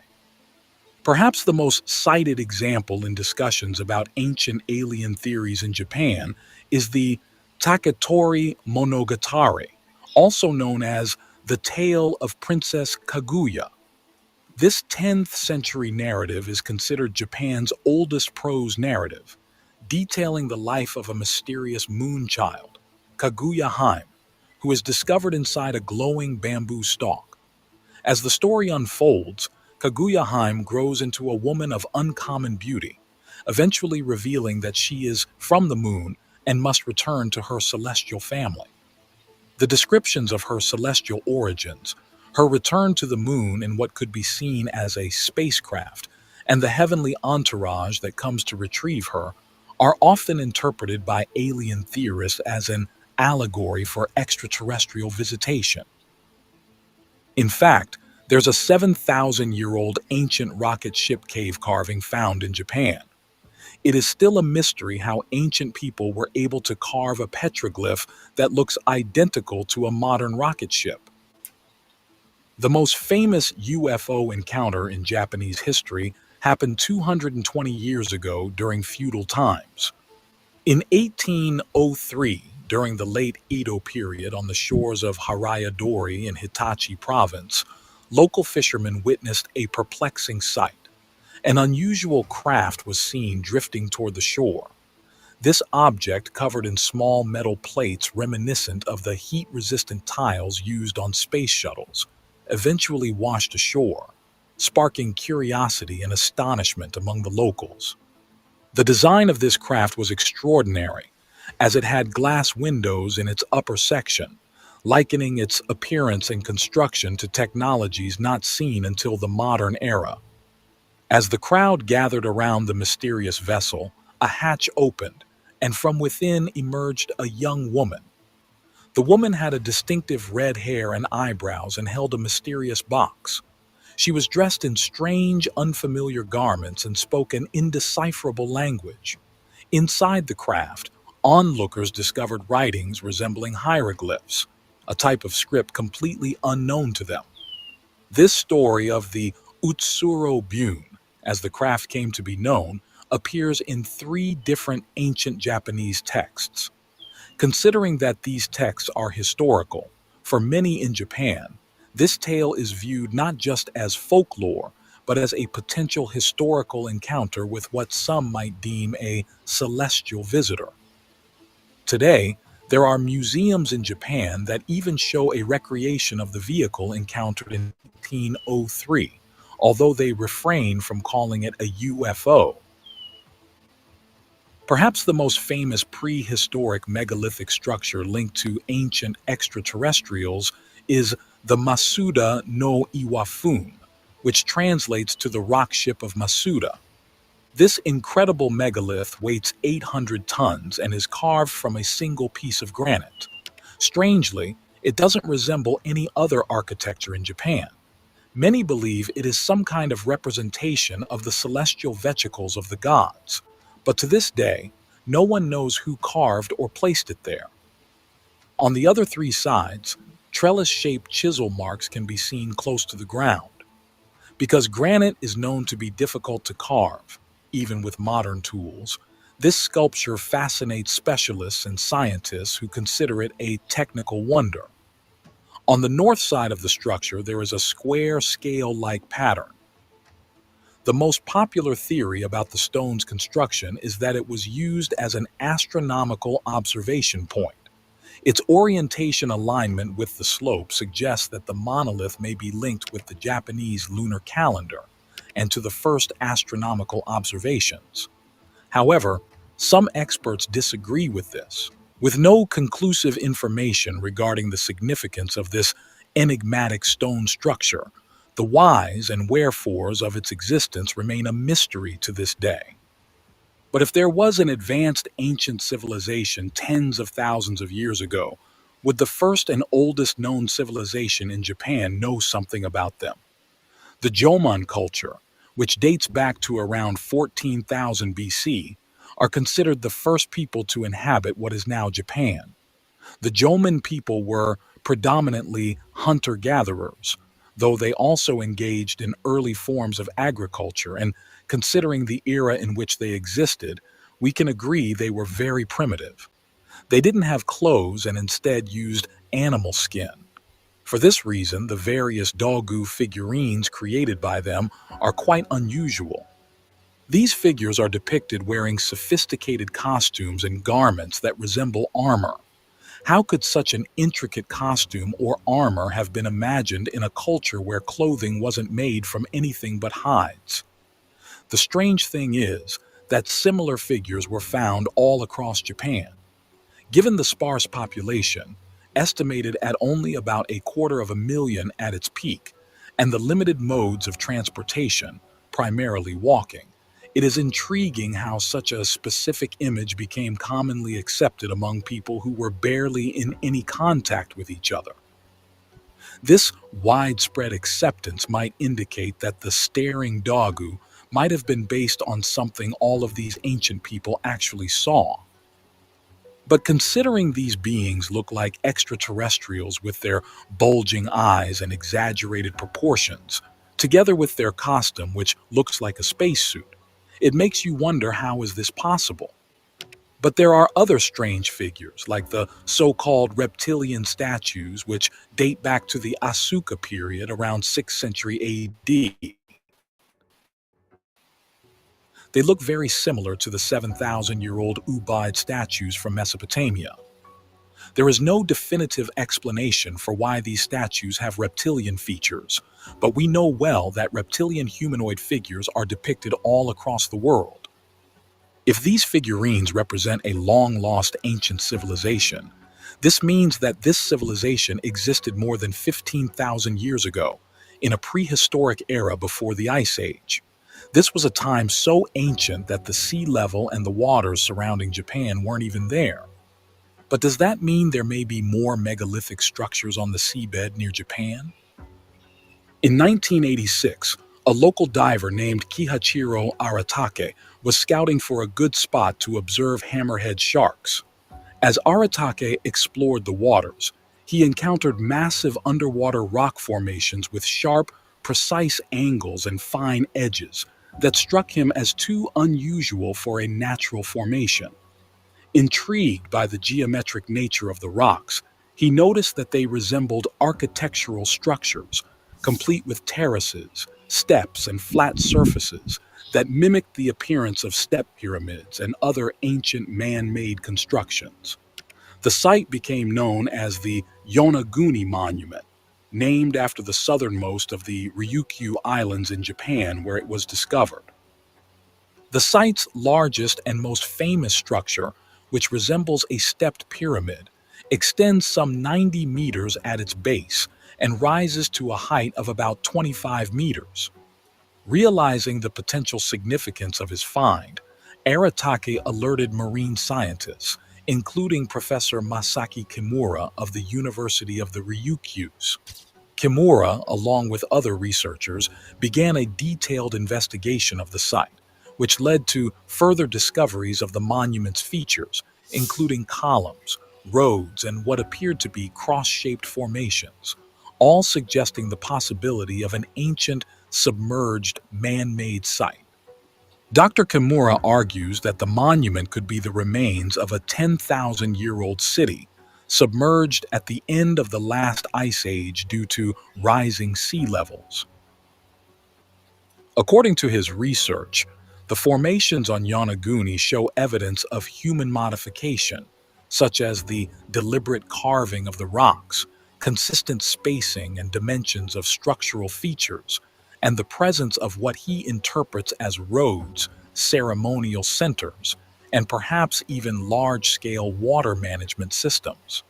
Perhaps the most cited example in discussions about ancient alien theories in Japan is the Taketori Monogatari, also known as the Tale of Princess Kaguya. This 10th century narrative is considered Japan's oldest prose narrative, detailing the life of a mysterious moon child, Kaguya Hime, who is discovered inside a glowing bamboo stalk. As the story unfolds, Kaguya Hime grows into a woman of uncommon beauty, eventually revealing that she is from the moon and must return to her celestial family. The descriptions of her celestial origins, her return to the moon in what could be seen as a spacecraft, and the heavenly entourage that comes to retrieve her, are often interpreted by alien theorists as an allegory for extraterrestrial visitation. In fact, there's a 7,000-year-old ancient rocket ship cave carving found in Japan. It is still a mystery how ancient people were able to carve a petroglyph that looks identical to a modern rocket ship. The most famous UFO encounter in Japanese history happened 220 years ago during feudal times. In 1803, during the late Edo period on the shores of Harayadori in Hitachi province, local fishermen witnessed a perplexing sight. An unusual craft was seen drifting toward the shore. This object, covered in small metal plates reminiscent of the heat-resistant tiles used on space shuttles, eventually washed ashore, sparking curiosity and astonishment among the locals. The design of this craft was extraordinary, as it had glass windows in its upper section, likening its appearance and construction to technologies not seen until the modern era. As the crowd gathered around the mysterious vessel, a hatch opened, and from within emerged a young woman. The woman had a distinctive red hair and eyebrows and held a mysterious box. She was dressed in strange, unfamiliar garments and spoke an indecipherable language. Inside the craft, onlookers discovered writings resembling hieroglyphs, a type of script completely unknown to them. This story of the Utsuro Bune, as the craft came to be known, appears in 3 different ancient Japanese texts. Considering that these texts are historical, for many in Japan, this tale is viewed not just as folklore, but as a potential historical encounter with what some might deem a celestial visitor. Today, there are museums in Japan that even show a recreation of the vehicle encountered in 1803, although they refrain from calling it a UFO. Perhaps the most famous prehistoric megalithic structure linked to ancient extraterrestrials is the Masuda no Iwafun, which translates to the rock ship of Masuda. This incredible megalith weighs 800 tons and is carved from a single piece of granite. Strangely, it doesn't resemble any other architecture in Japan. Many believe it is some kind of representation of the celestial vesicles of the gods, but to this day, no one knows who carved or placed it there. On the other 3 sides, trellis-shaped chisel marks can be seen close to the ground. Because granite is known to be difficult to carve, even with modern tools, this sculpture fascinates specialists and scientists who consider it a technical wonder. On the north side of the structure, there is a square scale-like pattern. The most popular theory about the stone's construction is that it was used as an astronomical observation point. Its orientation alignment with the slope suggests that the monolith may be linked with the Japanese lunar calendar and to the first astronomical observations. However, some experts disagree with this. With no conclusive information regarding the significance of this enigmatic stone structure, the whys and wherefores of its existence remain a mystery to this day. But if there was an advanced ancient civilization tens of thousands of years ago, would the first and oldest known civilization in Japan know something about them? The Jomon culture, which dates back to around 14,000 BC, are considered the first people to inhabit what is now Japan. The Jomon people were predominantly hunter-gatherers, though they also engaged in early forms of agriculture, and considering the era in which they existed, we can agree they were very primitive. They didn't have clothes and instead used animal skin. For this reason, the various dogu figurines created by them are quite unusual. These figures are depicted wearing sophisticated costumes and garments that resemble armor. How could such an intricate costume or armor have been imagined in a culture where clothing wasn't made from anything but hides? The strange thing is that similar figures were found all across Japan. Given the sparse population, estimated at only about 250,000 at its peak, and the limited modes of transportation, primarily walking, it is intriguing how such a specific image became commonly accepted among people who were barely in any contact with each other. This widespread acceptance might indicate that the staring dogu might have been based on something all of these ancient people actually saw. But considering these beings look like extraterrestrials with their bulging eyes and exaggerated proportions, together with their costume, which looks like a spacesuit, it makes you wonder, how is this possible? But there are other strange figures, like the so-called reptilian statues, which date back to the Asuka period around 6th century AD. They look very similar to the 7,000-year-old Ubaid statues from Mesopotamia. There is no definitive explanation for why these statues have reptilian features, but we know well that reptilian humanoid figures are depicted all across the world. If these figurines represent a long-lost ancient civilization, this means that this civilization existed more than 15,000 years ago, in a prehistoric era before the Ice Age. This was a time so ancient that the sea level and the waters surrounding Japan weren't even there. But does that mean there may be more megalithic structures on the seabed near Japan? In 1986, a local diver named Kihachiro Aratake was scouting for a good spot to observe hammerhead sharks. As Aratake explored the waters, he encountered massive underwater rock formations with sharp, precise angles and fine edges that struck him as too unusual for a natural formation. Intrigued by the geometric nature of the rocks, he noticed that they resembled architectural structures, complete with terraces, steps, and flat surfaces that mimicked the appearance of step pyramids and other ancient man-made constructions. The site became known as the Yonaguni Monument, named after the southernmost of the Ryukyu Islands in Japan where it was discovered. The site's largest and most famous structure, which resembles a stepped pyramid, extends some 90 meters at its base and rises to a height of about 25 meters. Realizing the potential significance of his find, Aratake alerted marine scientists, including Professor Masaki Kimura of the University of the Ryukyus. Kimura, along with other researchers, began a detailed investigation of the site, which led to further discoveries of the monument's features, including columns, roads, and what appeared to be cross-shaped formations, all suggesting the possibility of an ancient, submerged, man-made site. Dr. Kimura argues that the monument could be the remains of a 10,000-year-old city, submerged at the end of the last ice age due to rising sea levels. According to his research, the formations on Yonaguni show evidence of human modification, such as the deliberate carving of the rocks, consistent spacing and dimensions of structural features, and the presence of what he interprets as roads, ceremonial centers, and perhaps even large-scale water management systems.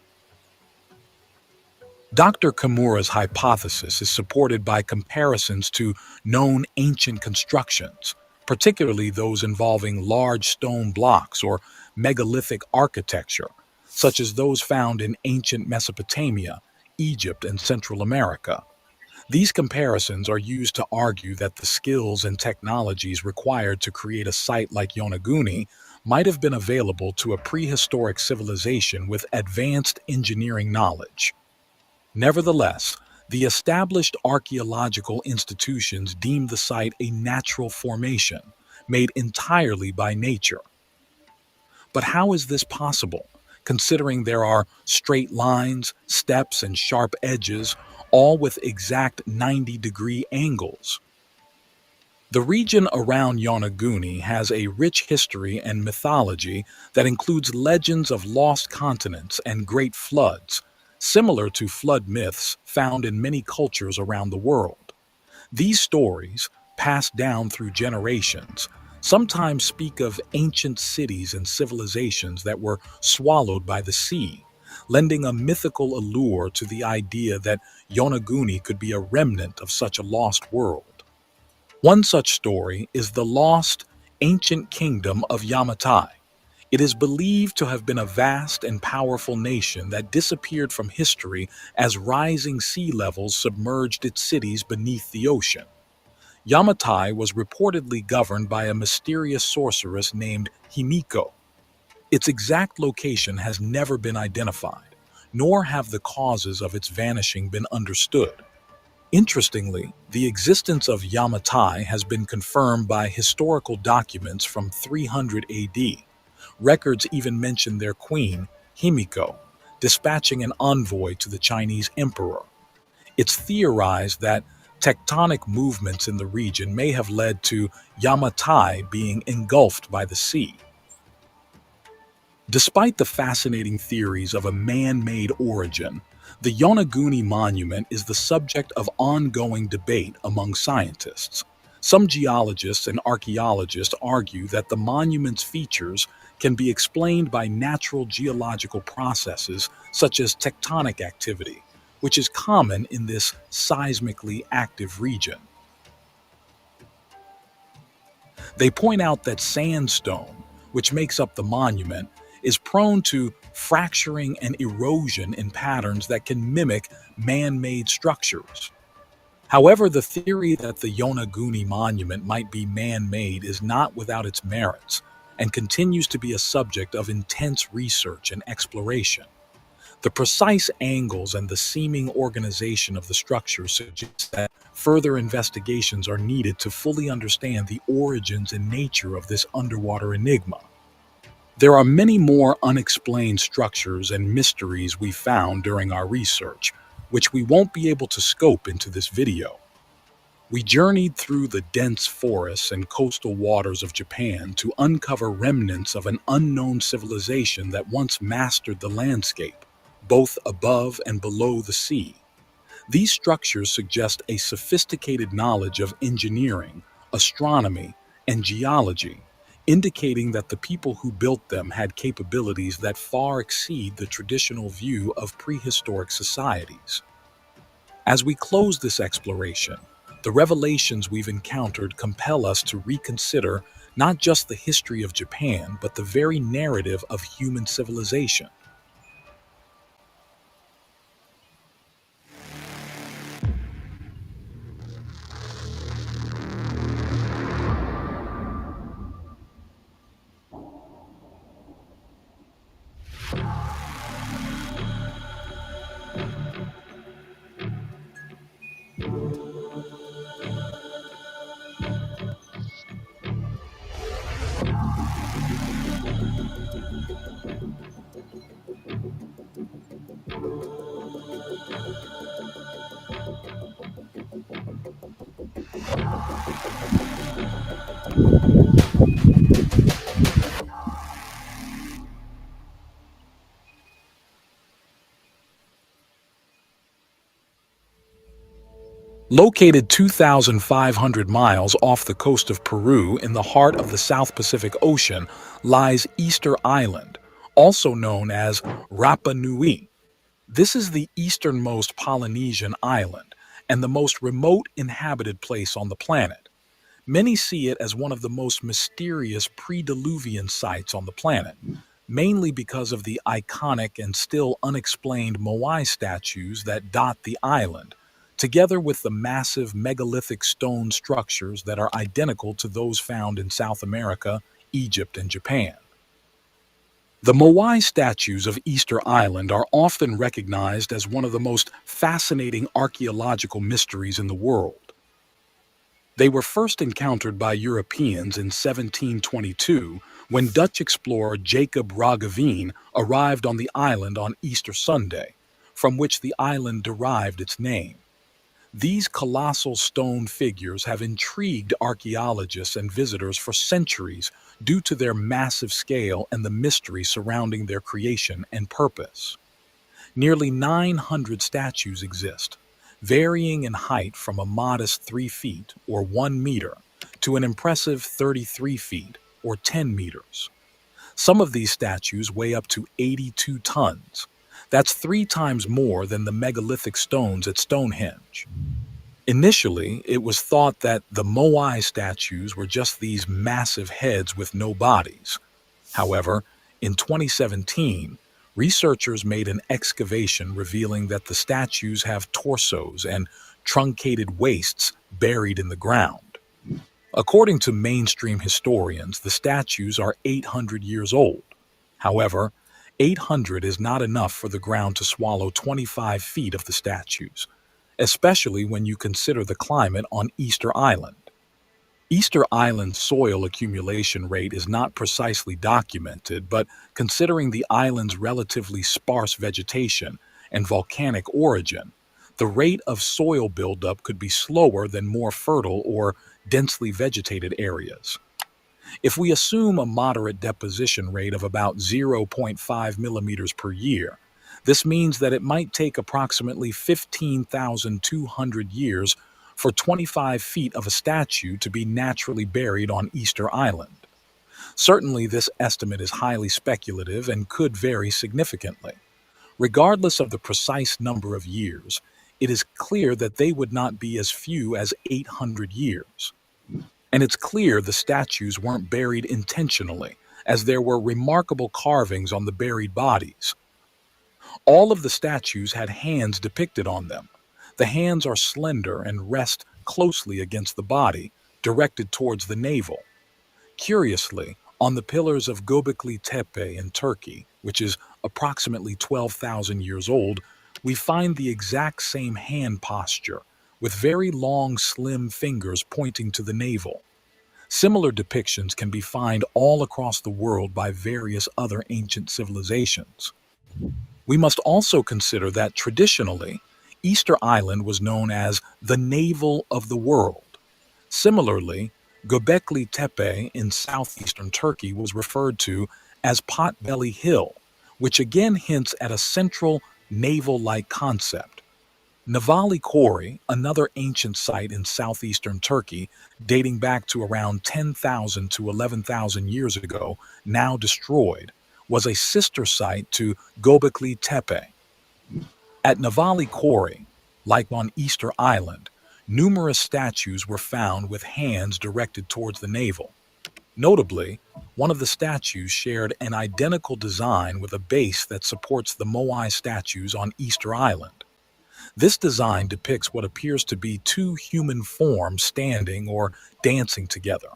Dr. Kimura's hypothesis is supported by comparisons to known ancient constructions, particularly those involving large stone blocks or megalithic architecture, such as those found in ancient Mesopotamia, Egypt, and Central America. These comparisons are used to argue that the skills and technologies required to create a site like Yonaguni might have been available to a prehistoric civilization with advanced engineering knowledge. Nevertheless, the established archaeological institutions deem the site a natural formation, made entirely by nature. But how is this possible, considering there are straight lines, steps, and sharp edges, all with exact 90-degree angles? The region around Yonaguni has a rich history and mythology that includes legends of lost continents and great floods, similar to flood myths found in many cultures around the world. These stories, passed down through generations, sometimes speak of ancient cities and civilizations that were swallowed by the sea, lending a mythical allure to the idea that Yonaguni could be a remnant of such a lost world. One such story is the lost, ancient kingdom of Yamatai, It is believed to have been a vast and powerful nation that disappeared from history as rising sea levels submerged its cities beneath the ocean. Yamatai was reportedly governed by a mysterious sorceress named Himiko. Its exact location has never been identified, nor have the causes of its vanishing been understood. Interestingly, the existence of Yamatai has been confirmed by historical documents from 300 AD. Records even mention their queen, Himiko, dispatching an envoy to the Chinese emperor. It's theorized that tectonic movements in the region may have led to Yamatai being engulfed by the sea. Despite the fascinating theories of a man-made origin, the Yonaguni Monument is the subject of ongoing debate among scientists. Some geologists and archaeologists argue that the monument's features can be explained by natural geological processes such as tectonic activity, which is common in this seismically active region. They point out that sandstone, which makes up the monument, is prone to fracturing and erosion in patterns that can mimic man-made structures. However, the theory that the Yonaguni Monument might be man-made is not without its merits and continues to be a subject of intense research and exploration. The precise angles and the seeming organization of the structure suggest that further investigations are needed to fully understand the origins and nature of this underwater enigma. There are many more unexplained structures and mysteries we found during our research, which we won't be able to scope into this video. We journeyed through the dense forests and coastal waters of Japan to uncover remnants of an unknown civilization that once mastered the landscape, both above and below the sea. These structures suggest a sophisticated knowledge of engineering, astronomy, and geology, indicating that the people who built them had capabilities that far exceed the traditional view of prehistoric societies. As we close this exploration, the revelations we've encountered compel us to reconsider not just the history of Japan, but the very narrative of human civilization. Located 2,500 miles off the coast of Peru in the heart of the South Pacific Ocean lies Easter Island, also known as Rapa Nui. This is the easternmost Polynesian island and the most remote inhabited place on the planet. Many see it as one of the most mysterious pre-Diluvian sites on the planet, mainly because of the iconic and still unexplained Moai statues that dot the island, together with the massive megalithic stone structures that are identical to those found in South America, Egypt, and Japan. The Moai statues of Easter Island are often recognized as one of the most fascinating archaeological mysteries in the world. They were first encountered by Europeans in 1722 when Dutch explorer Jacob Roggeveen arrived on the island on Easter Sunday, from which the island derived its name. These colossal stone figures have intrigued archaeologists and visitors for centuries due to their massive scale and the mystery surrounding their creation and purpose. Nearly 900 statues exist, varying in height from a modest 3 feet or 1 meter to an impressive 33 feet or 10 meters. Some of these statues weigh up to 82 tons. That's 3 times more than the megalithic stones at Stonehenge. Initially, it was thought that the Moai statues were just these massive heads with no bodies. However, In 2017, researchers made an excavation revealing that the statues have torsos and truncated waists buried in the ground. According to mainstream historians, the statues are 800 years old. However, 800 is not enough for the ground to swallow 25 feet of the statues, especially when you consider the climate on Easter Island. Easter Island's soil accumulation rate is not precisely documented, but considering the island's relatively sparse vegetation and volcanic origin, the rate of soil buildup could be slower than more fertile or densely vegetated areas. If we assume a moderate deposition rate of about 0.5 millimeters per year, this means that it might take approximately 15,200 years for 25 feet of a statue to be naturally buried on Easter Island. Certainly, this estimate is highly speculative and could vary significantly. Regardless of the precise number of years, it is clear that they would not be as few as 800 years. And it's clear the statues weren't buried intentionally, as there were remarkable carvings on the buried bodies. All of the statues had hands depicted on them. The hands are slender and rest closely against the body, directed towards the navel. Curiously, on the pillars of Göbekli Tepe in Turkey, which is approximately 12,000 years old, we find the exact same hand posture, with very long, slim fingers pointing to the navel. Similar depictions can be found all across the world by various other ancient civilizations. We must also consider that traditionally, Easter Island was known as the navel of the world. Similarly, Göbekli Tepe in southeastern Turkey was referred to as Potbelly Hill, which again hints at a central navel-like concept. Navali Kori, another ancient site in southeastern Turkey, dating back to around 10,000 to 11,000 years ago, now destroyed, was a sister site to Göbekli Tepe. At Navali Kori, like on Easter Island, numerous statues were found with hands directed towards the navel. Notably, one of the statues shared an identical design with a base that supports the Moai statues on Easter Island. This design depicts what appears to be two human forms standing or dancing together.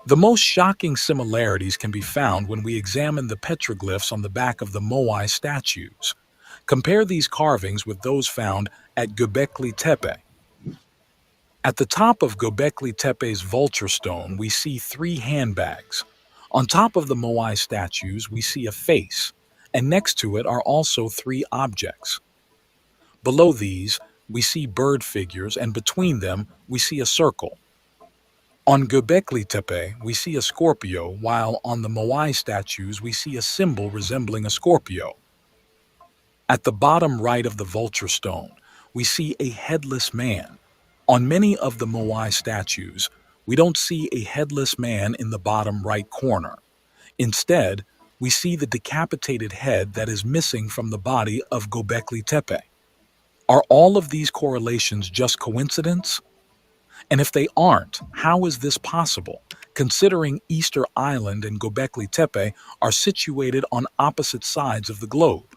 The most shocking similarities can be found when we examine the petroglyphs on the back of the Moai statues. Compare these carvings with those found at Göbekli Tepe. At the top of Göbekli Tepe's vulture stone, we see three handbags. On top of the Moai statues, we see a face, and next to it are also three objects. Below these, we see bird figures, and between them, we see a circle. On Göbekli Tepe, we see a Scorpio, while on the Moai statues, we see a symbol resembling a Scorpio. At the bottom right of the vulture stone, we see a headless man. On many of the Moai statues, we don't see a headless man in the bottom right corner. Instead, we see the decapitated head that is missing from the body of Göbekli Tepe. Are all of these correlations just coincidence? And if they aren't, how is this possible, considering Easter Island and Göbekli Tepe are situated on opposite sides of the globe?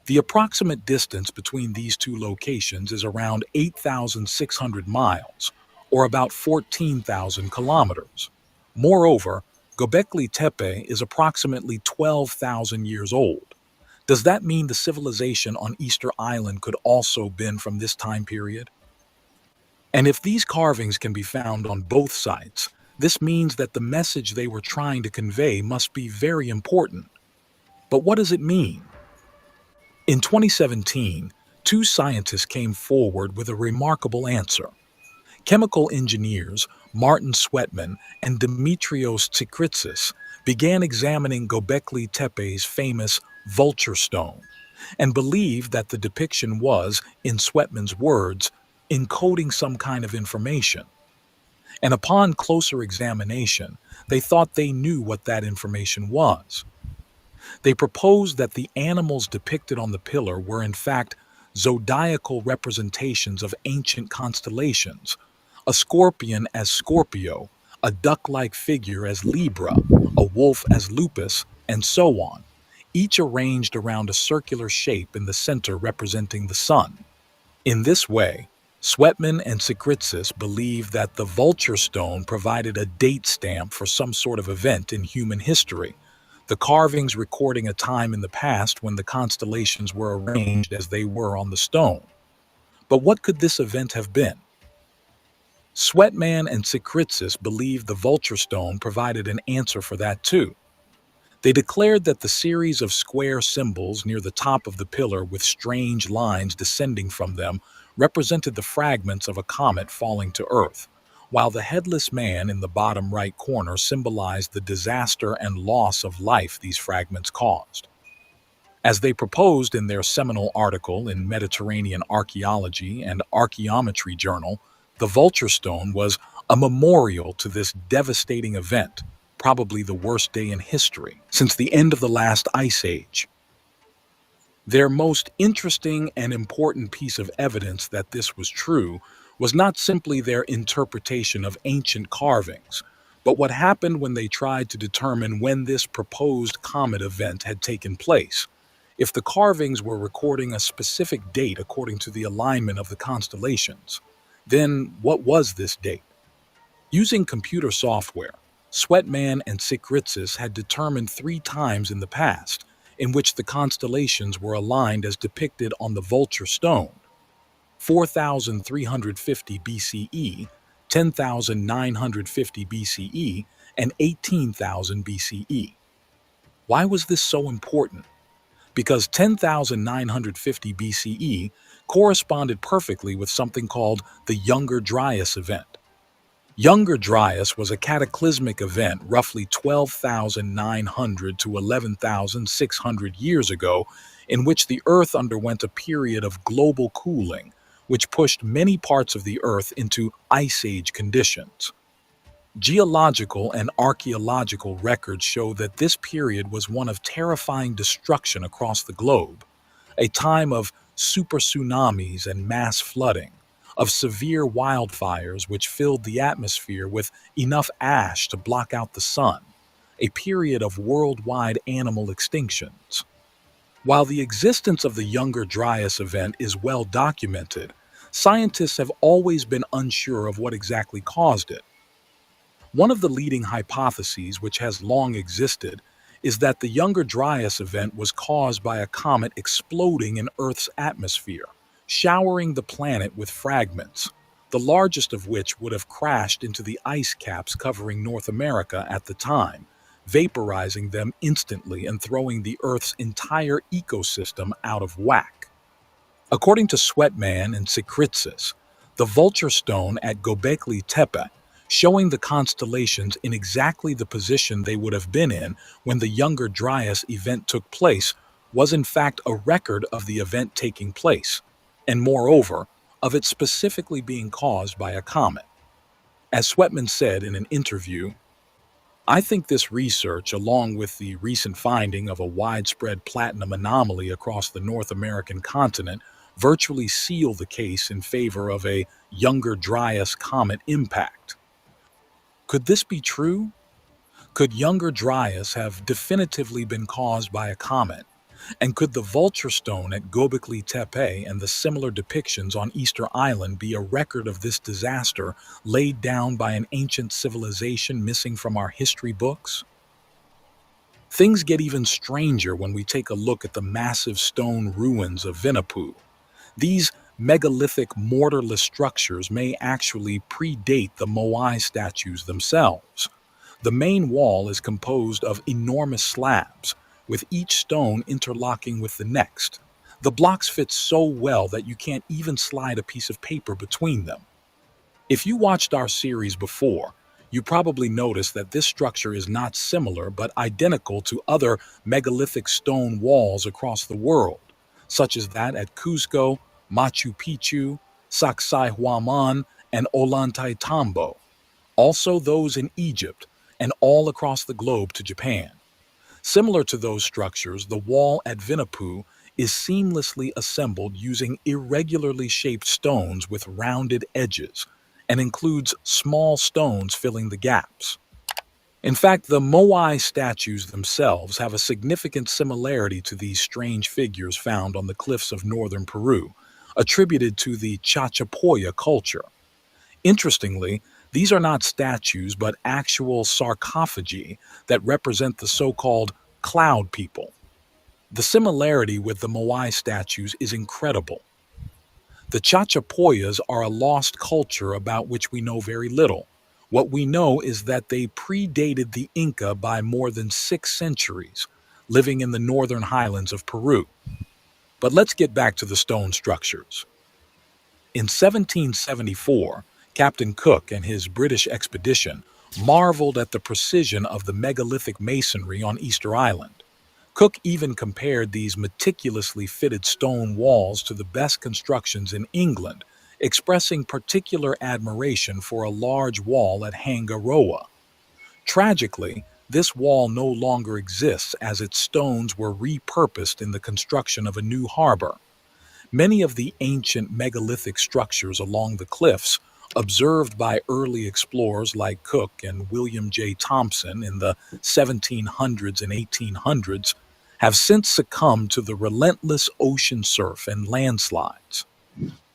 The approximate distance between these two locations is around 8,600 miles, or about 14,000 kilometers. Moreover, Göbekli Tepe is approximately 12,000 years old. Does that mean the civilization on Easter Island could also have been from this time period? And if these carvings can be found on both sites, this means that the message they were trying to convey must be very important. But what does it mean? In 2017, two scientists came forward with a remarkable answer. Chemical engineers Martin Sweatman and Dimitrios Tsikritsis began examining Göbekli Tepe's famous vulture stone and believed that the depiction was, in Sweatman's words, encoding some kind of information. And upon closer examination, they thought they knew what that information was. They proposed that the animals depicted on the pillar were in fact zodiacal representations of ancient constellations, a scorpion as Scorpio, a duck-like figure as Libra, a wolf as Lupus, and so on, each arranged around a circular shape in the center representing the sun. In this way, Sweatman and Sekritsis believe that the vulture stone provided a date stamp for some sort of event in human history, the carvings recording a time in the past when the constellations were arranged as they were on the stone. But what could this event have been? Sweatman and Sekritsis believed the vulture stone provided an answer for that too. They declared that the series of square symbols near the top of the pillar with strange lines descending from them represented the fragments of a comet falling to Earth, while the headless man in the bottom right corner symbolized the disaster and loss of life these fragments caused. As they proposed in their seminal article in Mediterranean Archaeology and Archaeometry Journal, the vulture stone was a memorial to this devastating event, probably the worst day in history since the end of the last ice age. Their most interesting and important piece of evidence that this was true was not simply their interpretation of ancient carvings, but what happened when they tried to determine when this proposed comet event had taken place. If the carvings were recording a specific date according to the alignment of the constellations, then what was this date? Using computer software, Sweatman and Sekritsis had determined 3 times in the past in which the constellations were aligned as depicted on the vulture stone: 4,350 BCE, 10,950 BCE, and 18,000 BCE. Why was this so important? Because 10,950 BCE corresponded perfectly with something called the Younger Dryas event. Younger Dryas was a cataclysmic event roughly 12,900 to 11,600 years ago in which the Earth underwent a period of global cooling, which pushed many parts of the Earth into Ice Age conditions. Geological and archaeological records show that this period was one of terrifying destruction across the globe, a time of super tsunamis and mass flooding, of severe wildfires which filled the atmosphere with enough ash to block out the sun, a period of worldwide animal extinctions. While the existence of the Younger Dryas event is well documented, scientists have always been unsure of what exactly caused it. One of the leading hypotheses, which has long existed, is that the Younger Dryas event was caused by a comet exploding in Earth's atmosphere, showering the planet with fragments, the largest of which would have crashed into the ice caps covering North America at the time, vaporizing them instantly and throwing the Earth's entire ecosystem out of whack. According to Sweatman and Sekritsis, the vulture stone at Göbekli Tepe, showing the constellations in exactly the position they would have been in when the Younger Dryas event took place, was in fact a record of the event taking place, and moreover, of it specifically being caused by a comet. As Sweatman said in an interview, "I think this research, along with the recent finding of a widespread platinum anomaly across the North American continent, virtually seal the case in favor of a Younger Dryas comet impact." Could this be true? Could Younger Dryas have definitively been caused by a comet? And could the vulture stone at Göbekli Tepe and the similar depictions on Easter Island be a record of this disaster laid down by an ancient civilization missing from our history books? Things get even stranger when we take a look at the massive stone ruins of Vinapur. These megalithic mortarless structures may actually predate the Moai statues themselves. The main wall is composed of enormous slabs, with each stone interlocking with the next. The blocks fit so well that you can't even slide a piece of paper between them. If you watched our series before, you probably noticed that this structure is not similar but identical to other megalithic stone walls across the world, such as that at Cusco, Machu Picchu, Sacsayhuaman, and Ollantaytambo, also those in Egypt, and all across the globe to Japan. Similar to those structures, the wall at Vinapur is seamlessly assembled using irregularly shaped stones with rounded edges and includes small stones filling the gaps. In fact, the Moai statues themselves have a significant similarity to these strange figures found on the cliffs of northern Peru, attributed to the Chachapoya culture. Interestingly, these are not statues but actual sarcophagi that represent the so-called cloud people. The similarity with the Moai statues is incredible. The Chachapoyas are a lost culture about which we know very little. What we know is that they predated the Inca by more than 6 centuries, living in the northern highlands of Peru. But let's get back to the stone structures. In 1774, Captain Cook and his British expedition marveled at the precision of the megalithic masonry on Easter Island. Cook even compared these meticulously fitted stone walls to the best constructions in England, expressing particular admiration for a large wall at Hangaroa. Tragically, this wall no longer exists as its stones were repurposed in the construction of a new harbor. Many of the ancient megalithic structures along the cliffs, observed by early explorers like Cook and William J. Thompson in the 1700s and 1800s, have since succumbed to the relentless ocean surf and landslides.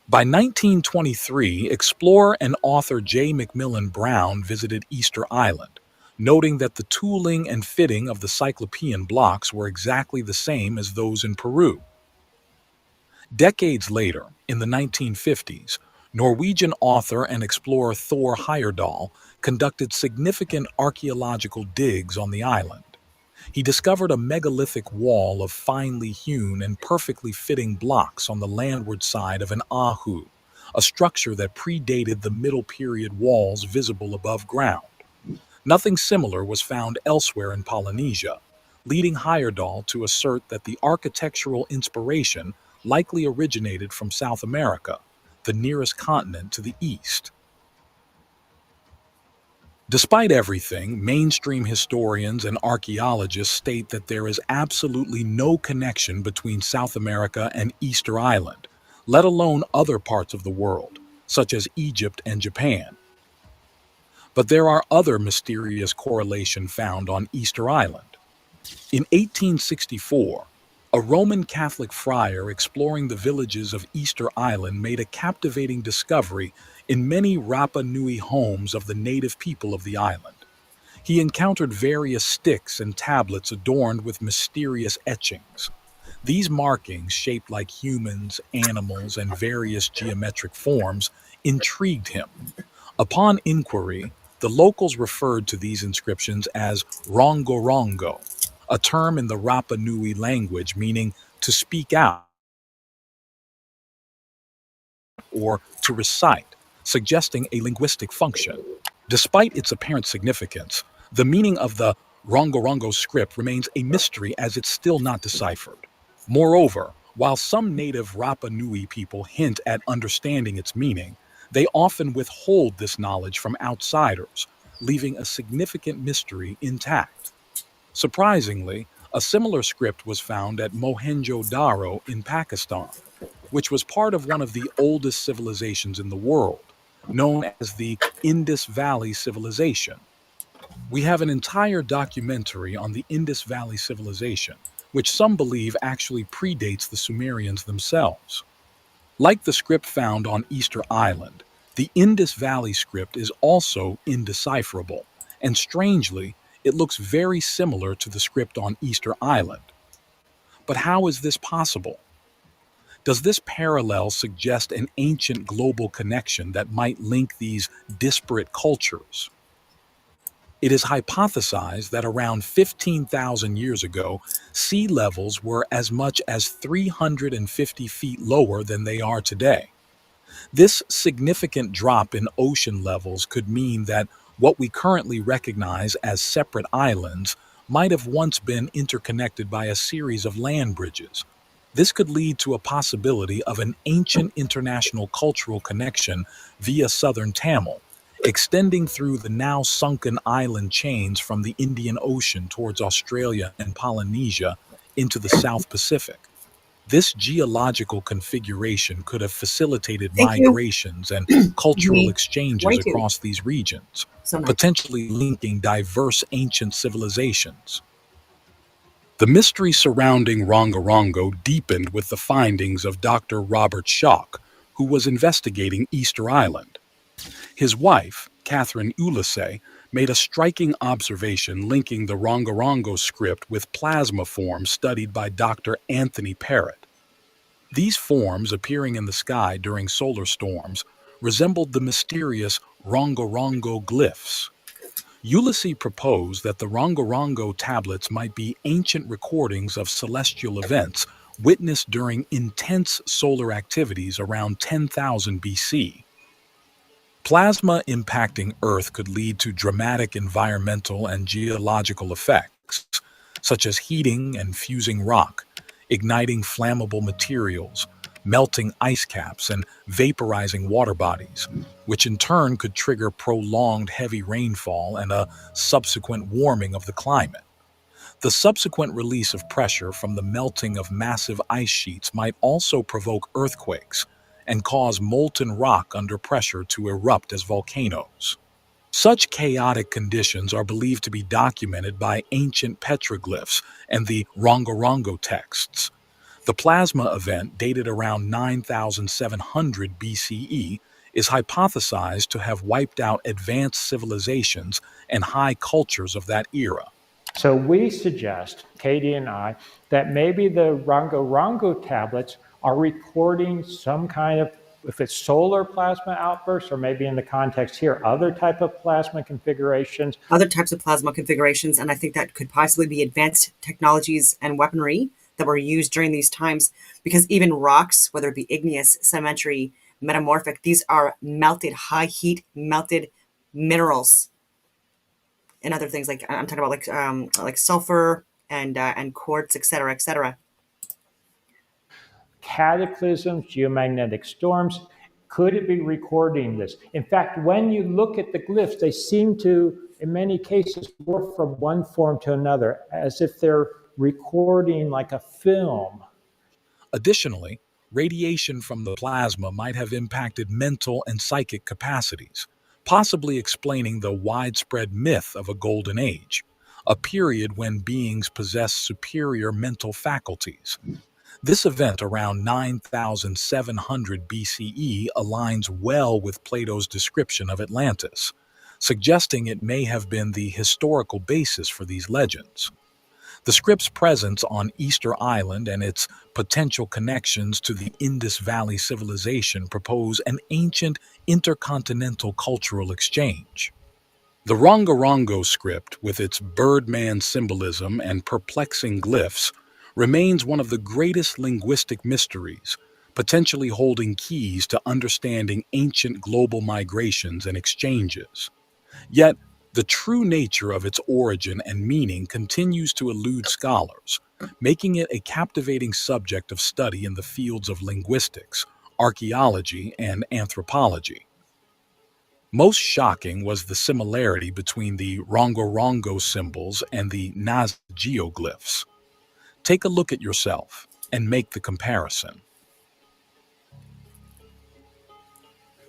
By 1923, explorer and author J. Macmillan Brown visited Easter Island, noting that the tooling and fitting of the Cyclopean blocks were exactly the same as those in Peru. Decades later, in the 1950s, Norwegian author and explorer Thor Heyerdahl conducted significant archaeological digs on the island. He discovered a megalithic wall of finely hewn and perfectly fitting blocks on the landward side of an ahu, a structure that predated the Middle Period walls visible above ground. Nothing similar was found elsewhere in Polynesia, leading Heyerdahl to assert that the architectural inspiration likely originated from South America, the nearest continent to the east. Despite everything, mainstream historians and archaeologists state that there is absolutely no connection between South America and Easter Island, let alone other parts of the world, such as Egypt and Japan. But there are other mysterious correlations found on Easter Island. In 1864, a Roman Catholic friar exploring the villages of Easter Island made a captivating discovery in many Rapa Nui homes of the native people of the island. He encountered various sticks and tablets adorned with mysterious etchings. These markings, shaped like humans, animals, and various geometric forms, intrigued him. Upon inquiry, the locals referred to these inscriptions as rongorongo, a term in the Rapa Nui language meaning to speak out or to recite, suggesting a linguistic function. Despite its apparent significance, the meaning of the rongorongo script remains a mystery as it's still not deciphered. Moreover, while some native Rapa Nui people hint at understanding its meaning, they often withhold this knowledge from outsiders, leaving a significant mystery intact. Surprisingly, a similar script was found at Mohenjo-Daro in Pakistan, which was part of one of the oldest civilizations in the world, known as the Indus Valley Civilization. We have an entire documentary on the Indus Valley Civilization, which some believe actually predates the Sumerians themselves. Like the script found on Easter Island, the Indus Valley script is also indecipherable, and strangely, it looks very similar to the script on Easter Island. But how is this possible? Does this parallel suggest an ancient global connection that might link these disparate cultures? It is hypothesized that around 15,000 years ago, sea levels were as much as 350 feet lower than they are today. This significant drop in ocean levels could mean that what we currently recognize as separate islands might have once been interconnected by a series of land bridges. This could lead to a possibility of an ancient international cultural connection via southern Tamil, extending through the now sunken island chains from the Indian Ocean towards Australia and Polynesia into the South Pacific. This geological configuration could have facilitated Thank you. migrations and cultural Me exchanges 22. across these regions, So nice. potentially linking diverse ancient civilizations. The mystery surrounding Rongorongo deepened with the findings of Dr. Robert Schock, who was investigating Easter Island. His wife, Catherine Ulisse, made a striking observation linking the Rongorongo script with plasma forms studied by Dr. Anthony Parrott. These forms, appearing in the sky during solar storms, resembled the mysterious Rongorongo glyphs. Ulysses proposed that the Rongorongo tablets might be ancient recordings of celestial events witnessed during intense solar activities around 10,000 BC. Plasma impacting Earth could lead to dramatic environmental and geological effects, such as heating and fusing rock, igniting flammable materials, melting ice caps, and vaporizing water bodies, which in turn could trigger prolonged heavy rainfall and a subsequent warming of the climate. The subsequent release of pressure from the melting of massive ice sheets might also provoke earthquakes and cause molten rock under pressure to erupt as volcanoes. Such chaotic conditions are believed to be documented by ancient petroglyphs and the Rongorongo texts. The plasma event, dated around 9700 BCE, is hypothesized to have wiped out advanced civilizations and high cultures of that era. So we suggest, Katie and I, that maybe the Rongorongo tablets are recording some kind of, if it's solar plasma outbursts, or maybe in the context here, other type of plasma configurations. Other types of plasma configurations, and I think that could possibly be advanced technologies and weaponry that were used during these times, because even rocks, whether it be igneous, sedimentary, metamorphic, these are melted, high heat, melted minerals and other things. Like I'm talking about like sulfur and quartz, etc., etc. Cataclysms, geomagnetic storms. Could it be recording this? In fact, when you look at the glyphs, they seem to, in many cases, morph from one form to another, as if they're recording like a film. Additionally, radiation from the plasma might have impacted mental and psychic capacities, possibly explaining the widespread myth of a golden age, a period when beings possessed superior mental faculties. This event around 9700 BCE aligns well with Plato's description of Atlantis, suggesting it may have been the historical basis for these legends. The script's presence on Easter Island and its potential connections to the Indus Valley civilization propose an ancient intercontinental cultural exchange. The Rongorongo script, with its birdman symbolism and perplexing glyphs, remains one of the greatest linguistic mysteries, potentially holding keys to understanding ancient global migrations and exchanges. Yet, the true nature of its origin and meaning continues to elude scholars, making it a captivating subject of study in the fields of linguistics, archaeology, and anthropology. Most shocking was the similarity between the Rongorongo symbols and the Nazca geoglyphs. Take a look at yourself and make the comparison.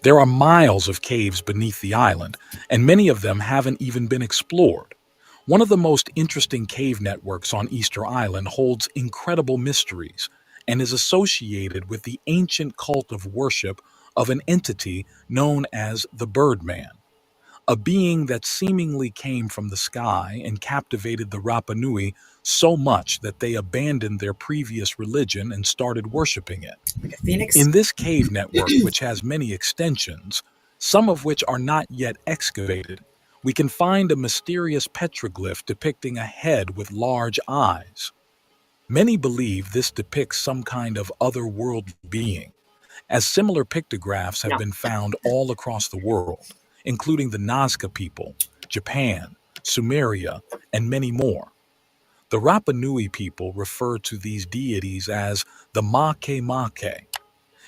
There are miles of caves beneath the island, and many of them haven't even been explored. One of the most interesting cave networks on Easter Island holds incredible mysteries and is associated with the ancient cult of worship of an entity known as the Birdman, a being that seemingly came from the sky and captivated the Rapa Nui so much that they abandoned their previous religion and started worshiping it. Like a phoenix. In this cave network, which has many extensions, some of which are not yet excavated, we can find a mysterious petroglyph depicting a head with large eyes. Many believe this depicts some kind of otherworldly being, as similar pictographs have No. been found all across the world, including the Nazca people, Japan, Sumeria, and many more. The Rapa Nui people refer to these deities as the Make.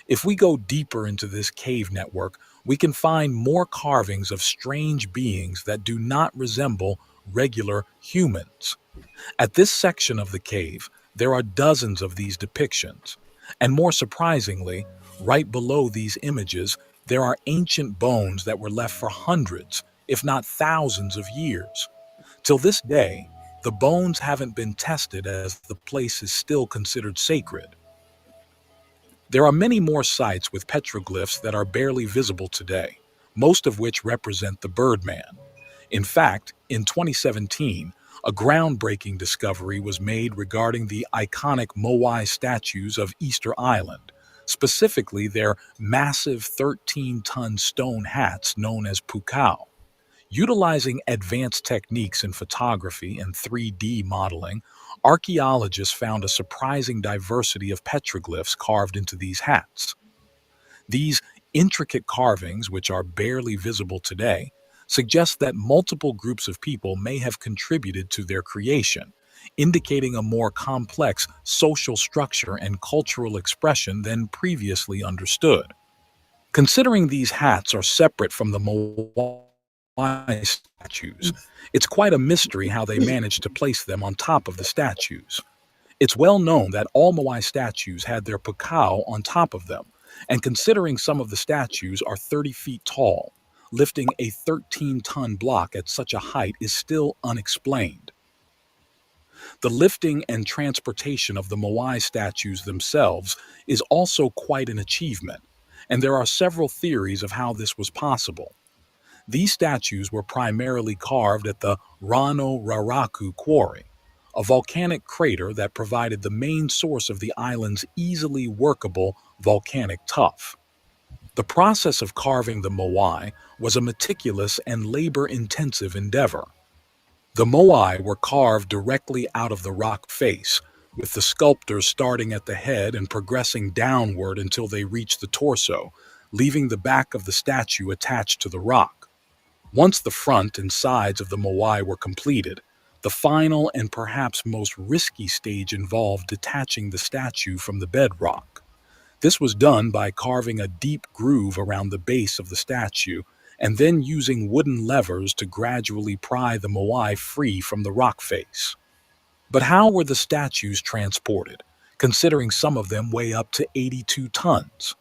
If we go deeper into this cave network, we can find more carvings of strange beings that do not resemble regular humans. At this section of the cave, There are dozens of these depictions. And more surprisingly, right below these images, there are ancient bones that were left for hundreds, if not thousands of years. Till this day, the bones haven't been tested as the place is still considered sacred. There are many more sites with petroglyphs that are barely visible today, most of which represent the Birdman. In fact, in 2017, a groundbreaking discovery was made regarding the iconic Moai statues of Easter Island, specifically their massive 13-ton stone hats known as pukao. Utilizing advanced techniques in photography and 3D modeling, archaeologists found a surprising diversity of petroglyphs carved into these hats. These intricate carvings, which are barely visible today, suggest that multiple groups of people may have contributed to their creation, indicating a more complex social structure and cultural expression than previously understood. Considering these hats are separate from the Moai statues, it's quite a mystery how they managed to place them on top of the statues. It's well known that all Moai statues had their pukao on top of them, and considering some of the statues are 30 feet tall, lifting a 13-ton block at such a height is still unexplained. The lifting and transportation of the Moai statues themselves is also quite an achievement, and there are several theories of how this was possible. These statues were primarily carved at the Rano Raraku quarry, a volcanic crater that provided the main source of the island's easily workable volcanic tuff. The process of carving the Moai was a meticulous and labor-intensive endeavor. The Moai were carved directly out of the rock face, with the sculptors starting at the head and progressing downward until they reached the torso, leaving the back of the statue attached to the rock. Once the front and sides of the Moai were completed, the final and perhaps most risky stage involved detaching the statue from the bedrock. This was done by carving a deep groove around the base of the statue and then using wooden levers to gradually pry the Moai free from the rock face. But how were the statues transported, considering some of them weigh up to 82 tons?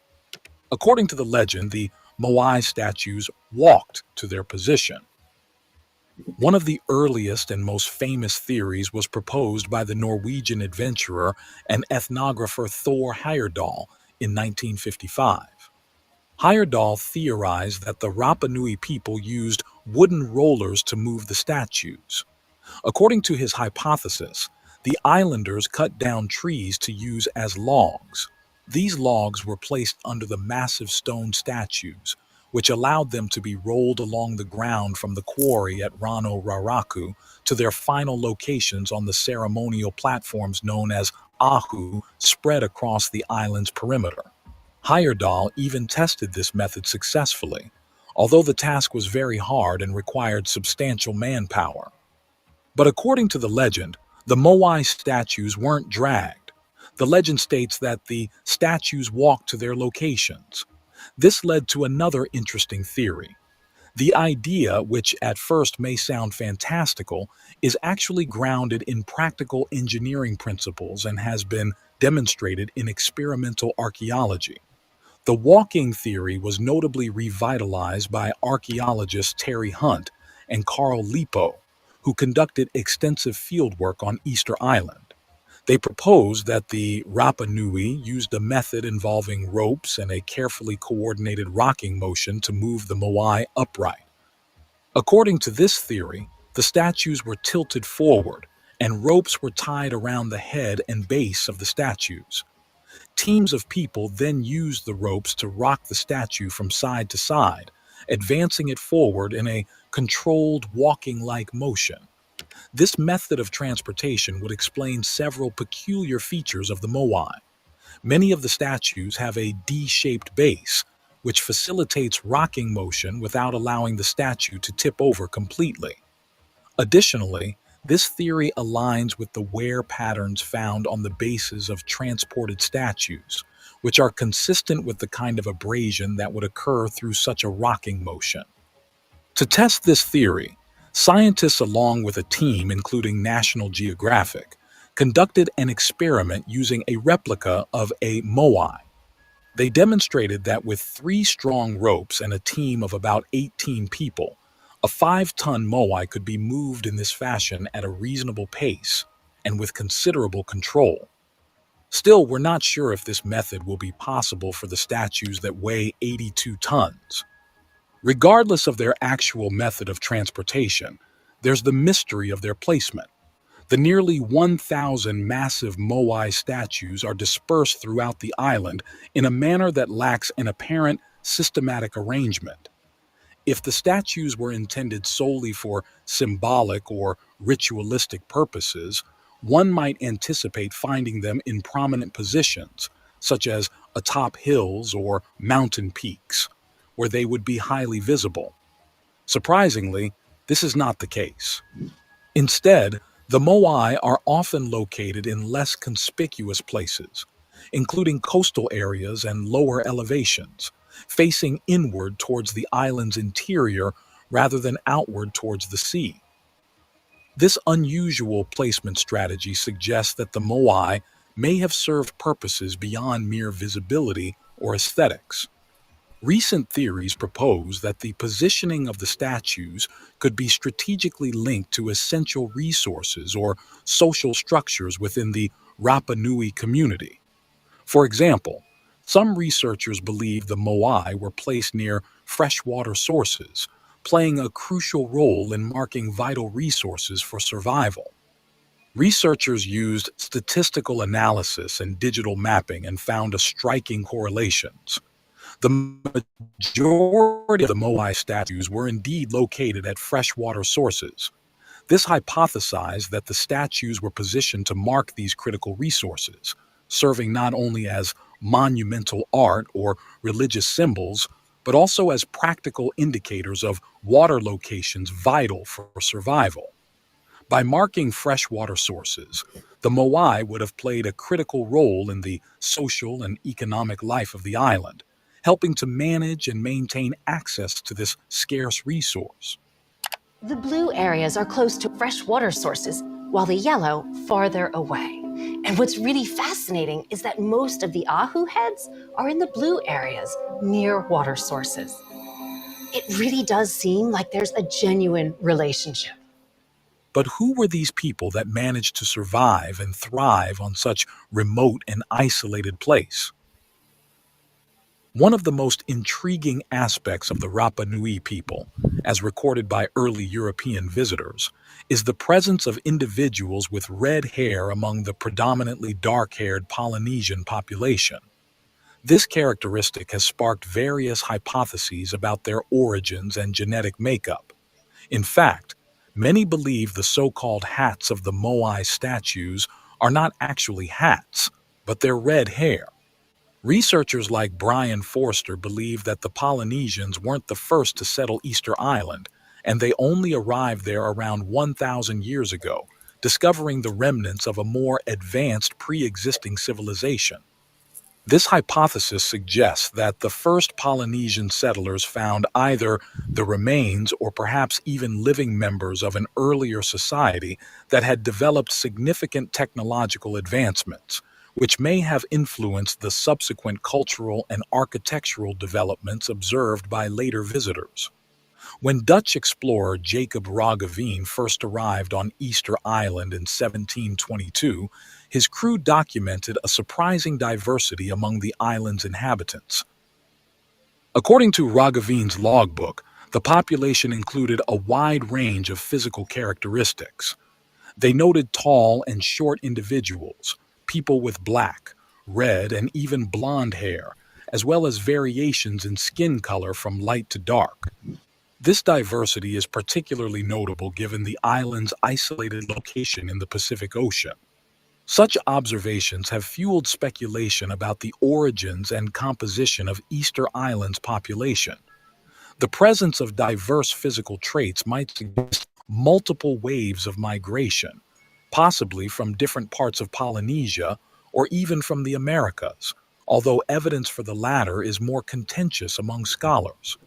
According to the legend, the Moai statues walked to their position. One of the earliest and most famous theories was proposed by the Norwegian adventurer and ethnographer Thor Heyerdahl in 1955. Heyerdahl theorized that the Rapa Nui people used wooden rollers to move the statues. According to his hypothesis, the islanders cut down trees to use as logs. These logs were placed under the massive stone statues, which allowed them to be rolled along the ground from the quarry at Rano Raraku to their final locations on the ceremonial platforms known as ahu spread across the island's perimeter. Heyerdahl even tested this method successfully, although the task was very hard and required substantial manpower. But according to the legend, the Moai statues weren't dragged. The legend states that the statues walked to their locations. This led to another interesting theory. The idea, which at first may sound fantastical, is actually grounded in practical engineering principles and has been demonstrated in experimental archaeology. The walking theory was notably revitalized by archaeologists Terry Hunt and Carl Lipo, who conducted extensive fieldwork on Easter Island. They proposed that the Rapa Nui used a method involving ropes and a carefully coordinated rocking motion to move the Moai upright. According to this theory, the statues were tilted forward, and ropes were tied around the head and base of the statues. Teams of people then used the ropes to rock the statue from side to side, advancing it forward in a controlled walking-like motion. This method of transportation would explain several peculiar features of the Moai. Many of the statues have a D-shaped base, which facilitates rocking motion without allowing the statue to tip over completely. Additionally, this theory aligns with the wear patterns found on the bases of transported statues, which are consistent with the kind of abrasion that would occur through such a rocking motion. To test this theory, scientists along with a team including National Geographic conducted an experiment using a replica of a moai. They demonstrated that with 3 strong ropes and a team of about 18 people, a 5-ton moai could be moved in this fashion at a reasonable pace and with considerable control. Still, we're not sure if this method will be possible for the statues that weigh 82 tons. Regardless of their actual method of transportation, there's the mystery of their placement. The nearly 1,000 massive moai statues are dispersed throughout the island in a manner that lacks an apparent systematic arrangement. If the statues were intended solely for symbolic or ritualistic purposes, one might anticipate finding them in prominent positions, such as atop hills or mountain peaks, where they would be highly visible. Surprisingly, this is not the case. Instead, the moai are often located in less conspicuous places, including coastal areas and lower elevations, facing inward towards the island's interior rather than outward towards the sea. This unusual placement strategy suggests that the moai may have served purposes beyond mere visibility or aesthetics. Recent theories propose that the positioning of the statues could be strategically linked to essential resources or social structures within the Rapa Nui community. For example, some researchers believe the moai were placed near freshwater sources, playing a crucial role in marking vital resources for survival. Researchers used statistical analysis and digital mapping and found a striking correlations. The majority of the moai statues were indeed located at freshwater sources. This hypothesized that the statues were positioned to mark these critical resources, serving not only as monumental art or religious symbols, but also as practical indicators of water locations vital for survival. By marking freshwater sources, the moai would have played a critical role in the social and economic life of the island, helping to manage and maintain access to this scarce resource. The blue areas are close to fresh water sources, while the yellow farther away. And what's really fascinating is that most of the ahu heads are in the blue areas near water sources. It really does seem like there's a genuine relationship. But who were these people that managed to survive and thrive on such remote and isolated place? One of the most intriguing aspects of the Rapa Nui people, as recorded by early European visitors, is the presence of individuals with red hair among the predominantly dark-haired Polynesian population. This characteristic has sparked various hypotheses about their origins and genetic makeup. In fact, many believe the so-called hats of the moai statues are not actually hats, but their red hair. Researchers like Brian Forster believe that the Polynesians weren't the first to settle Easter Island, and they only arrived there around 1,000 years ago, discovering the remnants of a more advanced pre-existing civilization. This hypothesis suggests that the first Polynesian settlers found either the remains or perhaps even living members of an earlier society that had developed significant technological advancements, which may have influenced the subsequent cultural and architectural developments observed by later visitors. When Dutch explorer Jacob Roggeveen first arrived on Easter Island in 1722, his crew documented a surprising diversity among the island's inhabitants. According to Roggeveen's logbook, the population included a wide range of physical characteristics. They noted tall and short individuals, people with black, red, and even blonde hair, as well as variations in skin color from light to dark. This diversity is particularly notable given the island's isolated location in the Pacific Ocean. Such observations have fueled speculation about the origins and composition of Easter Island's population. The presence of diverse physical traits might suggest multiple waves of migration, possibly from different parts of Polynesia or even from the Americas, although evidence for the latter is more contentious among scholars.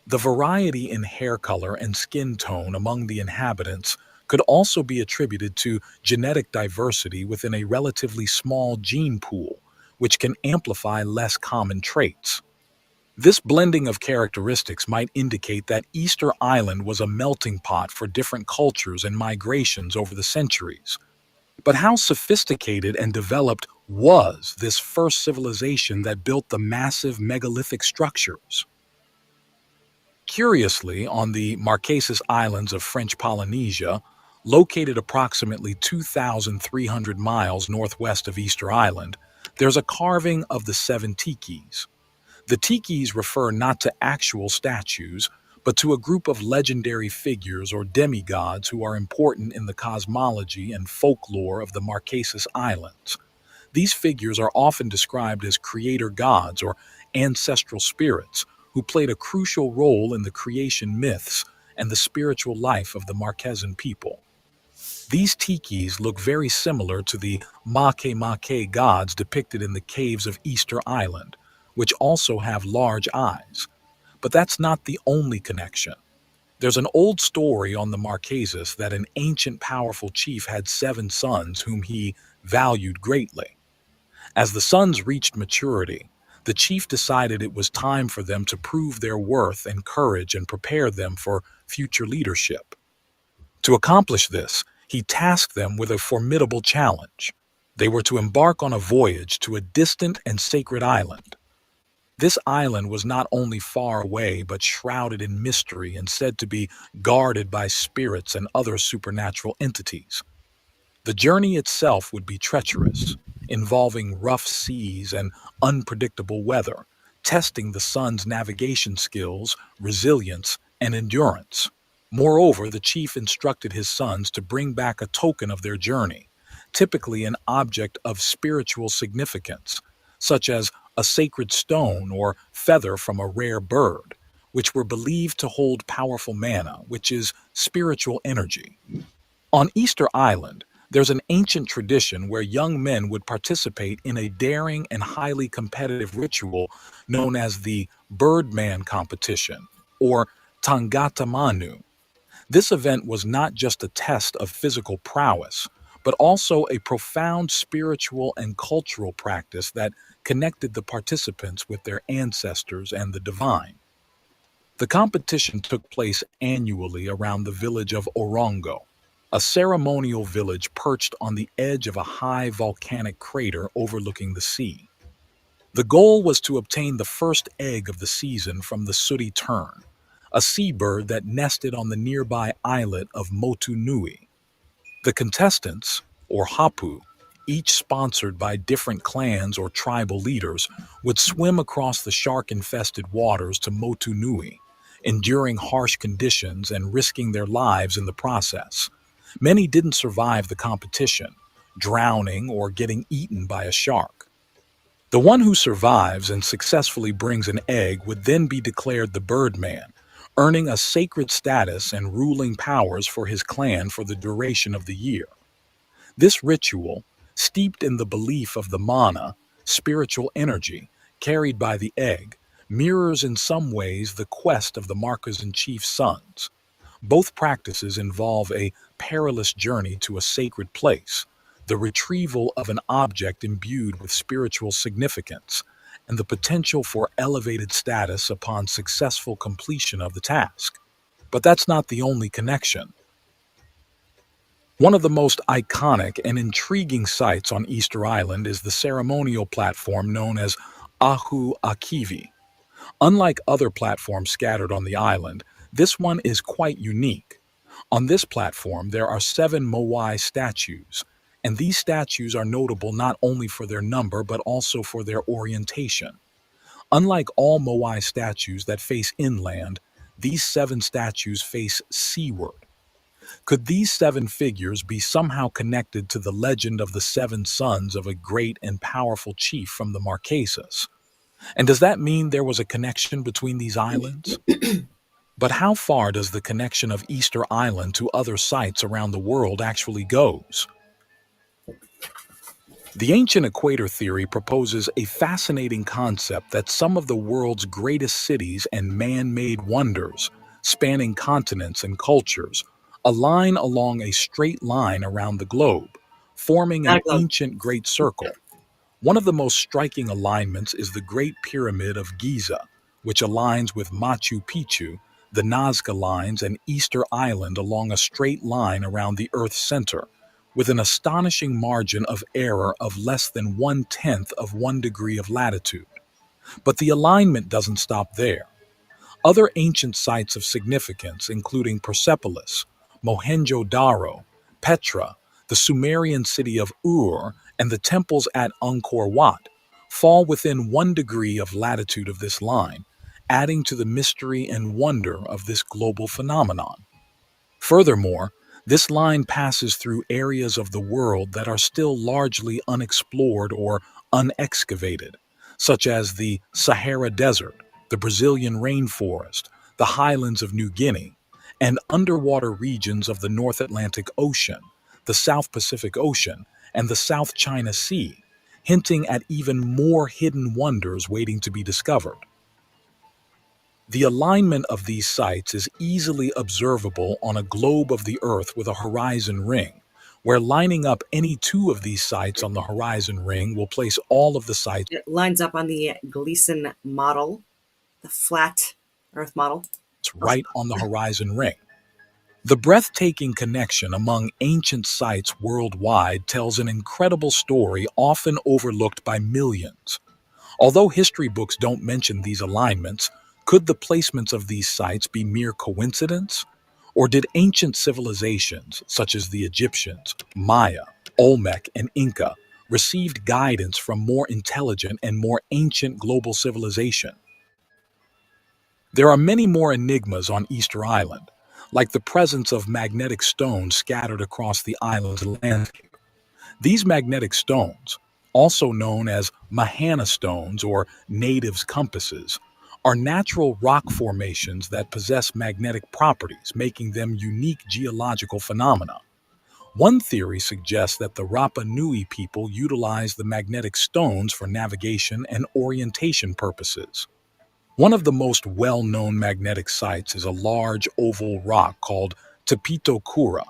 The variety in hair color and skin tone among the inhabitants could also be attributed to genetic diversity within a relatively small gene pool, which can amplify less common traits. This blending of characteristics might indicate that Easter Island was a melting pot for different cultures and migrations over the centuries. But how sophisticated and developed was this first civilization that built the massive megalithic structures? Curiously, on the Marquesas Islands of French Polynesia, located approximately 2,300 miles northwest of Easter Island, there's a carving of the seven tikis. The tikis refer not to actual statues, but to a group of legendary figures or demigods who are important in the cosmology and folklore of the Marquesas Islands. These figures are often described as creator gods or ancestral spirits who played a crucial role in the creation myths and the spiritual life of the Marquesan people. These tikis look very similar to the Make gods depicted in the caves of Easter Island, which also have large eyes. But that's not the only connection. There's an old story on the Marquesas that an ancient powerful chief had 7 sons whom he valued greatly. As the sons reached maturity, the chief decided it was time for them to prove their worth and courage and prepare them for future leadership. To accomplish this, he tasked them with a formidable challenge. They were to embark on a voyage to a distant and sacred island. This island was not only far away, but shrouded in mystery and said to be guarded by spirits and other supernatural entities. The journey itself would be treacherous, involving rough seas and unpredictable weather, testing the sun's navigation skills, resilience, and endurance. Moreover, the chief instructed his sons to bring back a token of their journey, typically an object of spiritual significance, such as a sacred stone or feather from a rare bird, which were believed to hold powerful mana, which is spiritual energy. On Easter Island, there's an ancient tradition where young men would participate in a daring and highly competitive ritual known as the Birdman Competition, or Tangata Manu. This event was not just a test of physical prowess, but also a profound spiritual and cultural practice that connected the participants with their ancestors and the divine. The competition took place annually around the village of Orongo, a ceremonial village perched on the edge of a high volcanic crater overlooking the sea. The goal was to obtain the first egg of the season from the sooty tern, a seabird that nested on the nearby islet of Motu Nui. The contestants, or hapu, each sponsored by different clans or tribal leaders, would swim across the shark-infested waters to Motu Nui, enduring harsh conditions and risking their lives in the process. Many didn't survive the competition, drowning or getting eaten by a shark. The one who survives and successfully brings an egg would then be declared the Birdman, earning a sacred status and ruling powers for his clan for the duration of the year. This ritual, steeped in the belief of the mana, spiritual energy, carried by the egg, mirrors in some ways the quest of the Marquesan chief's sons. Both practices involve a perilous journey to a sacred place, the retrieval of an object imbued with spiritual significance, and the potential for elevated status upon successful completion of the task. But that's not the only connection. One of the most iconic and intriguing sites on Easter Island is the ceremonial platform known as Ahu Akivi. Unlike other platforms scattered on the island, this one is quite unique. On this platform, there are 7 Moai statues, and these statues are notable not only for their number but also for their orientation. Unlike all Moai statues that face inland, these 7 statues face seaward. Could these 7 figures be somehow connected to the legend of the 7 sons of a great and powerful chief from the Marquesas? And does that mean there was a connection between these islands? But how far does the connection of Easter Island to other sites around the world actually goes? The ancient equator theory proposes a fascinating concept that some of the world's greatest cities and man-made wonders, spanning continents and cultures, align along a straight line around the globe, forming Not an a globe. ancient great circle. One of the most striking alignments is the Great Pyramid of Giza, which aligns with Machu Picchu, the Nazca Lines, and Easter Island along a straight line around the Earth's center, with an astonishing margin of error of less than 1/10 of 1 degree of latitude. But the alignment doesn't stop there. Other ancient sites of significance, including Persepolis, Mohenjo-Daro, Petra, the Sumerian city of Ur, and the temples at Angkor Wat, fall within 1 degree of latitude of this line, adding to the mystery and wonder of this global phenomenon. Furthermore, this line passes through areas of the world that are still largely unexplored or unexcavated, such as the Sahara Desert, the Brazilian rainforest, the highlands of New Guinea, and underwater regions of the North Atlantic Ocean, the South Pacific Ocean, and the South China Sea, hinting at even more hidden wonders waiting to be discovered. The alignment of these sites is easily observable on a globe of the Earth with a horizon ring, where lining up any two of these sites on the horizon ring will place all of the sites It lines up on the Gleason model, the flat Earth model. right on the horizon ring. The breathtaking connection among ancient sites worldwide tells an incredible story often overlooked by millions. Although history books don't mention these alignments, could the placements of these sites be mere coincidence? Or did ancient civilizations, such as the Egyptians, Maya, Olmec, and Inca, received guidance from more intelligent and more ancient global civilization? There are many more enigmas on Easter Island, like the presence of magnetic stones scattered across the island's landscape. These magnetic stones, also known as Mahana stones or natives' compasses, are natural rock formations that possess magnetic properties, making them unique geological phenomena. One theory suggests that the Rapa Nui people utilized the magnetic stones for navigation and orientation purposes. One of the most well-known magnetic sites is a large oval rock called Tapito Kura.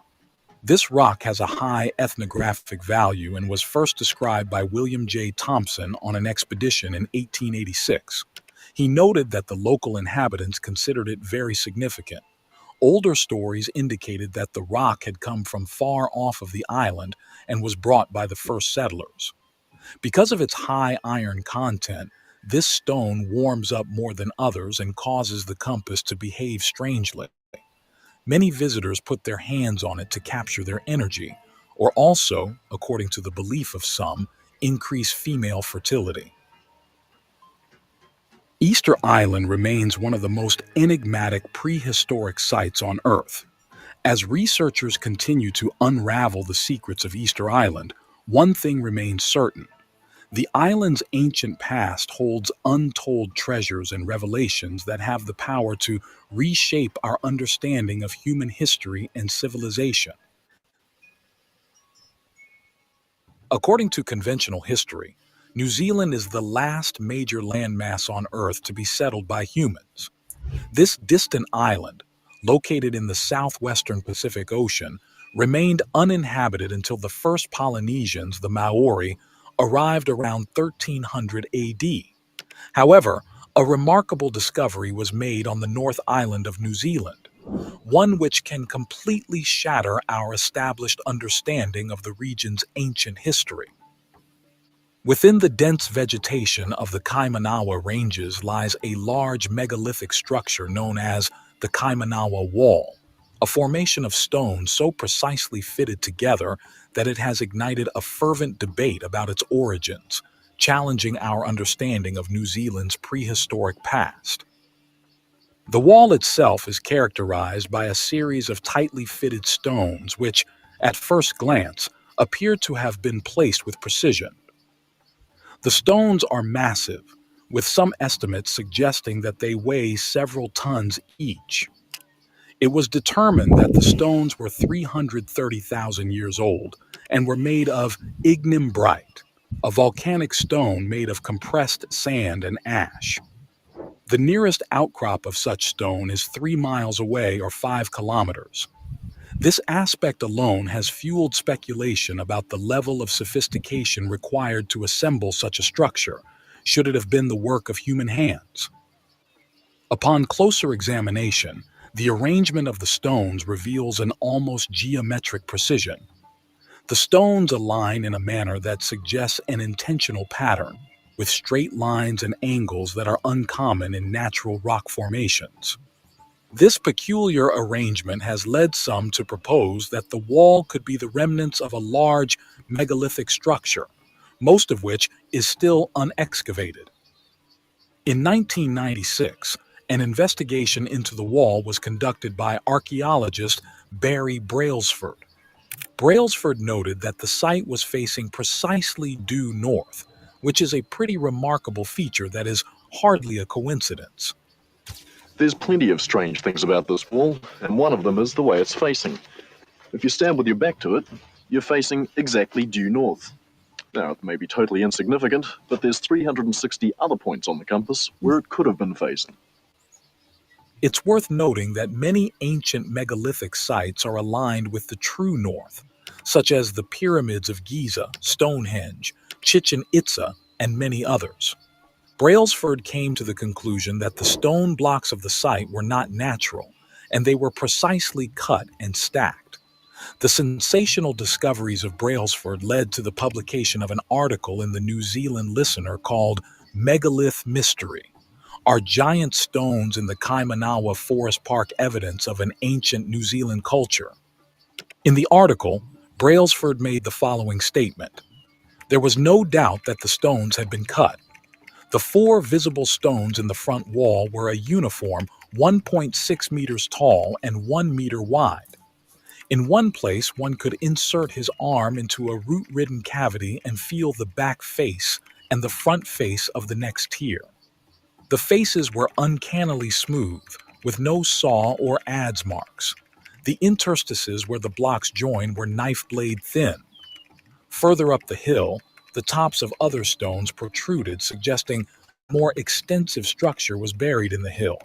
This rock has a high ethnographic value and was first described by William J. Thompson on an expedition in 1886. He noted that the local inhabitants considered it very significant. Older stories indicated that the rock had come from far off of the island and was brought by the first settlers. Because of its high iron content, this stone warms up more than others and causes the compass to behave strangely. Many visitors put their hands on it to capture their energy, or also, according to the belief of some, increase female fertility. Easter Island remains one of the most enigmatic prehistoric sites on Earth. As researchers continue to unravel the secrets of Easter Island, one thing remains certain. The island's ancient past holds untold treasures and revelations that have the power to reshape our understanding of human history and civilization. According to conventional history, New Zealand is the last major landmass on Earth to be settled by humans. This distant island, located in the southwestern Pacific Ocean, remained uninhabited until the first Polynesians, the Maori, arrived around 1300 AD. However, a remarkable discovery was made on the North Island of New Zealand, one which can completely shatter our established understanding of the region's ancient history. Within the dense vegetation of the Kaimanawa Ranges lies a large megalithic structure known as the Kaimanawa Wall, a formation of stone so precisely fitted together that it has ignited a fervent debate about its origins, challenging our understanding of New Zealand's prehistoric past. The wall itself is characterized by a series of tightly fitted stones which, at first glance, appear to have been placed with precision. The stones are massive, with some estimates suggesting that they weigh several tons each. It was determined that the stones were 330,000 years old and were made of ignimbrite, a volcanic stone made of compressed sand and ash. The nearest outcrop of such stone is 3 miles away or 5 kilometers. This aspect alone has fueled speculation about the level of sophistication required to assemble such a structure, should it have been the work of human hands. Upon closer examination, the arrangement of the stones reveals an almost geometric precision. The stones align in a manner that suggests an intentional pattern, with straight lines and angles that are uncommon in natural rock formations. This peculiar arrangement has led some to propose that the wall could be the remnants of a large megalithic structure, most of which is still unexcavated. In 1996, an investigation into the wall was conducted by archaeologist Barry Brailsford. Brailsford noted that the site was facing precisely due north, which is a pretty remarkable feature that is hardly a coincidence. There's plenty of strange things about this wall, and one of them is the way it's facing. If you stand with your back to it, you're facing exactly due north. Now, it may be totally insignificant, but there's 360 other points on the compass where it could have been facing. It's worth noting that many ancient megalithic sites are aligned with the true north, such as the pyramids of Giza, Stonehenge, Chichen Itza, and many others. Brailsford came to the conclusion that the stone blocks of the site were not natural, and they were precisely cut and stacked. The sensational discoveries of Brailsford led to the publication of an article in the New Zealand Listener called Megalith Mystery. Are giant stones in the Kaimanawa Forest Park evidence of an ancient New Zealand culture? In the article, Brailsford made the following statement. There was no doubt that the stones had been cut. The 4 visible stones in the front wall were a uniform 1.6 meters tall and 1 meter wide. In one place, one could insert his arm into a root-ridden cavity and feel the back face and the front face of the next tier. The faces were uncannily smooth, with no saw or adze marks. The interstices where the blocks joined were knife blade thin. Further up the hill, the tops of other stones protruded, suggesting a more extensive structure was buried in the hill.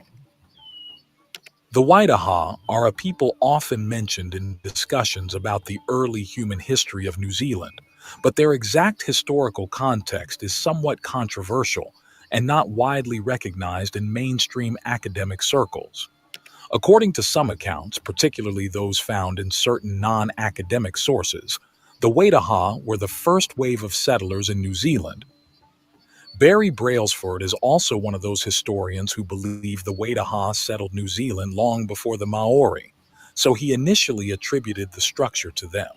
The Waidaha are a people often mentioned in discussions about the early human history of New Zealand, but their exact historical context is somewhat controversial and not widely recognized in mainstream academic circles. According to some accounts, particularly those found in certain non-academic sources, the Waidaha were the first wave of settlers in New Zealand. Barry Brailsford is also one of those historians who believe the Waidaha settled New Zealand long before the Maori, so he initially attributed the structure to them.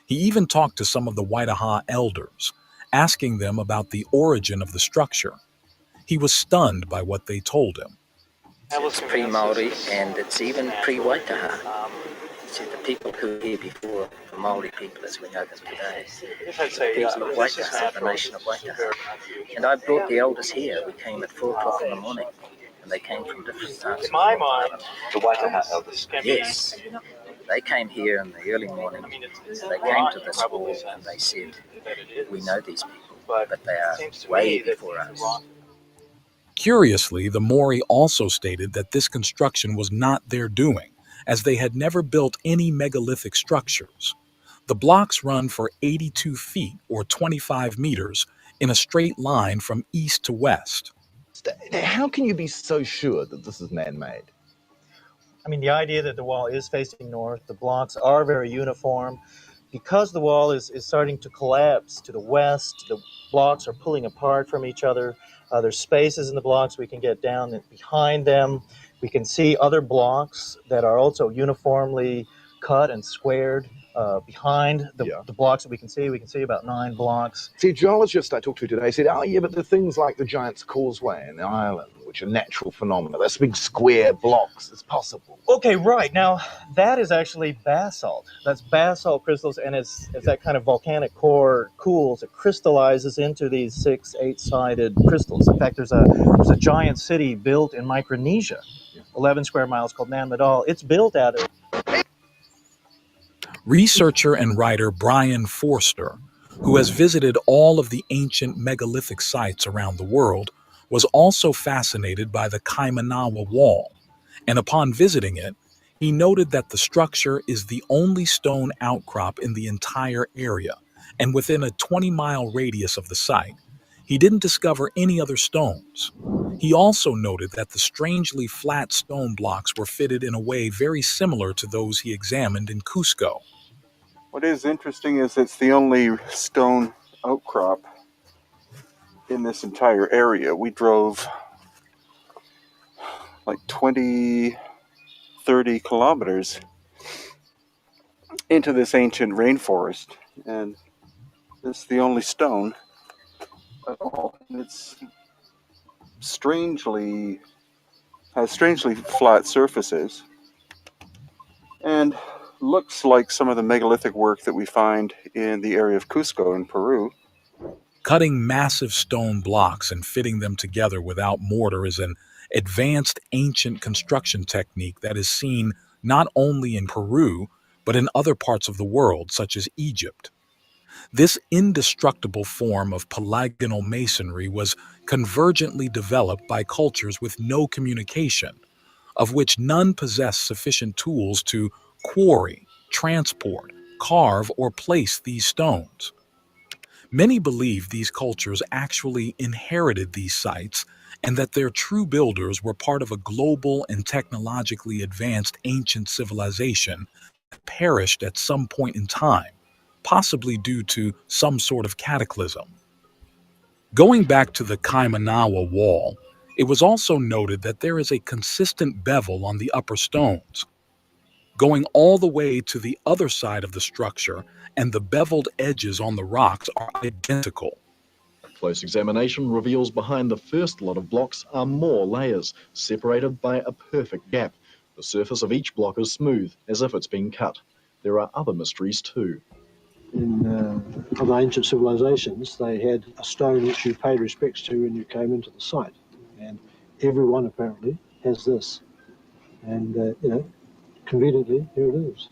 He even talked to some of the Waidaha elders, asking them about the origin of the structure. He was stunned by what they told him. It's pre-Maori and it's even pre-Waitaha. See, the people who were here before the Maori people as we know them today, the people of Waitaha, the nation of Waitaha. And I brought the elders here. We came at 4 o'clock in the morning and they came from different parts of the island. The Waitaha elders? Yes. They came here in the early morning and they came to this wall and they said, we know these people, but they are way before us. Curiously, the Maori also stated that this construction was not their doing, as they had never built any megalithic structures. The blocks run for 82 feet or 25 meters in a straight line from east to west. How can you be so sure that this is man-made? I mean, the idea that the wall is facing north, the blocks are very uniform. Because the wall is starting to collapse to the west, the blocks are pulling apart from each other. There's spaces in the blocks we can get down and behind them. We can see other blocks that are also uniformly cut and squared behind the blocks that we can see. We can see about 9 blocks. See, a geologist I talked to today said, oh yeah, but there are things like the Giant's Causeway in Ireland, which are natural phenomena. That's big square blocks. It's possible. Okay, right. Now, that is actually basalt. That's basalt crystals, and as that kind of volcanic core cools, it crystallizes into these 6, 8-sided crystals. In fact, there's a giant city built in Micronesia, 11 square miles, called Nan Madol. It's built out of... Researcher and writer Brian Forster, who has visited all of the ancient megalithic sites around the world, was also fascinated by the Kaimanawa Wall, and upon visiting it, He noted that the structure is the only stone outcrop in the entire area and within a 20-mile radius of the site. He didn't discover any other stones. He also noted that the strangely flat stone blocks were fitted in a way very similar to those he examined in Cusco. What is interesting is it's the only stone outcrop in this entire area. We drove like 20, 30 kilometers into this ancient rainforest, and it's the only stone at all. It's has strangely flat surfaces and looks like some of the megalithic work that we find in the area of Cusco in Peru. Cutting massive stone blocks and fitting them together without mortar is an advanced ancient construction technique that is seen not only in Peru, but in other parts of the world, such as Egypt. This indestructible form of polygonal masonry was convergently developed by cultures with no communication, of which none possessed sufficient tools to quarry, transport, carve, or place these stones. Many believe these cultures actually inherited these sites and that their true builders were part of a global and technologically advanced ancient civilization that perished at some point in time, possibly due to some sort of cataclysm. Going back to the Kaimanawa wall, it was also noted that there is a consistent bevel on the upper stones, going all the way to the other side of the structure, and the beveled edges on the rocks are identical. Close examination reveals behind the first lot of blocks are more layers, separated by a perfect gap. The surface of each block is smooth, as if it's been cut. There are other mysteries too. In other ancient civilizations, they had a stone which you paid respects to when you came into the site. And everyone apparently has this. And, conveniently, here it is.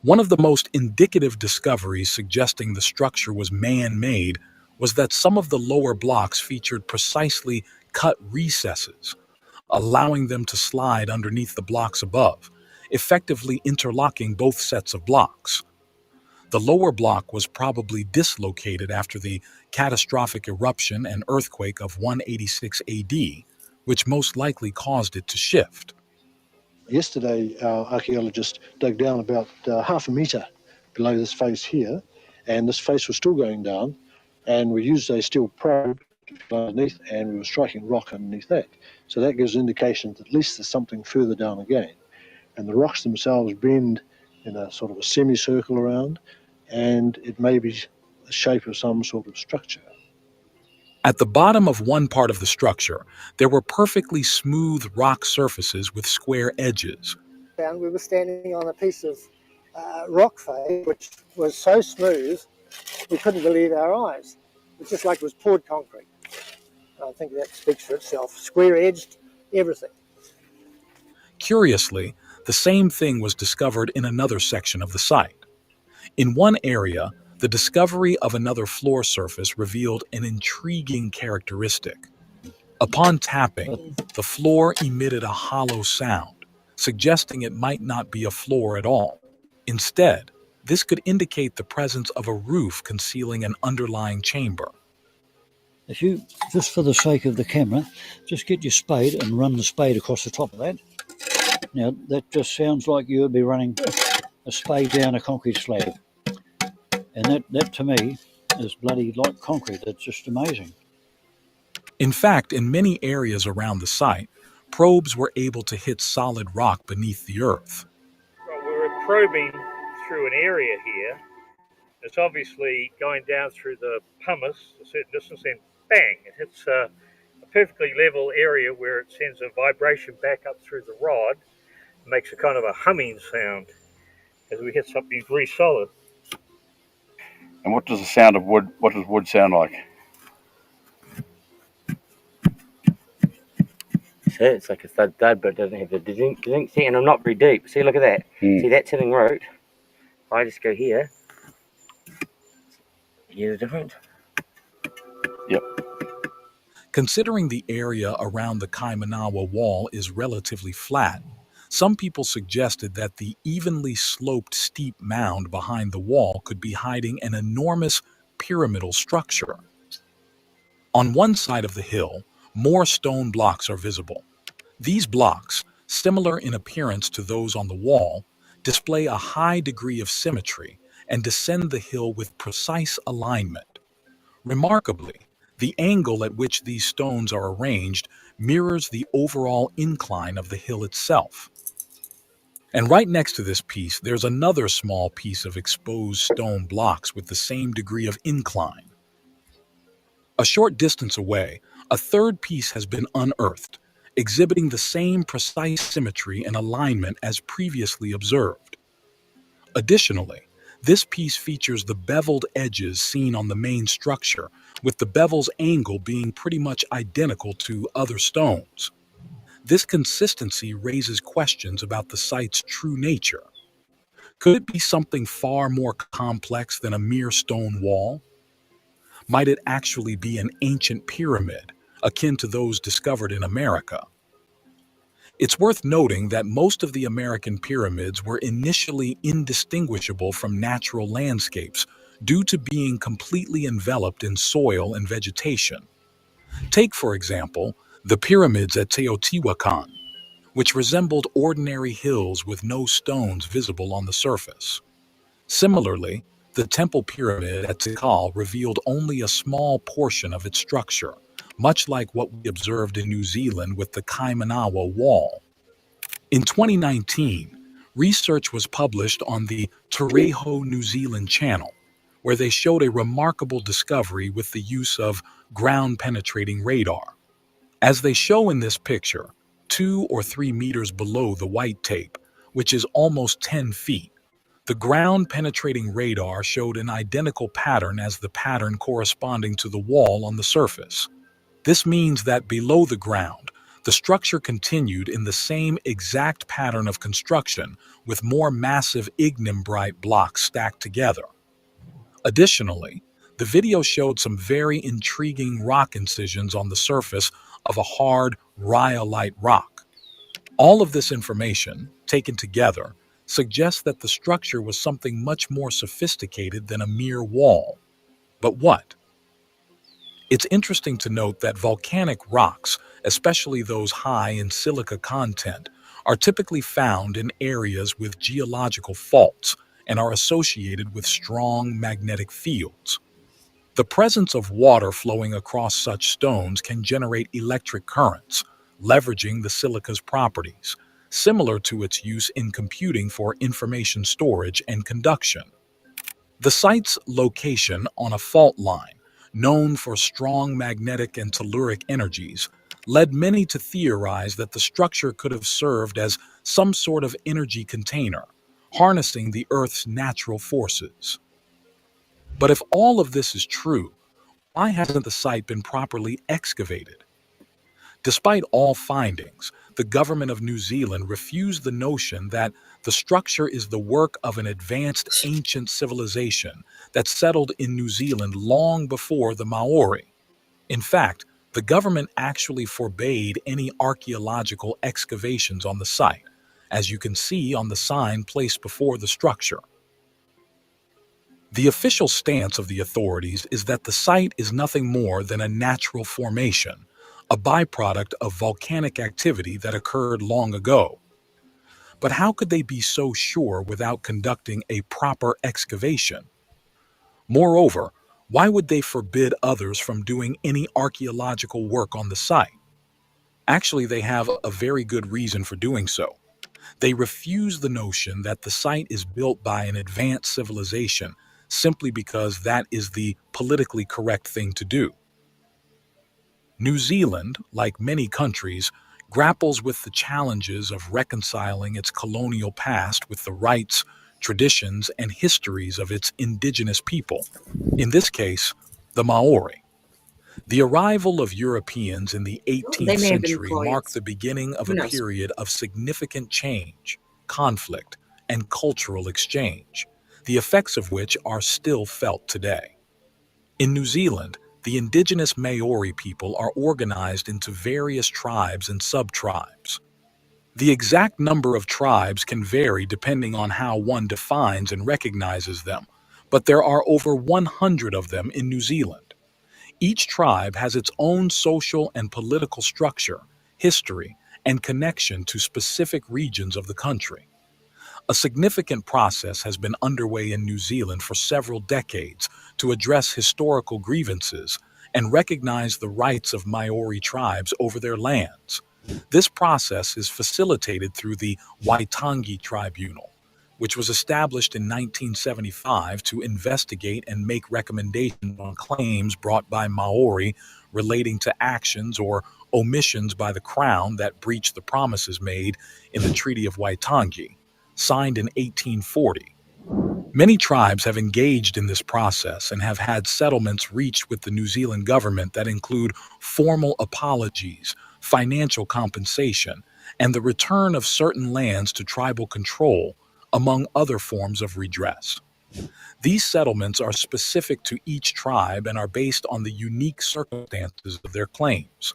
One of the most indicative discoveries suggesting the structure was man-made was that some of the lower blocks featured precisely cut recesses, allowing them to slide underneath the blocks above, effectively interlocking both sets of blocks. The lower block was probably dislocated after the catastrophic eruption and earthquake of 186 AD, which most likely caused it to shift. Yesterday, our archaeologists dug down about half a metre below this face here, and this face was still going down, and we used a steel probe underneath, and we were striking rock underneath that. So that gives an indication that at least there's something further down again. And the rocks themselves bend in a sort of a semicircle around, and it may be the shape of some sort of structure. At the bottom of one part of the structure, there were perfectly smooth rock surfaces with square edges. And we were standing on a piece of rock face which was so smooth we couldn't believe our eyes. It was just like it was poured concrete. I think that speaks for itself. Square edged, everything. Curiously, the same thing was discovered in another section of the site. In one area, the discovery of another floor surface revealed an intriguing characteristic. Upon tapping, the floor emitted a hollow sound, suggesting it might not be a floor at all. Instead, this could indicate the presence of a roof concealing an underlying chamber. If you, just for the sake of the camera, just get your spade and run the spade across the top of that. Now, that just sounds like you would be running a spade down a concrete slab. And that to me is bloody like concrete. It's just amazing. In fact, in many areas around the site, probes were able to hit solid rock beneath the earth. Well, we were probing through an area here. It's obviously going down through the pumice a certain distance, then bang, it hits a perfectly level area where it sends a vibration back up through the rod, makes a kind of a humming sound as we hit something very solid. And what does the sound of wood, what does wood sound like? See, it's like a thud, but it doesn't have the dink. See, and I'm not very deep. See, look at that. See, that's hitting root. If I just go here, hear the difference? Yep. Considering the area around the Kaimanawa wall is relatively flat, Some people suggested that the evenly sloped steep mound behind the wall could be hiding an enormous pyramidal structure. On one side of the hill, more stone blocks are visible. These blocks, similar in appearance to those on the wall, display a high degree of symmetry and descend the hill with precise alignment. Remarkably, the angle at which these stones are arranged mirrors the overall incline of the hill itself. And right next to this piece, there's another small piece of exposed stone blocks with the same degree of incline. A short distance away, a third piece has been unearthed, exhibiting the same precise symmetry and alignment as previously observed. Additionally, this piece features the beveled edges seen on the main structure, with the bevel's angle being pretty much identical to other stones. This consistency raises questions about the site's true nature. Could it be something far more complex than a mere stone wall? Might it actually be an ancient pyramid, akin to those discovered in America? It's worth noting that most of the American pyramids were initially indistinguishable from natural landscapes due to being completely enveloped in soil and vegetation. Take, for example, the pyramids at Teotihuacan, which resembled ordinary hills with no stones visible on the surface. Similarly, the temple pyramid at Tikal revealed only a small portion of its structure, much like what we observed in New Zealand with the Kaimanawa Wall. In 2019, research was published on the Tereho New Zealand channel, where they showed a remarkable discovery with the use of ground-penetrating radar. As they show in this picture, 2 or 3 meters below the white tape, which is almost 10 feet, the ground-penetrating radar showed an identical pattern as the pattern corresponding to the wall on the surface. This means that below the ground, the structure continued in the same exact pattern of construction with more massive ignimbrite blocks stacked together. Additionally, the video showed some very intriguing rock incisions on the surface of a hard rhyolite rock. All of this information, taken together, suggests that the structure was something much more sophisticated than a mere wall. But what? It's interesting to note that volcanic rocks, especially those high in silica content, are typically found in areas with geological faults and are associated with strong magnetic fields. The presence of water flowing across such stones can generate electric currents, leveraging the silica's properties, similar to its use in computing for information storage and conduction. The site's location on a fault line, known for strong magnetic and telluric energies, led many to theorize that the structure could have served as some sort of energy container, harnessing the Earth's natural forces. But if all of this is true, why hasn't the site been properly excavated? Despite all findings, the government of New Zealand refused the notion that the structure is the work of an advanced ancient civilization that settled in New Zealand long before the Maori. In fact, the government actually forbade any archaeological excavations on the site, as you can see on the sign placed before the structure. The official stance of the authorities is that the site is nothing more than a natural formation, a byproduct of volcanic activity that occurred long ago. But how could they be so sure without conducting a proper excavation? Moreover, why would they forbid others from doing any archaeological work on the site? Actually, they have a very good reason for doing so. They refuse the notion that the site is built by an advanced civilization simply because that is the politically correct thing to do. New Zealand, like many countries, grapples with the challenges of reconciling its colonial past with the rights, traditions, and histories of its indigenous people, in this case, the Maori. The arrival of Europeans in the They 18th may have been century marked employees. the beginning of Who a knows? period of significant change, conflict, and cultural exchange, the effects of which are still felt today. In New Zealand, the indigenous Maori people are organized into various tribes and sub-tribes. The exact number of tribes can vary depending on how one defines and recognizes them, but there are over 100 of them in New Zealand. Each tribe has its own social and political structure, history, and connection to specific regions of the country. A significant process has been underway in New Zealand for several decades to address historical grievances and recognize the rights of Maori tribes over their lands. This process is facilitated through the Waitangi Tribunal, which was established in 1975 to investigate and make recommendations on claims brought by Maori relating to actions or omissions by the Crown that breach the promises made in the Treaty of Waitangi, signed in 1840. Many tribes have engaged in this process and have had settlements reached with the New Zealand government that include formal apologies, financial compensation, and the return of certain lands to tribal control, among other forms of redress. These settlements are specific to each tribe and are based on the unique circumstances of their claims.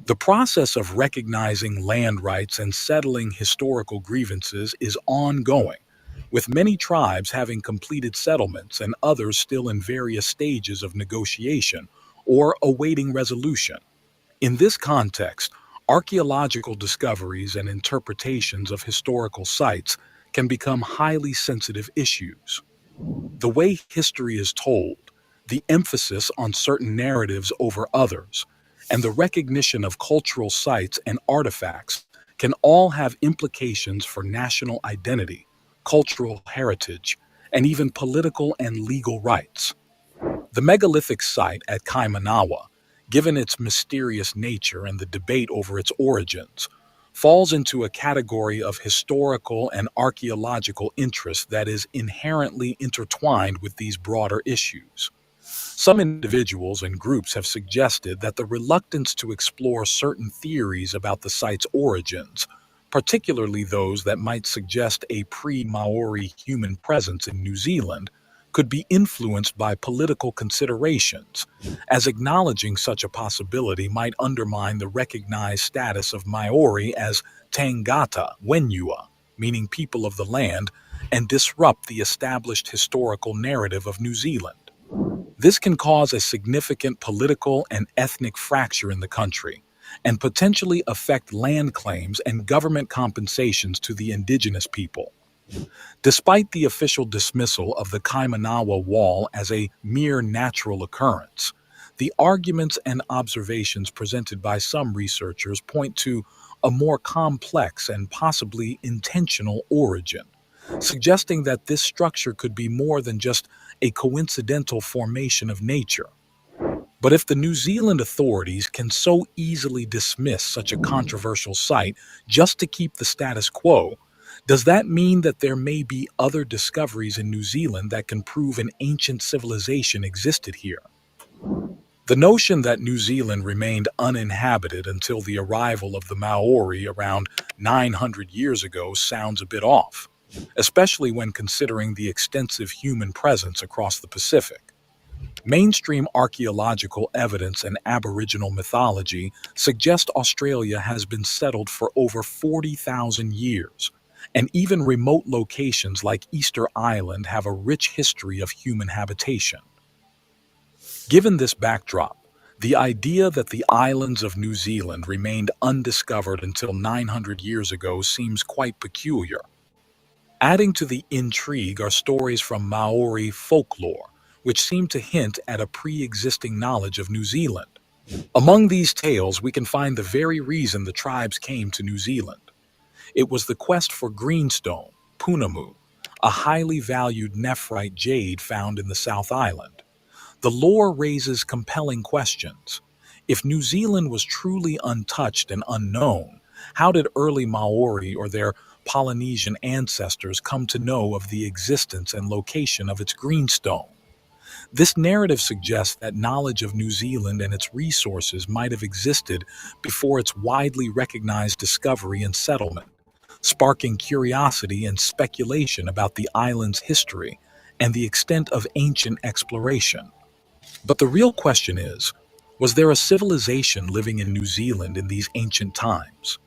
The process of recognizing land rights and settling historical grievances is ongoing, with many tribes having completed settlements and others still in various stages of negotiation or awaiting resolution. In this context, archaeological discoveries and interpretations of historical sites can become highly sensitive issues. The way history is told, the emphasis on certain narratives over others, and the recognition of cultural sites and artifacts can all have implications for national identity, cultural heritage, and even political and legal rights. The megalithic site at Kaimanawa, given its mysterious nature and the debate over its origins, falls into a category of historical and archaeological interest that is inherently intertwined with these broader issues. Some individuals and groups have suggested that the reluctance to explore certain theories about the site's origins, particularly those that might suggest a pre-Maori human presence in New Zealand, could be influenced by political considerations, as acknowledging such a possibility might undermine the recognized status of Maori as Tangata Wenua, meaning people of the land, and disrupt the established historical narrative of New Zealand. This can cause a significant political and ethnic fracture in the country, and potentially affect land claims and government compensations to the indigenous people. Despite the official dismissal of the Kaimanawa Wall as a mere natural occurrence, the arguments and observations presented by some researchers point to a more complex and possibly intentional origin, suggesting that this structure could be more than just a coincidental formation of nature. But if the New Zealand authorities can so easily dismiss such a controversial site just to keep the status quo, does that mean that there may be other discoveries in New Zealand that can prove an ancient civilization existed here? The notion that New Zealand remained uninhabited until the arrival of the Maori around 900 years ago sounds a bit off, especially when considering the extensive human presence across the Pacific. Mainstream archaeological evidence and Aboriginal mythology suggest Australia has been settled for over 40,000 years, and even remote locations like Easter Island have a rich history of human habitation. Given this backdrop, the idea that the islands of New Zealand remained undiscovered until 900 years ago seems quite peculiar. Adding to the intrigue are stories from Maori folklore, which seem to hint at a pre-existing knowledge of New Zealand. Among these tales, we can find the very reason the tribes came to New Zealand. It was the quest for greenstone, punamu, a highly valued nephrite jade found in the South Island. The lore raises compelling questions. If New Zealand was truly untouched and unknown, how did early Maori or their Polynesian ancestors come to know of the existence and location of its greenstone? This narrative suggests that knowledge of New Zealand and its resources might have existed before its widely recognized discovery and settlement, sparking curiosity and speculation about the island's history and the extent of ancient exploration. But the real question is, was there a civilization living in New Zealand in these ancient times?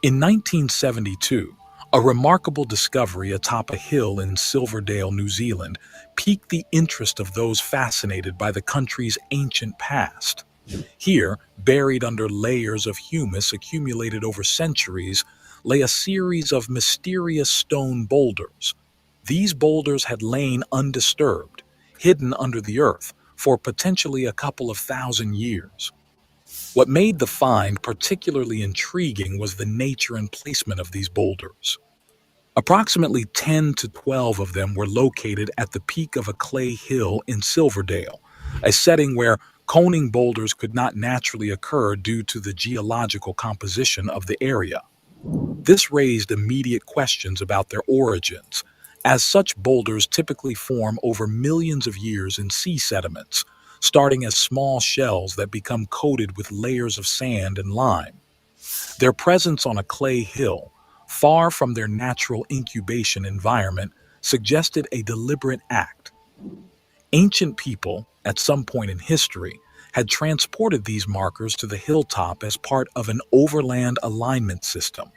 In 1972, a remarkable discovery atop a hill in Silverdale, New Zealand, piqued the interest of those fascinated by the country's ancient past. Here, buried under layers of humus accumulated over centuries, lay a series of mysterious stone boulders. These boulders had lain undisturbed, hidden under the earth, for potentially a couple of thousand years. What made the find particularly intriguing was the nature and placement of these boulders. Approximately 10 to 12 of them were located at the peak of a clay hill in Silverdale, a setting where coning boulders could not naturally occur due to the geological composition of the area. This raised immediate questions about their origins, as such boulders typically form over millions of years in sea sediments, starting as small shells that become coated with layers of sand and lime. Their presence on a clay hill, far from their natural incubation environment, suggested a deliberate act. Ancient people, at some point in history, had transported these markers to the hilltop as part of an overland alignment system.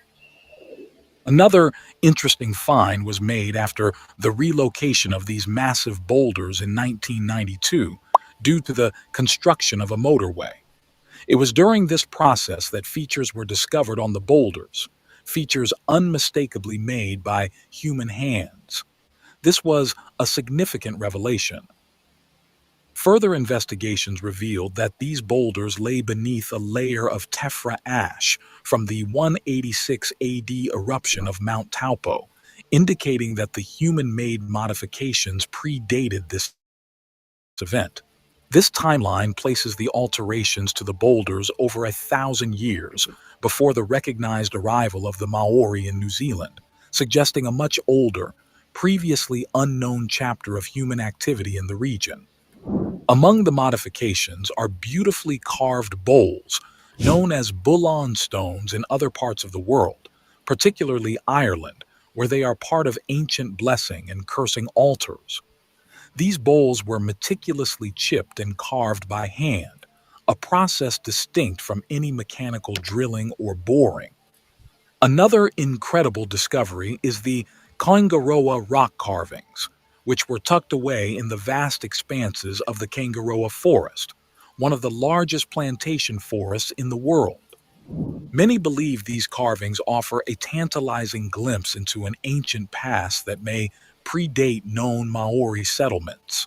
Another interesting find was made after the relocation of these massive boulders in 1992 due to the construction of a motorway. It was during this process that features were discovered on the boulders, features unmistakably made by human hands. This was a significant revelation. Further investigations revealed that these boulders lay beneath a layer of tephra ash from the 186 AD eruption of Mount Taupo, indicating that the human-made modifications predated this event. This timeline places the alterations to the boulders over 1,000 years before the recognized arrival of the Maori in New Zealand, suggesting a much older, previously unknown chapter of human activity in the region. Among the modifications are beautifully carved bowls, known as Bulan stones in other parts of the world, particularly Ireland, where they are part of ancient blessing and cursing altars. These bowls were meticulously chipped and carved by hand, a process distinct from any mechanical drilling or boring. Another incredible discovery is the Kangaroa rock carvings, which were tucked away in the vast expanses of the Kangaroa forest, one of the largest plantation forests in the world. Many believe these carvings offer a tantalizing glimpse into an ancient past that may predate known Maori settlements.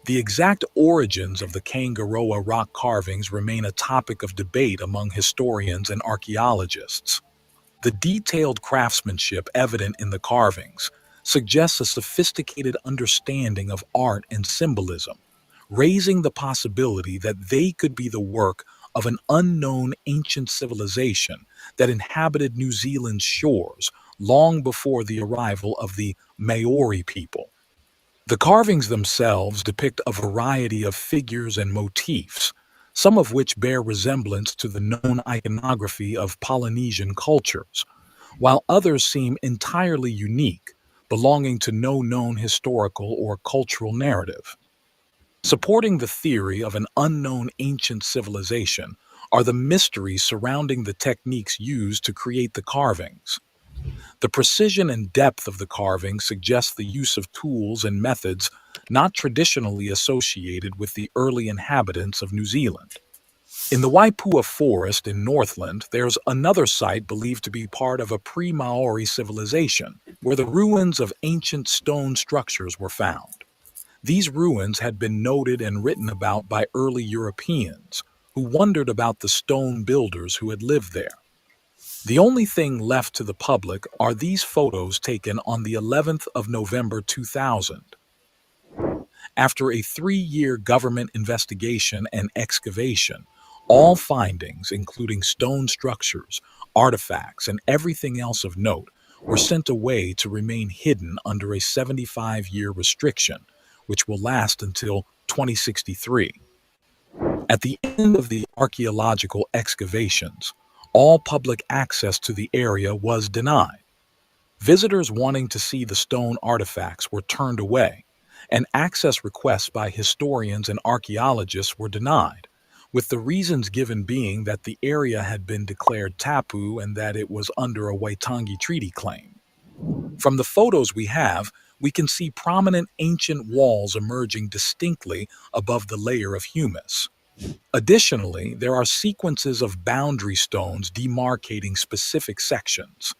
The exact origins of the Kangaroa rock carvings remain a topic of debate among historians and archaeologists. The detailed craftsmanship evident in the carvings suggests a sophisticated understanding of art and symbolism, raising the possibility that they could be the work of an unknown ancient civilization that inhabited New Zealand's shores long before the arrival of the Maori people. The carvings themselves depict a variety of figures and motifs, some of which bear resemblance to the known iconography of Polynesian cultures, while others seem entirely unique, belonging to no known historical or cultural narrative. Supporting the theory of an unknown ancient civilization are the mysteries surrounding the techniques used to create the carvings. The precision and depth of the carving suggests the use of tools and methods not traditionally associated with the early inhabitants of New Zealand. In the Waipua Forest in Northland, there's another site believed to be part of a pre-Maori civilization, where the ruins of ancient stone structures were found. These ruins had been noted and written about by early Europeans, who wondered about the stone builders who had lived there. The only thing left to the public are these photos taken on the 11th of November 2000. After a 3-year government investigation and excavation, all findings, including stone structures, artifacts, and everything else of note, were sent away to remain hidden under a 75-year restriction, which will last until 2063. At the end of the archaeological excavations, all public access to the area was denied. Visitors wanting to see the stone artifacts were turned away, and access requests by historians and archaeologists were denied, with the reasons given being that the area had been declared tapu and that it was under a Waitangi Treaty claim. From the photos we have, we can see prominent ancient walls emerging distinctly above the layer of humus. Additionally, there are sequences of boundary stones demarcating specific sections.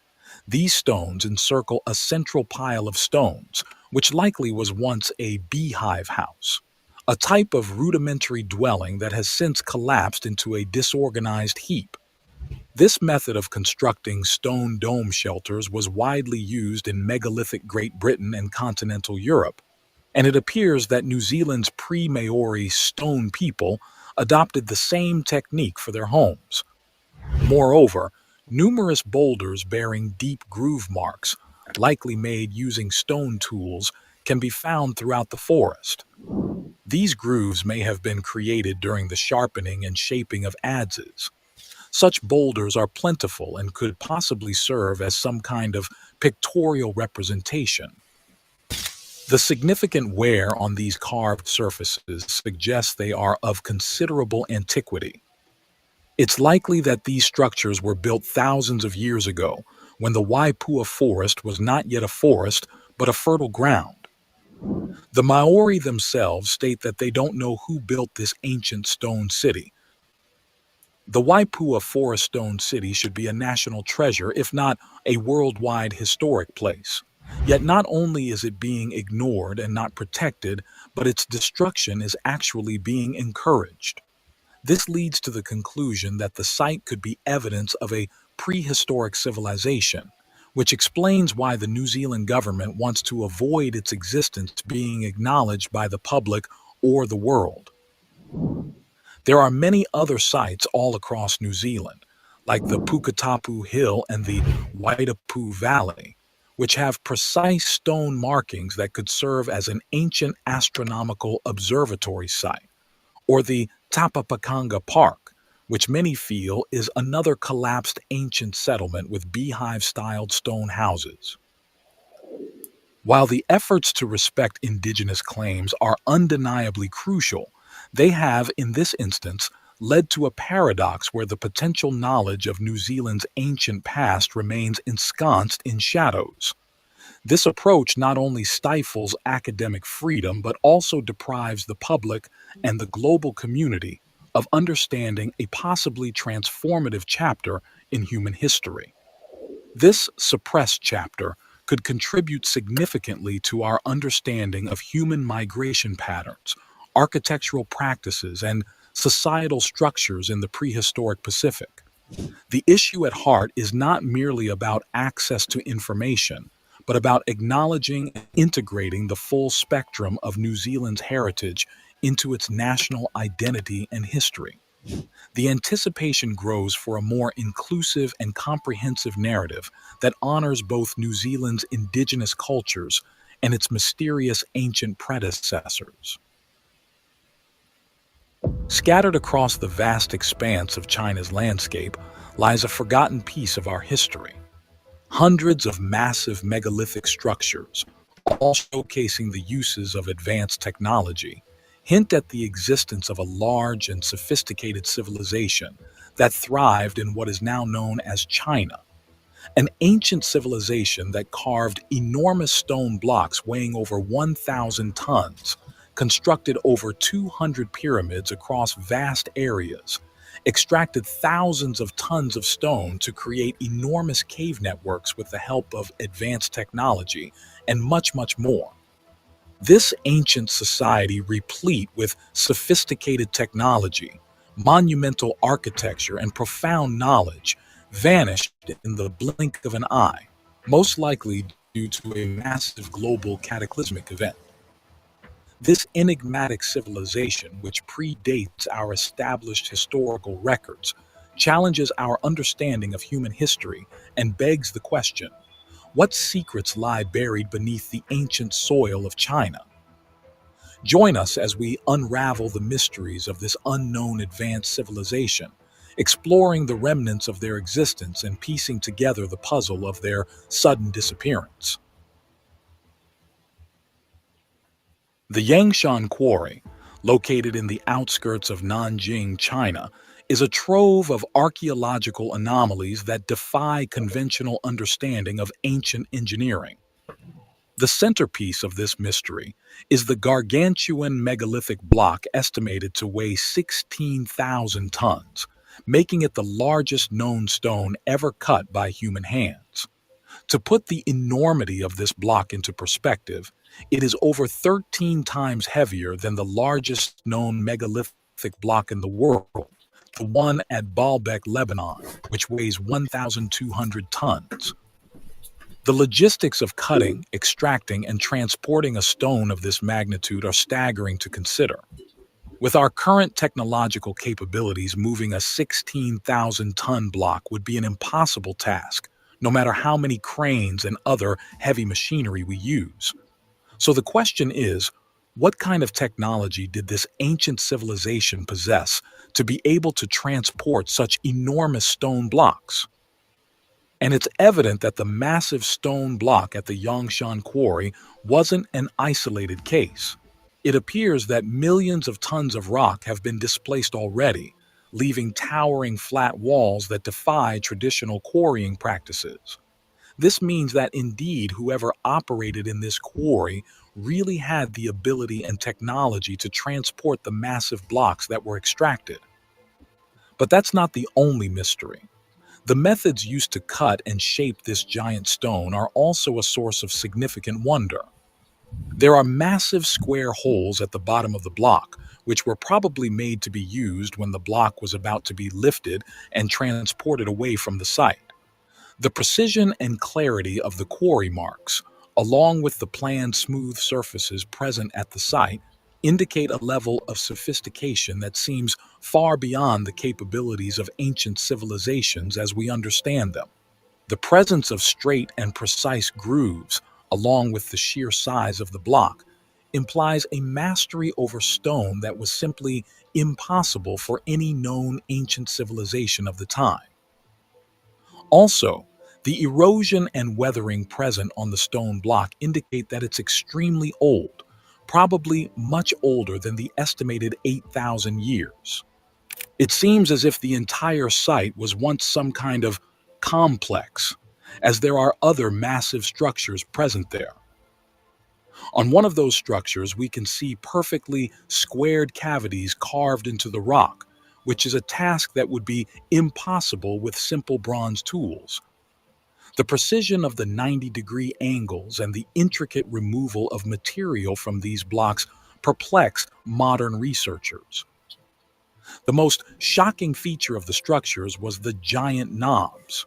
These stones encircle a central pile of stones, which likely was once a beehive house, a type of rudimentary dwelling that has since collapsed into a disorganized heap. This method of constructing stone dome shelters was widely used in megalithic Great Britain and continental Europe, and it appears that New Zealand's pre-Maori stone people adopted the same technique for their homes. Moreover, numerous boulders bearing deep groove marks, likely made using stone tools, can be found throughout the forest. These grooves may have been created during the sharpening and shaping of adzes. Such boulders are plentiful and could possibly serve as some kind of pictorial representation. The significant wear on these carved surfaces suggests they are of considerable antiquity. It's likely that these structures were built thousands of years ago, when the Waipua forest was not yet a forest, but a fertile ground. The Maori themselves state that they don't know who built this ancient stone city. The Waipua Forest Stone City should be a national treasure, if not a worldwide historic place. Yet not only is it being ignored and not protected, but its destruction is actually being encouraged. This leads to the conclusion that the site could be evidence of a prehistoric civilization, which explains why the New Zealand government wants to avoid its existence being acknowledged by the public or the world. There are many other sites all across New Zealand, like the Puketapu Hill and the Waitapu Valley, which have precise stone markings that could serve as an ancient astronomical observatory site, or the Tapapakanga Park, which many feel is another collapsed ancient settlement with beehive-styled stone houses. While the efforts to respect indigenous claims are undeniably crucial, they have, in this instance, led to a paradox where the potential knowledge of New Zealand's ancient past remains ensconced in shadows. This approach not only stifles academic freedom, but also deprives the public and the global community of understanding a possibly transformative chapter in human history. This suppressed chapter could contribute significantly to our understanding of human migration patterns, architectural practices, and societal structures in the prehistoric Pacific. The issue at heart is not merely about access to information, but about acknowledging and integrating the full spectrum of New Zealand's heritage into its national identity and history. The anticipation grows for a more inclusive and comprehensive narrative that honors both New Zealand's indigenous cultures and its mysterious ancient predecessors. Scattered across the vast expanse of China's landscape lies a forgotten piece of our history. Hundreds of massive megalithic structures, all showcasing the uses of advanced technology, hint at the existence of a large and sophisticated civilization that thrived in what is now known as China, an ancient civilization that carved enormous stone blocks weighing over 1,000 tons, constructed over 200 pyramids across vast areas, extracted thousands of tons of stone to create enormous cave networks with the help of advanced technology, and much, much more. This ancient society, replete with sophisticated technology, monumental architecture, and profound knowledge, vanished in the blink of an eye, most likely due to a massive global cataclysmic event. This enigmatic civilization, which predates our established historical records, challenges our understanding of human history and begs the question, what secrets lie buried beneath the ancient soil of China? Join us as we unravel the mysteries of this unknown advanced civilization, exploring the remnants of their existence and piecing together the puzzle of their sudden disappearance. The Yangshan Quarry, located in the outskirts of Nanjing, China, is a trove of archaeological anomalies that defy conventional understanding of ancient engineering. The centerpiece of this mystery is the gargantuan megalithic block estimated to weigh 16,000 tons, making it the largest known stone ever cut by human hands. To put the enormity of this block into perspective, it is over 13 times heavier than the largest known megalithic block in the world, the one at Baalbek, Lebanon, which weighs 1,200 tons. The logistics of cutting, extracting, and transporting a stone of this magnitude are staggering to consider. With our current technological capabilities, moving a 16,000-ton block would be an impossible task, no matter how many cranes and other heavy machinery we use. So the question is, what kind of technology did this ancient civilization possess to be able to transport such enormous stone blocks? And it's evident that the massive stone block at the Yangshan quarry wasn't an isolated case. It appears that millions of tons of rock have been displaced already, leaving towering flat walls that defy traditional quarrying practices. This means that indeed whoever operated in this quarry really had the ability and technology to transport the massive blocks that were extracted. But that's not the only mystery. The methods used to cut and shape this giant stone are also a source of significant wonder. There are massive square holes at the bottom of the block, which were probably made to be used when the block was about to be lifted and transported away from the site. The precision and clarity of the quarry marks, along with the planned smooth surfaces present at the site, indicate a level of sophistication that seems far beyond the capabilities of ancient civilizations as we understand them. The presence of straight and precise grooves, along with the sheer size of the block, implies a mastery over stone that was simply impossible for any known ancient civilization of the time. Also, the erosion and weathering present on the stone block indicate that it's extremely old, probably much older than the estimated 8,000 years. It seems as if the entire site was once some kind of complex, as there are other massive structures present there. On one of those structures, we can see perfectly squared cavities carved into the rock, which is a task that would be impossible with simple bronze tools. The precision of the 90-degree angles and the intricate removal of material from these blocks perplex modern researchers. The most shocking feature of the structures was the giant knobs.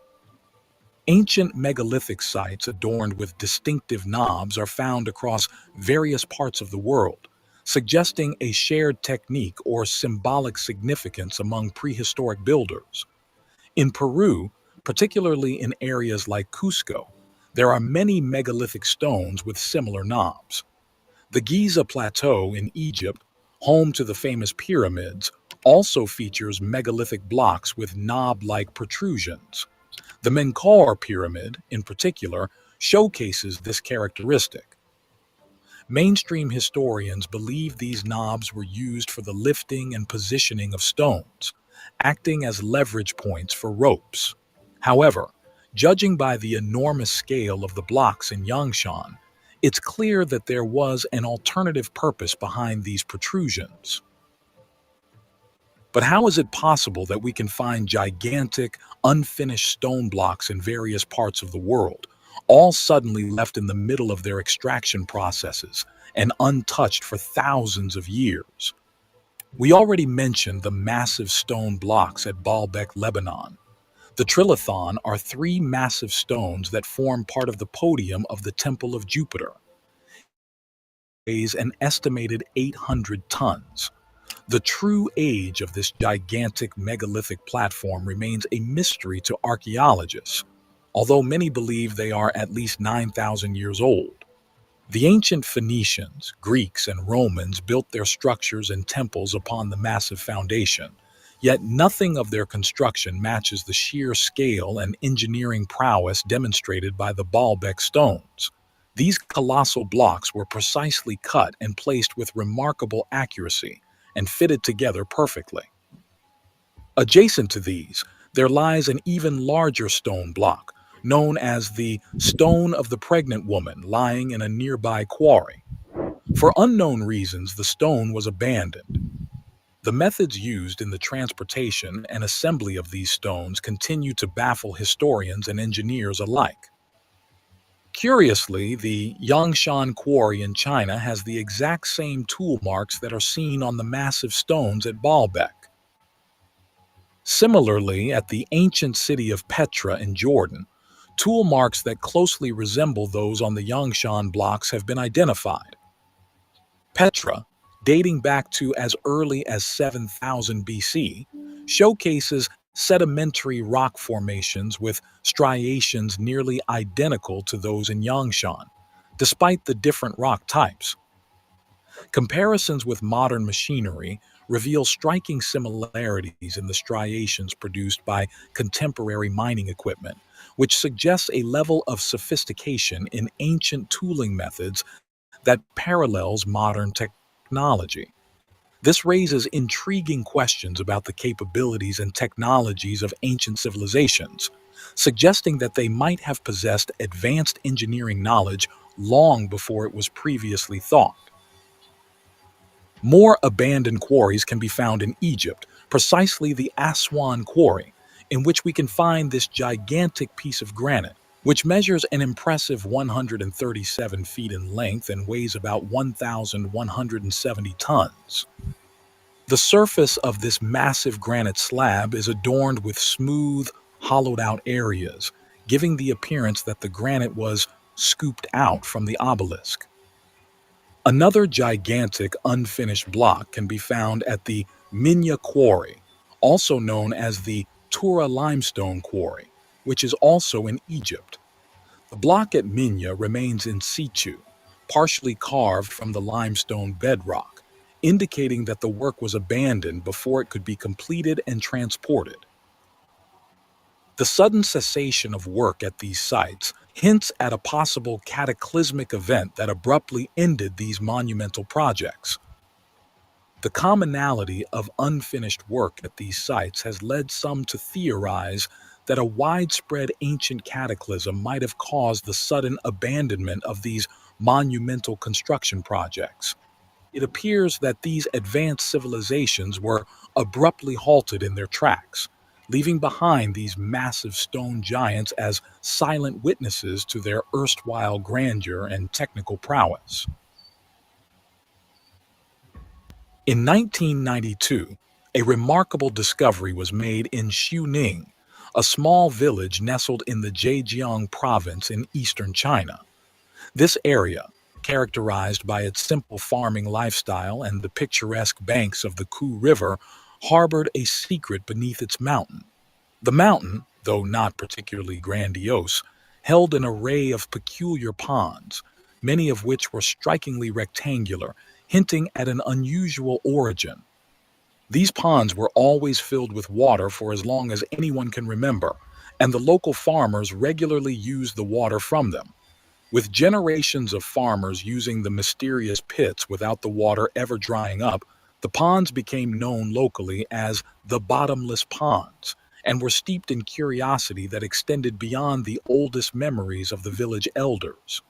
Ancient megalithic sites adorned with distinctive knobs are found across various parts of the world, suggesting a shared technique or symbolic significance among prehistoric builders. In Peru, particularly in areas like Cusco, there are many megalithic stones with similar knobs. The Giza Plateau in Egypt, home to the famous pyramids, also features megalithic blocks with knob-like protrusions. The Menkaure Pyramid, in particular, showcases this characteristic. Mainstream historians believe these knobs were used for the lifting and positioning of stones, acting as leverage points for ropes. However, judging by the enormous scale of the blocks in Yangshan, it's clear that there was an alternative purpose behind these protrusions. But how is it possible that we can find gigantic, unfinished stone blocks in various parts of the world, all suddenly left in the middle of their extraction processes and untouched for thousands of years? We already mentioned the massive stone blocks at Baalbek, Lebanon. The trilithon are three massive stones that form part of the podium of the Temple of Jupiter. It weighs an estimated 800 tons. The true age of this gigantic megalithic platform remains a mystery to archaeologists, although many believe they are at least 9,000 years old. The ancient Phoenicians, Greeks, and Romans built their structures and temples upon the massive foundation, yet nothing of their construction matches the sheer scale and engineering prowess demonstrated by the Baalbek stones. These colossal blocks were precisely cut and placed with remarkable accuracy, and fitted together perfectly. Adjacent to these, there lies an even larger stone block, known as the Stone of the Pregnant Woman, lying in a nearby quarry. For unknown reasons, the stone was abandoned. The methods used in the transportation and assembly of these stones continue to baffle historians and engineers alike. Curiously, the Yangshan quarry in China has the exact same tool marks that are seen on the massive stones at Baalbek. Similarly, at the ancient city of Petra in Jordan, tool marks that closely resemble those on the Yangshan blocks have been identified. Petra, dating back to as early as 7000 BC, showcases sedimentary rock formations with striations nearly identical to those in Yangshan, despite the different rock types. Comparisons with modern machinery reveal striking similarities in the striations produced by contemporary mining equipment, which suggests a level of sophistication in ancient tooling methods that parallels modern technology. This raises intriguing questions about the capabilities and technologies of ancient civilizations, suggesting that they might have possessed advanced engineering knowledge long before it was previously thought. More abandoned quarries can be found in Egypt, precisely the Aswan quarry, in which we can find this gigantic piece of granite, which measures an impressive 137 feet in length and weighs about 1,170 tons. The surface of this massive granite slab is adorned with smooth, hollowed-out areas, giving the appearance that the granite was scooped out from the obelisk. Another gigantic unfinished block can be found at the Minya Quarry, also known as the Tura Limestone Quarry, which is also in Egypt. The block at Minya remains in situ, partially carved from the limestone bedrock, indicating that the work was abandoned before it could be completed and transported. The sudden cessation of work at these sites hints at a possible cataclysmic event that abruptly ended these monumental projects. The commonality of unfinished work at these sites has led some to theorize that a widespread ancient cataclysm might have caused the sudden abandonment of these monumental construction projects. It appears that these advanced civilizations were abruptly halted in their tracks, leaving behind these massive stone giants as silent witnesses to their erstwhile grandeur and technical prowess. In 1992, a remarkable discovery was made in Xiuning, a small village nestled in the Zhejiang province in eastern China. This area, characterized by its simple farming lifestyle and the picturesque banks of the Ku River, harbored a secret beneath its mountain. The mountain, though not particularly grandiose, held an array of peculiar ponds, many of which were strikingly rectangular, hinting at an unusual origin. These ponds were always filled with water for as long as anyone can remember, and the local farmers regularly used the water from them. With generations of farmers using the mysterious pits without the water ever drying up, the ponds became known locally as the bottomless ponds and were steeped in curiosity that extended beyond the oldest memories of the village elders.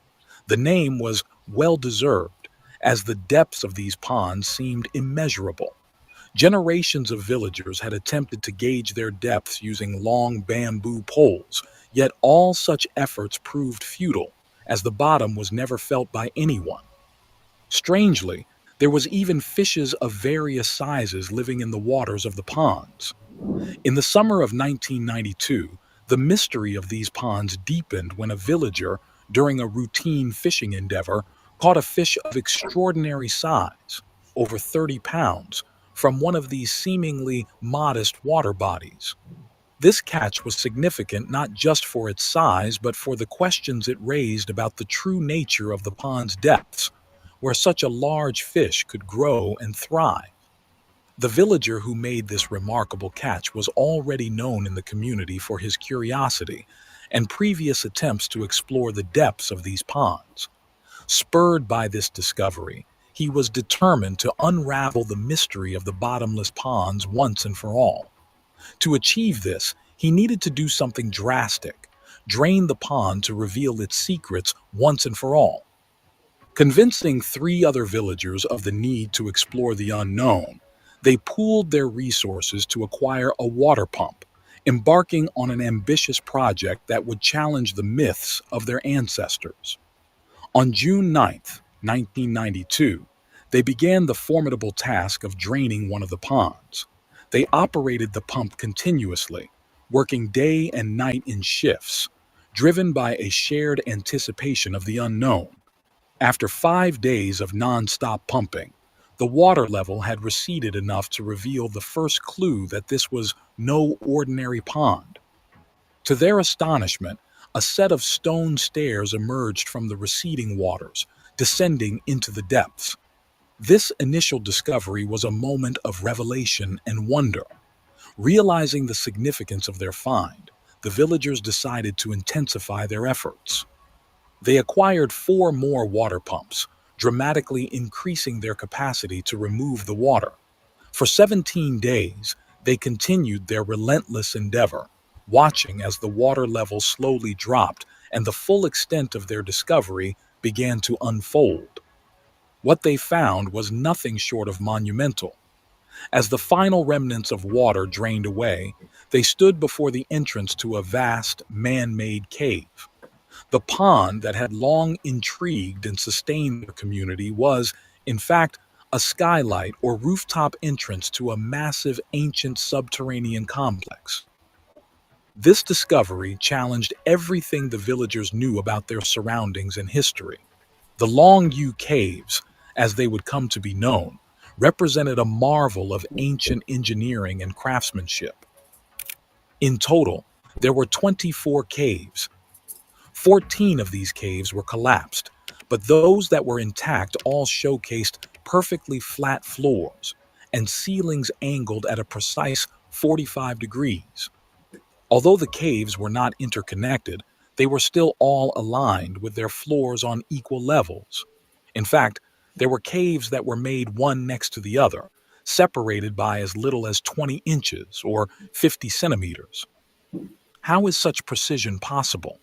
The name was well deserved, as the depths of these ponds seemed immeasurable. Generations of villagers had attempted to gauge their depths using long bamboo poles, yet all such efforts proved futile, as the bottom was never felt by anyone. Strangely, there was even fishes of various sizes living in the waters of the ponds. In the summer of 1992, the mystery of these ponds deepened when a villager, during a routine fishing endeavor, caught a fish of extraordinary size, over 30 pounds, from one of these seemingly modest water bodies. This catch was significant not just for its size, but for the questions it raised about the true nature of the pond's depths, where such a large fish could grow and thrive. The villager who made this remarkable catch was already known in the community for his curiosity and previous attempts to explore the depths of these ponds. Spurred by this discovery, He was determined to unravel the mystery of the bottomless ponds once and for all. To achieve this, he needed to do something drastic: drain the pond to reveal its secrets once and for all. Convincing 3 other villagers of the need to explore the unknown, they pooled their resources to acquire a water pump, embarking on an ambitious project that would challenge the myths of their ancestors. On June 9th, 1992, they began the formidable task of draining one of the ponds. They operated the pump continuously, working day and night in shifts, driven by a shared anticipation of the unknown. After 5 days of non-stop pumping, the water level had receded enough to reveal the first clue that this was no ordinary pond. To their astonishment, a set of stone stairs emerged from the receding waters, descending into the depths. This initial discovery was a moment of revelation and wonder. Realizing the significance of their find, the villagers decided to intensify their efforts. They acquired 4 more water pumps, dramatically increasing their capacity to remove the water. For 17 days, they continued their relentless endeavor, watching as the water level slowly dropped and the full extent of their discovery began to unfold. What they found was nothing short of monumental. As the final remnants of water drained away, they stood before the entrance to a vast, man-made cave. The pond that had long intrigued and sustained the community was, in fact, a skylight or rooftop entrance to a massive ancient subterranean complex. This discovery challenged everything the villagers knew about their surroundings and history. The Long U Caves, as they would come to be known, represented a marvel of ancient engineering and craftsmanship. In total, there were 24 caves. 14 of these caves were collapsed, but those that were intact all showcased perfectly flat floors and ceilings angled at a precise 45 degrees. Although the caves were not interconnected, they were still all aligned with their floors on equal levels. In fact, there were caves that were made one next to the other, separated by as little as 20 inches or 50 centimeters. How is such precision possible?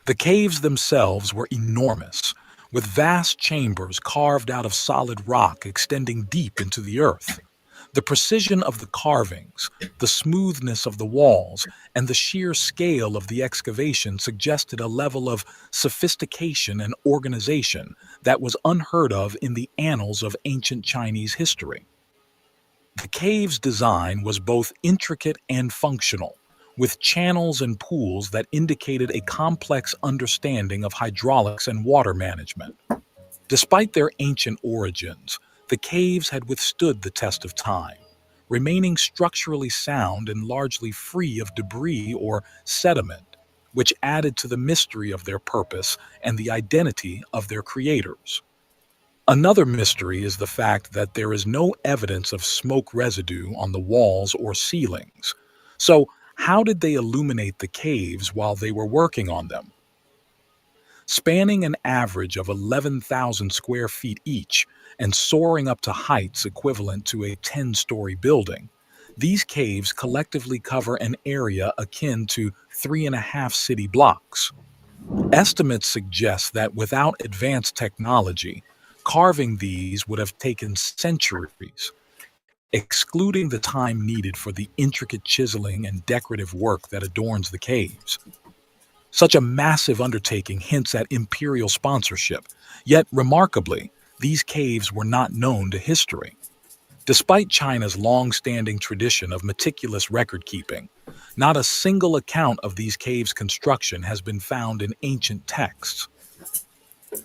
The caves themselves were enormous, with vast chambers carved out of solid rock extending deep into the earth. The precision of the carvings, the smoothness of the walls, and the sheer scale of the excavation suggested a level of sophistication and organization that was unheard of in the annals of ancient Chinese history. The cave's design was both intricate and functional, with channels and pools that indicated a complex understanding of hydraulics and water management. Despite their ancient origins, the caves had withstood the test of time, remaining structurally sound and largely free of debris or sediment, which added to the mystery of their purpose and the identity of their creators. Another mystery is the fact that there is no evidence of smoke residue on the walls or ceilings. So, how did they illuminate the caves while they were working on them? Spanning an average of 11,000 square feet each and soaring up to heights equivalent to a 10-story building, these caves collectively cover an area akin to 3.5 city blocks. Estimates suggest that without advanced technology, carving these would have taken centuries, excluding the time needed for the intricate chiseling and decorative work that adorns the caves. Such a massive undertaking hints at imperial sponsorship, yet remarkably, these caves were not known to history. Despite China's long-standing tradition of meticulous record-keeping, not a single account of these caves' construction has been found in ancient texts.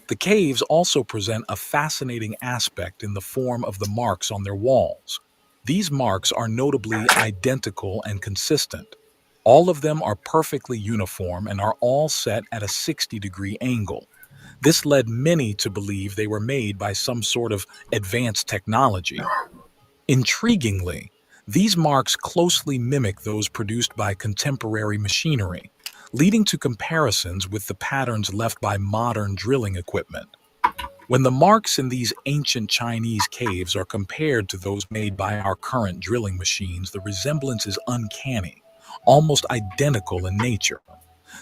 The caves also present a fascinating aspect in the form of the marks on their walls. These marks are notably identical and consistent. All of them are perfectly uniform and are all set at a 60-degree angle. This led many to believe they were made by some sort of advanced technology. Intriguingly, these marks closely mimic those produced by contemporary machinery, leading to comparisons with the patterns left by modern drilling equipment. When the marks in these ancient Chinese caves are compared to those made by our current drilling machines, the resemblance is uncanny, almost identical in nature.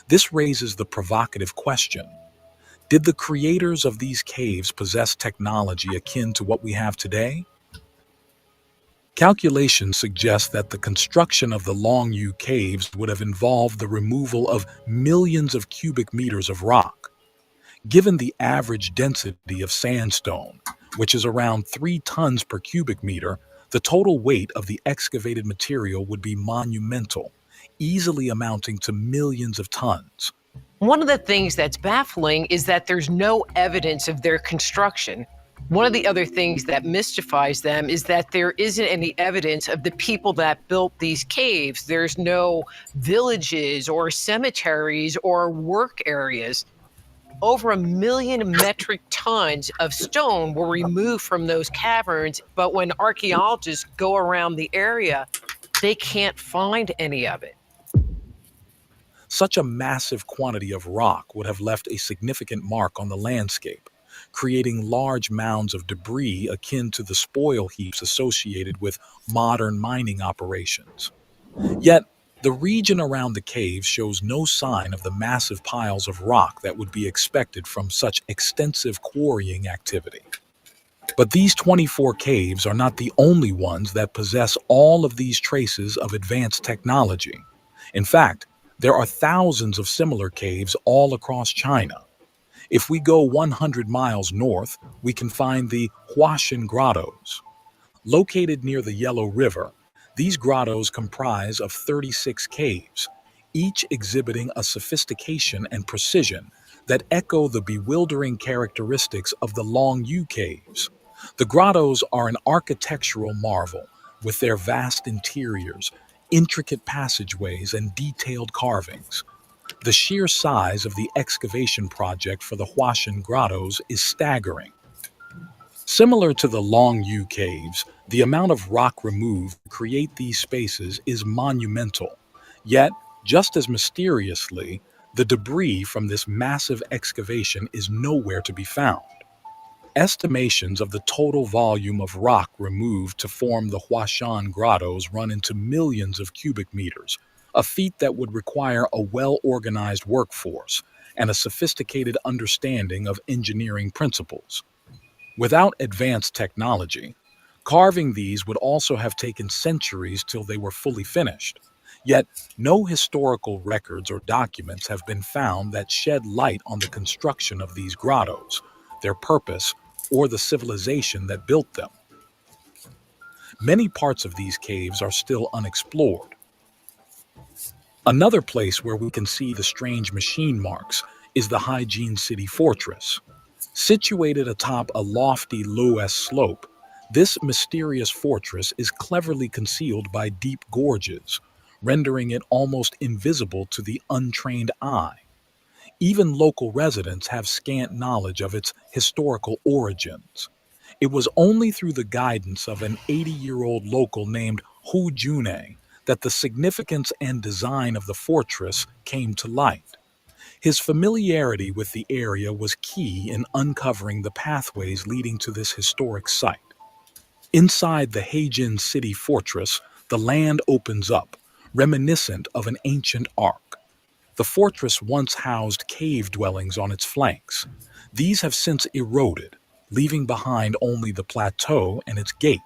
This raises the provocative question: did the creators of these caves possess technology akin to what we have today? Calculations suggest that the construction of the Longyu caves would have involved the removal of millions of cubic meters of rock. Given the average density of sandstone, which is around 3 tons per cubic meter, the total weight of the excavated material would be monumental, easily amounting to millions of tons. One of the things that's baffling is that there's no evidence of their construction. One of the other things that mystifies them is that there isn't any evidence of the people that built these caves. There's no villages or cemeteries or work areas. Over 1 million metric tons of stone were removed from those caverns, but when archaeologists go around the area, they can't find any of it. Such a massive quantity of rock would have left a significant mark on the landscape, creating large mounds of debris akin to the spoil heaps associated with modern mining operations. Yet, the region around the caves shows no sign of the massive piles of rock that would be expected from such extensive quarrying activity. But these 24 caves are not the only ones that possess all of these traces of advanced technology. In fact, there are thousands of similar caves all across China. If we go 100 miles north, we can find the Huashan Grottos. Located near the Yellow River, these grottos comprise of 36 caves, each exhibiting a sophistication and precision that echo the bewildering characteristics of the Longyu caves. The grottos are an architectural marvel, with their vast interiors, intricate passageways, and detailed carvings. The sheer size of the excavation project for the Huashan Grottos is staggering. Similar to the Longyu caves, the amount of rock removed to create these spaces is monumental. Yet, just as mysteriously, the debris from this massive excavation is nowhere to be found. Estimations of the total volume of rock removed to form the Huashan Grottos run into millions of cubic meters, a feat that would require a well-organized workforce and a sophisticated understanding of engineering principles. Without advanced technology, carving these would also have taken centuries till they were fully finished. Yet, no historical records or documents have been found that shed light on the construction of these grottos, their purpose, or the civilization that built them. Many parts of these caves are still unexplored. Another place where we can see the strange machine marks is the Haijin City Fortress. Situated atop a lofty Lues slope, this mysterious fortress is cleverly concealed by deep gorges, rendering it almost invisible to the untrained eye. Even local residents have scant knowledge of its historical origins. It was only through the guidance of an 80-year-old local named Hu June that the significance and design of the fortress came to light. His familiarity with the area was key in uncovering the pathways leading to this historic site. Inside the Heijin City Fortress, the land opens up, reminiscent of an ancient ark. The fortress once housed cave dwellings on its flanks. These have since eroded, leaving behind only the plateau and its gate.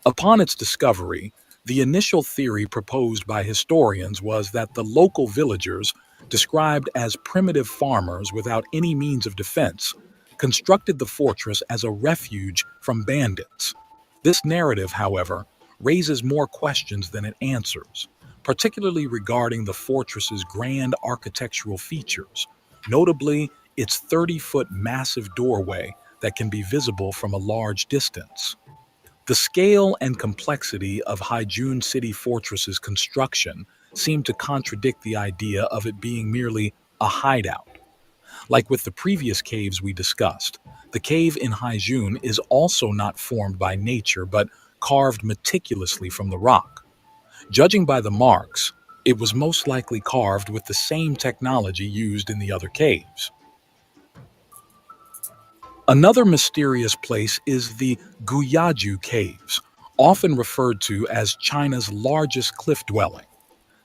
Upon its discovery, the initial theory proposed by historians was that the local villagers, described as primitive farmers without any means of defense, constructed the fortress as a refuge from bandits. This narrative, however, raises more questions than it answers, particularly regarding the fortress's grand architectural features, notably its 30-foot massive doorway that can be visible from a large distance. The scale and complexity of Haijun City Fortress's construction seem to contradict the idea of it being merely a hideout. Like with the previous caves we discussed, the cave in Haijun is also not formed by nature but carved meticulously from the rock. Judging by the marks, it was most likely carved with the same technology used in the other caves. Another mysterious place is the Guyaju Caves, often referred to as China's largest cliff dwelling.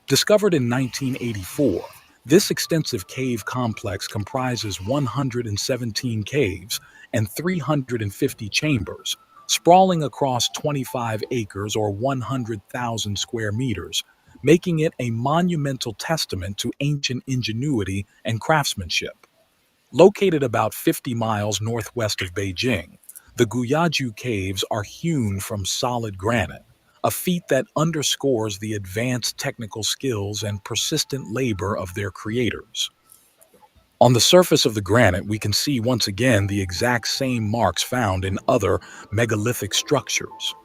Discovered in 1984, this extensive cave complex comprises 117 caves and 350 chambers, sprawling across 25 acres or 100,000 square meters, making it a monumental testament to ancient ingenuity and craftsmanship. Located about 50 miles northwest of Beijing, the Guyaju Caves are hewn from solid granite, a feat that underscores the advanced technical skills and persistent labor of their creators. On the surface of the granite, we can see once again the exact same marks found in other megalithic structures.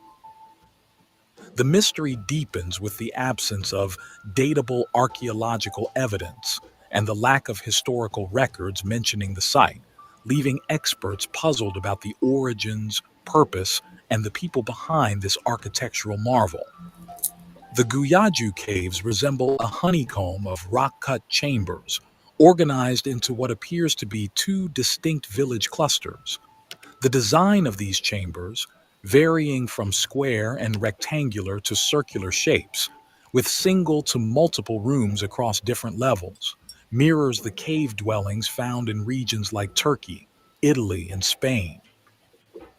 The mystery deepens with the absence of datable archaeological evidence and the lack of historical records mentioning the site, leaving experts puzzled about the origins, purpose, and the people behind this architectural marvel. The Guyaju Caves resemble a honeycomb of rock-cut chambers, organized into what appears to be two distinct village clusters. The design of these chambers, varying from square and rectangular to circular shapes, with single to multiple rooms across different levels, mirrors the cave dwellings found in regions like Turkey, Italy, and Spain.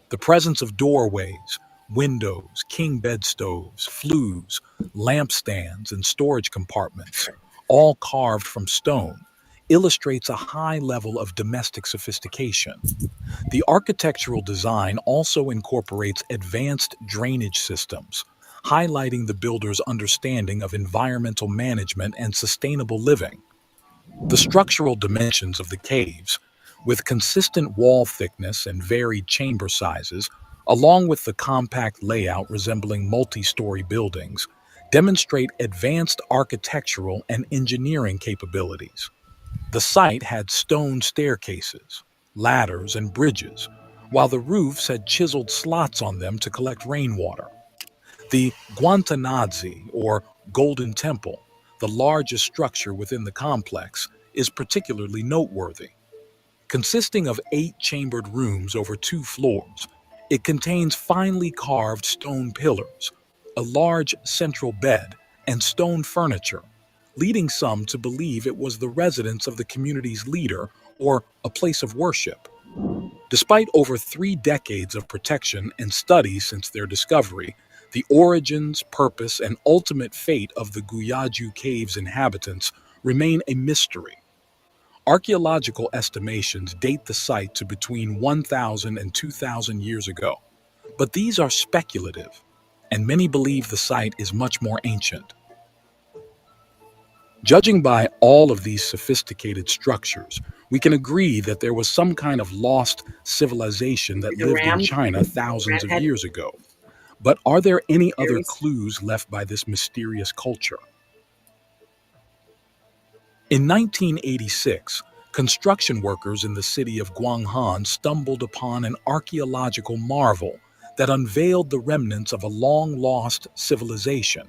The presence of doorways, windows, king bed stoves, flues, lampstands, and storage compartments, all carved from stone, illustrates a high level of domestic sophistication. The architectural design also incorporates advanced drainage systems, highlighting the builder's understanding of environmental management and sustainable living. The structural dimensions of the caves, with consistent wall thickness and varied chamber sizes, along with the compact layout resembling multi-story buildings, demonstrate advanced architectural and engineering capabilities. The site had stone staircases, ladders, and bridges, while the roofs had chiseled slots on them to collect rainwater. The Guantanazzi, or Golden Temple, the largest structure within the complex, is particularly noteworthy. Consisting of 8 chambered rooms over 2 floors, it contains finely carved stone pillars, a large central bed, and stone furniture, leading some to believe it was the residence of the community's leader or a place of worship. Despite over 3 decades of protection and study since their discovery, the origins, purpose, and ultimate fate of the Guyaju Caves inhabitants remain a mystery. Archaeological estimations date the site to between 1,000 and 2,000 years ago, but these are speculative, and many believe the site is much more ancient. Judging by all of these sophisticated structures, we can agree that there was some kind of lost civilization that The lived in ram, China thousands of head years ago. But are there any other berries. clues left by this mysterious culture? In 1986, construction workers in the city of Guanghan stumbled upon an archaeological marvel that unveiled the remnants of a long-lost civilization.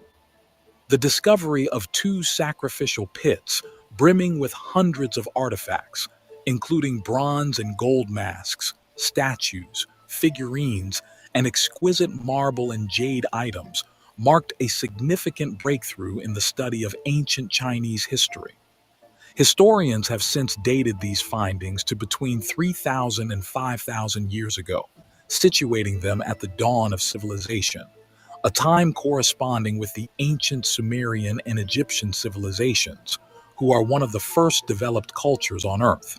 The discovery of 2 sacrificial pits brimming with hundreds of artifacts, including bronze and gold masks, statues, figurines, and exquisite marble and jade items, marked a significant breakthrough in the study of ancient Chinese history. Historians have since dated these findings to between 3,000 and 5,000 years ago, situating them at the dawn of civilization, a time corresponding with the ancient Sumerian and Egyptian civilizations, who are one of the first developed cultures on Earth.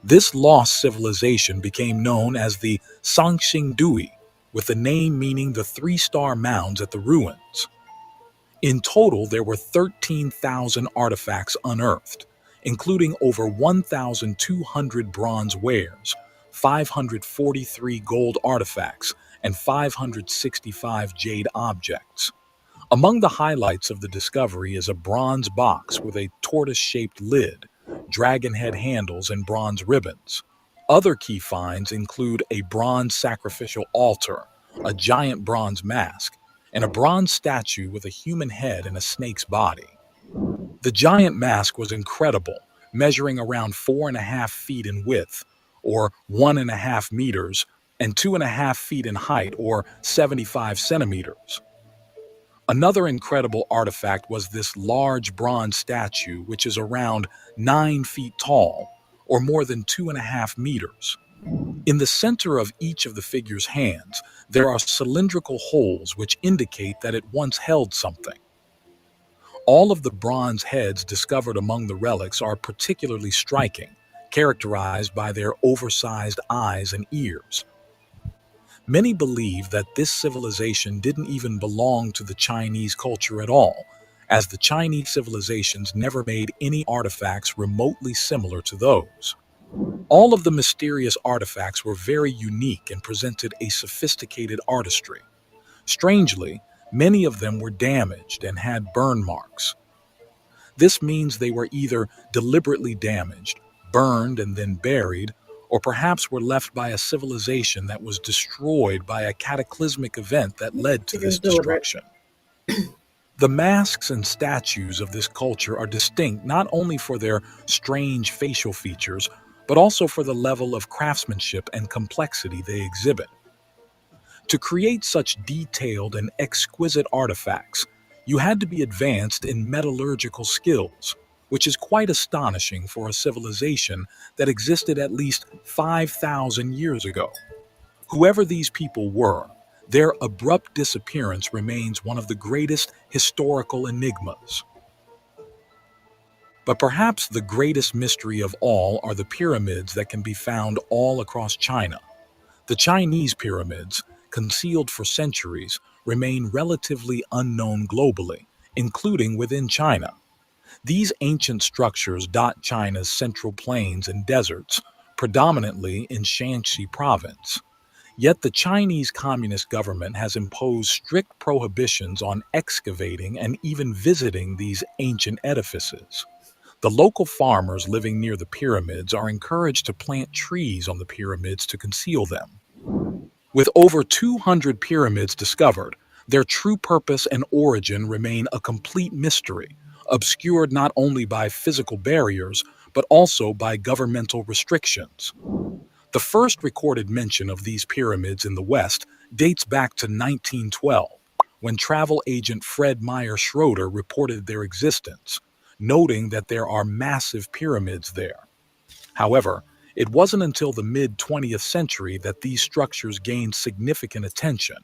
This lost civilization became known as the Sangxingdui, with the name meaning the 3-star mounds at the ruins. In total, there were 13,000 artifacts unearthed, including over 1,200 bronze wares, 543 gold artifacts, and 565 jade objects. Among the highlights of the discovery is a bronze box with a tortoise-shaped lid, dragon head handles, and bronze ribbons. Other key finds include a bronze sacrificial altar, a giant bronze mask, and a bronze statue with a human head and a snake's body. The giant mask was incredible, measuring around 4.5 feet in width, or 1.5 meters, and 2.5 feet in height, or 75 centimeters. Another incredible artifact was this large bronze statue, which is around 9 feet tall, or more than 2.5 meters. In the center of each of the figure's hands, there are cylindrical holes which indicate that it once held something. All of the bronze heads discovered among the relics are particularly striking, characterized by their oversized eyes and ears. Many believe that this civilization didn't even belong to the Chinese culture at all, as the Chinese civilizations never made any artifacts remotely similar to those. All of the mysterious artifacts were very unique and presented a sophisticated artistry. Strangely, many of them were damaged and had burn marks. This means they were either deliberately damaged, burned and then buried, or perhaps were left by a civilization that was destroyed by a cataclysmic event that led to this destruction. The masks and statues of this culture are distinct not only for their strange facial features, but also for the level of craftsmanship and complexity they exhibit. To create such detailed and exquisite artifacts, you had to be advanced in metallurgical skills, which is quite astonishing for a civilization that existed at least 5,000 years ago. Whoever these people were, their abrupt disappearance remains one of the greatest historical enigmas. But perhaps the greatest mystery of all are the pyramids that can be found all across China. The Chinese pyramids, concealed for centuries, remain relatively unknown globally, including within China. These ancient structures dot China's central plains and deserts, predominantly in Shanxi province. Yet the Chinese Communist government has imposed strict prohibitions on excavating and even visiting these ancient edifices. The local farmers living near the pyramids are encouraged to plant trees on the pyramids to conceal them. With over 200 pyramids discovered, their true purpose and origin remain a complete mystery, obscured not only by physical barriers, but also by governmental restrictions. The first recorded mention of these pyramids in the West dates back to 1912, when travel agent Fred Meyer Schroeder reported their existence, noting that there are massive pyramids there. However, it wasn't until the mid-20th century that these structures gained significant attention.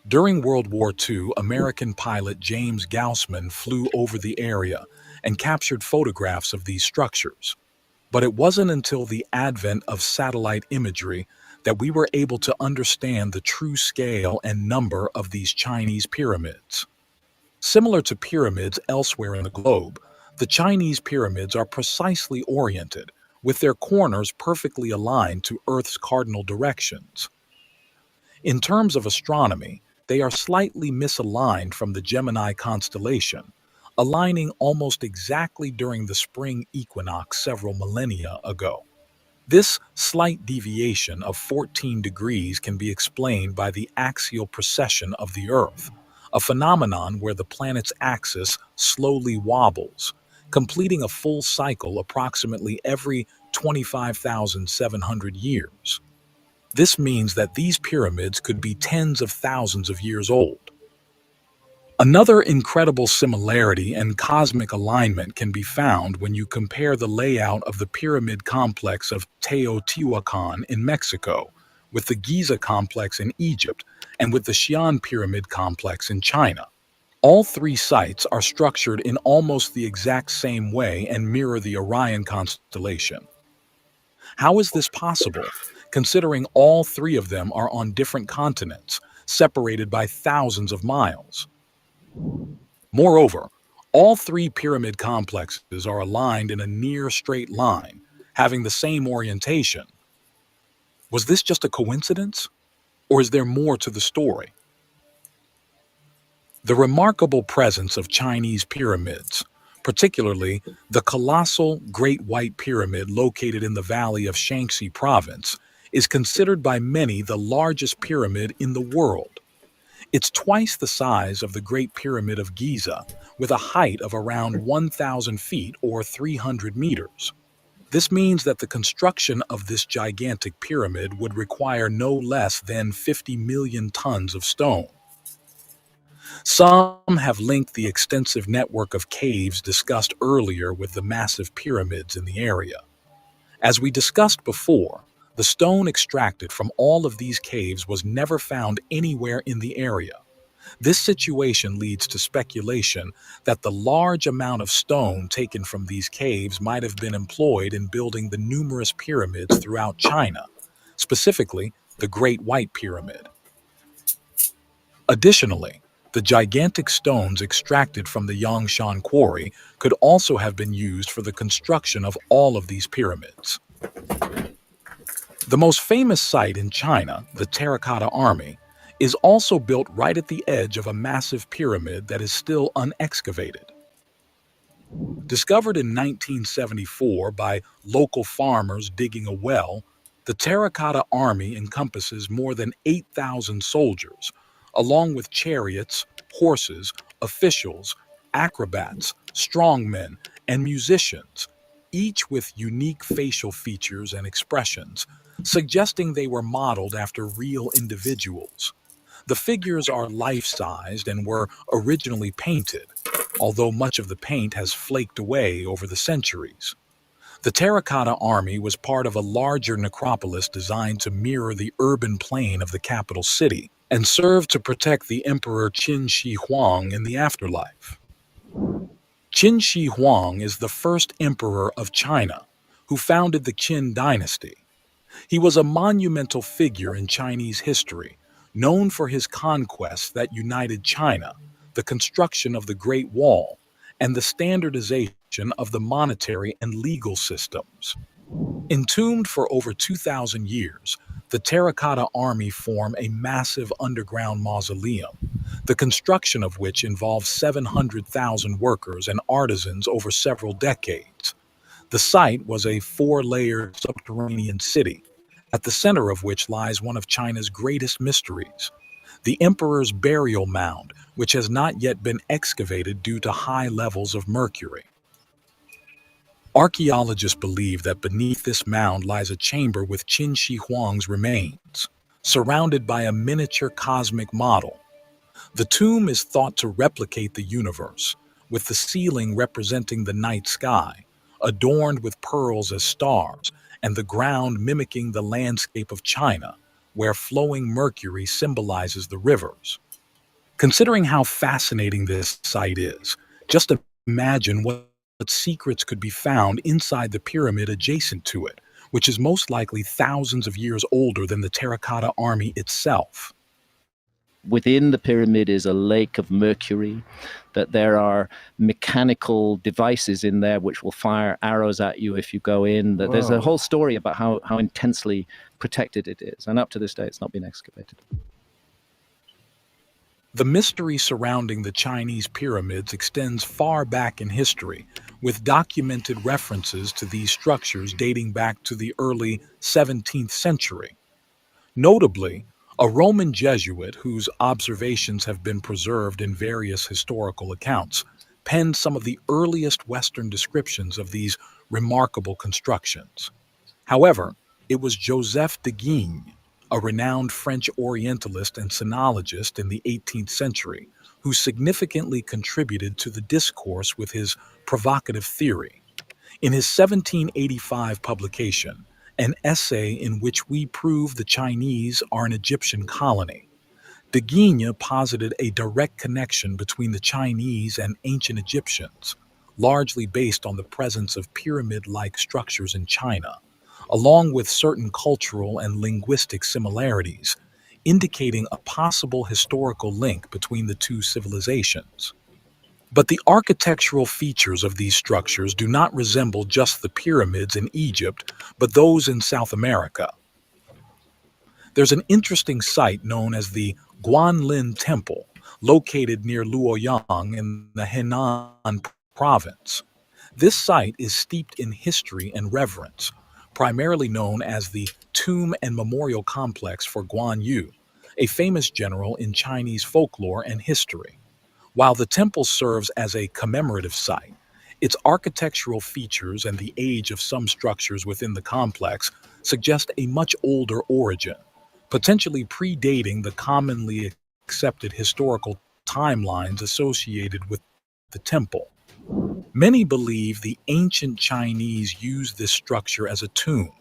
During World War II, American pilot James Gaussman flew over the area and captured photographs of these structures. But it wasn't until the advent of satellite imagery that we were able to understand the true scale and number of these Chinese pyramids. Similar to pyramids elsewhere in the globe, the Chinese pyramids are precisely oriented, with their corners perfectly aligned to Earth's cardinal directions. In terms of astronomy, they are slightly misaligned from the Gemini constellation, aligning almost exactly during the spring equinox several millennia ago. This slight deviation of 14 degrees can be explained by the axial precession of the Earth, a phenomenon where the planet's axis slowly wobbles, completing a full cycle approximately every 25,700 years. This means that these pyramids could be tens of thousands of years old. Another incredible similarity and cosmic alignment can be found when you compare the layout of the pyramid complex of Teotihuacan in Mexico with the Giza complex in Egypt and with the Xi'an pyramid complex in China. All three sites are structured in almost the exact same way and mirror the Orion constellation. How is this possible, considering all three of them are on different continents, separated by thousands of miles? Moreover, all three pyramid complexes are aligned in a near straight line, having the same orientation. Was this just a coincidence, or is there more to the story? The remarkable presence of Chinese pyramids, particularly the colossal Great White Pyramid located in the valley of Shanxi province, is considered by many the largest pyramid in the world. It's twice the size of the Great Pyramid of Giza, with a height of around 1,000 feet or 300 meters. This means that the construction of this gigantic pyramid would require no less than 50 million tons of stone. Some have linked the extensive network of caves discussed earlier with the massive pyramids in the area. As we discussed before, the stone extracted from all of these caves was never found anywhere in the area. This situation leads to speculation that the large amount of stone taken from these caves might have been employed in building the numerous pyramids throughout China, specifically the Great White Pyramid. Additionally, the gigantic stones extracted from the Yangshan quarry could also have been used for the construction of all of these pyramids. The most famous site in China, the Terracotta Army, is also built right at the edge of a massive pyramid that is still unexcavated. Discovered in 1974 by local farmers digging a well, the Terracotta Army encompasses more than 8,000 soldiers, along with chariots, horses, officials, acrobats, strongmen, and musicians, each with unique facial features and expressions, suggesting they were modeled after real individuals. The figures are life-sized and were originally painted, although much of the paint has flaked away over the centuries. The Terracotta Army was part of a larger necropolis designed to mirror the urban plain of the capital city and served to protect the Emperor Qin Shi Huang in the afterlife. Qin Shi Huang is the first emperor of China, who founded the Qin dynasty. He was a monumental figure in Chinese history, known for his conquests that united China, the construction of the Great Wall, and the standardization of the monetary and legal systems. Entombed for over 2,000 years, the Terracotta Army form a massive underground mausoleum, the construction of which involves 700,000 workers and artisans over several decades. The site was a four-layered subterranean city, at the center of which lies one of China's greatest mysteries, the emperor's burial mound, which has not yet been excavated due to high levels of mercury. Archaeologists believe that beneath this mound lies a chamber with Qin Shi Huang's remains, surrounded by a miniature cosmic model. The tomb is thought to replicate the universe, with the ceiling representing the night sky, adorned with pearls as stars, and the ground mimicking the landscape of China, where flowing mercury symbolizes the rivers. Considering how fascinating this site is, just imagine what secrets could be found inside the pyramid adjacent to it, which is most likely thousands of years older than the Terracotta Army itself. Within the pyramid is a lake of mercury, that there are mechanical devices in there which will fire arrows at you if you go in. That there's a whole story about how intensely protected it is. And up to this day, it's not been excavated. The mystery surrounding the Chinese pyramids extends far back in history, with documented references to these structures dating back to the early 17th century. Notably, a Roman Jesuit, whose observations have been preserved in various historical accounts, penned some of the earliest Western descriptions of these remarkable constructions. However, it was Joseph de Guigne, a renowned French Orientalist and sinologist in the 18th century, who significantly contributed to the discourse with his provocative theory. In his 1785 publication, An Essay in Which We Prove the Chinese Are an Egyptian Colony, de Guigne posited a direct connection between the Chinese and ancient Egyptians, largely based on the presence of pyramid-like structures in China, along with certain cultural and linguistic similarities, indicating a possible historical link between the two civilizations. But the architectural features of these structures do not resemble just the pyramids in Egypt, but those in South America. There's an interesting site known as the Guanlin Temple, located near Luoyang in the Henan province. This site is steeped in history and reverence, primarily known as the Tomb and Memorial Complex for Guan Yu, a famous general in Chinese folklore and history. While the temple serves as a commemorative site, Its architectural features and the age of some structures within the complex suggest a much older origin, potentially predating the commonly accepted historical timelines associated with the temple. Many believe the ancient Chinese used this structure as a tomb,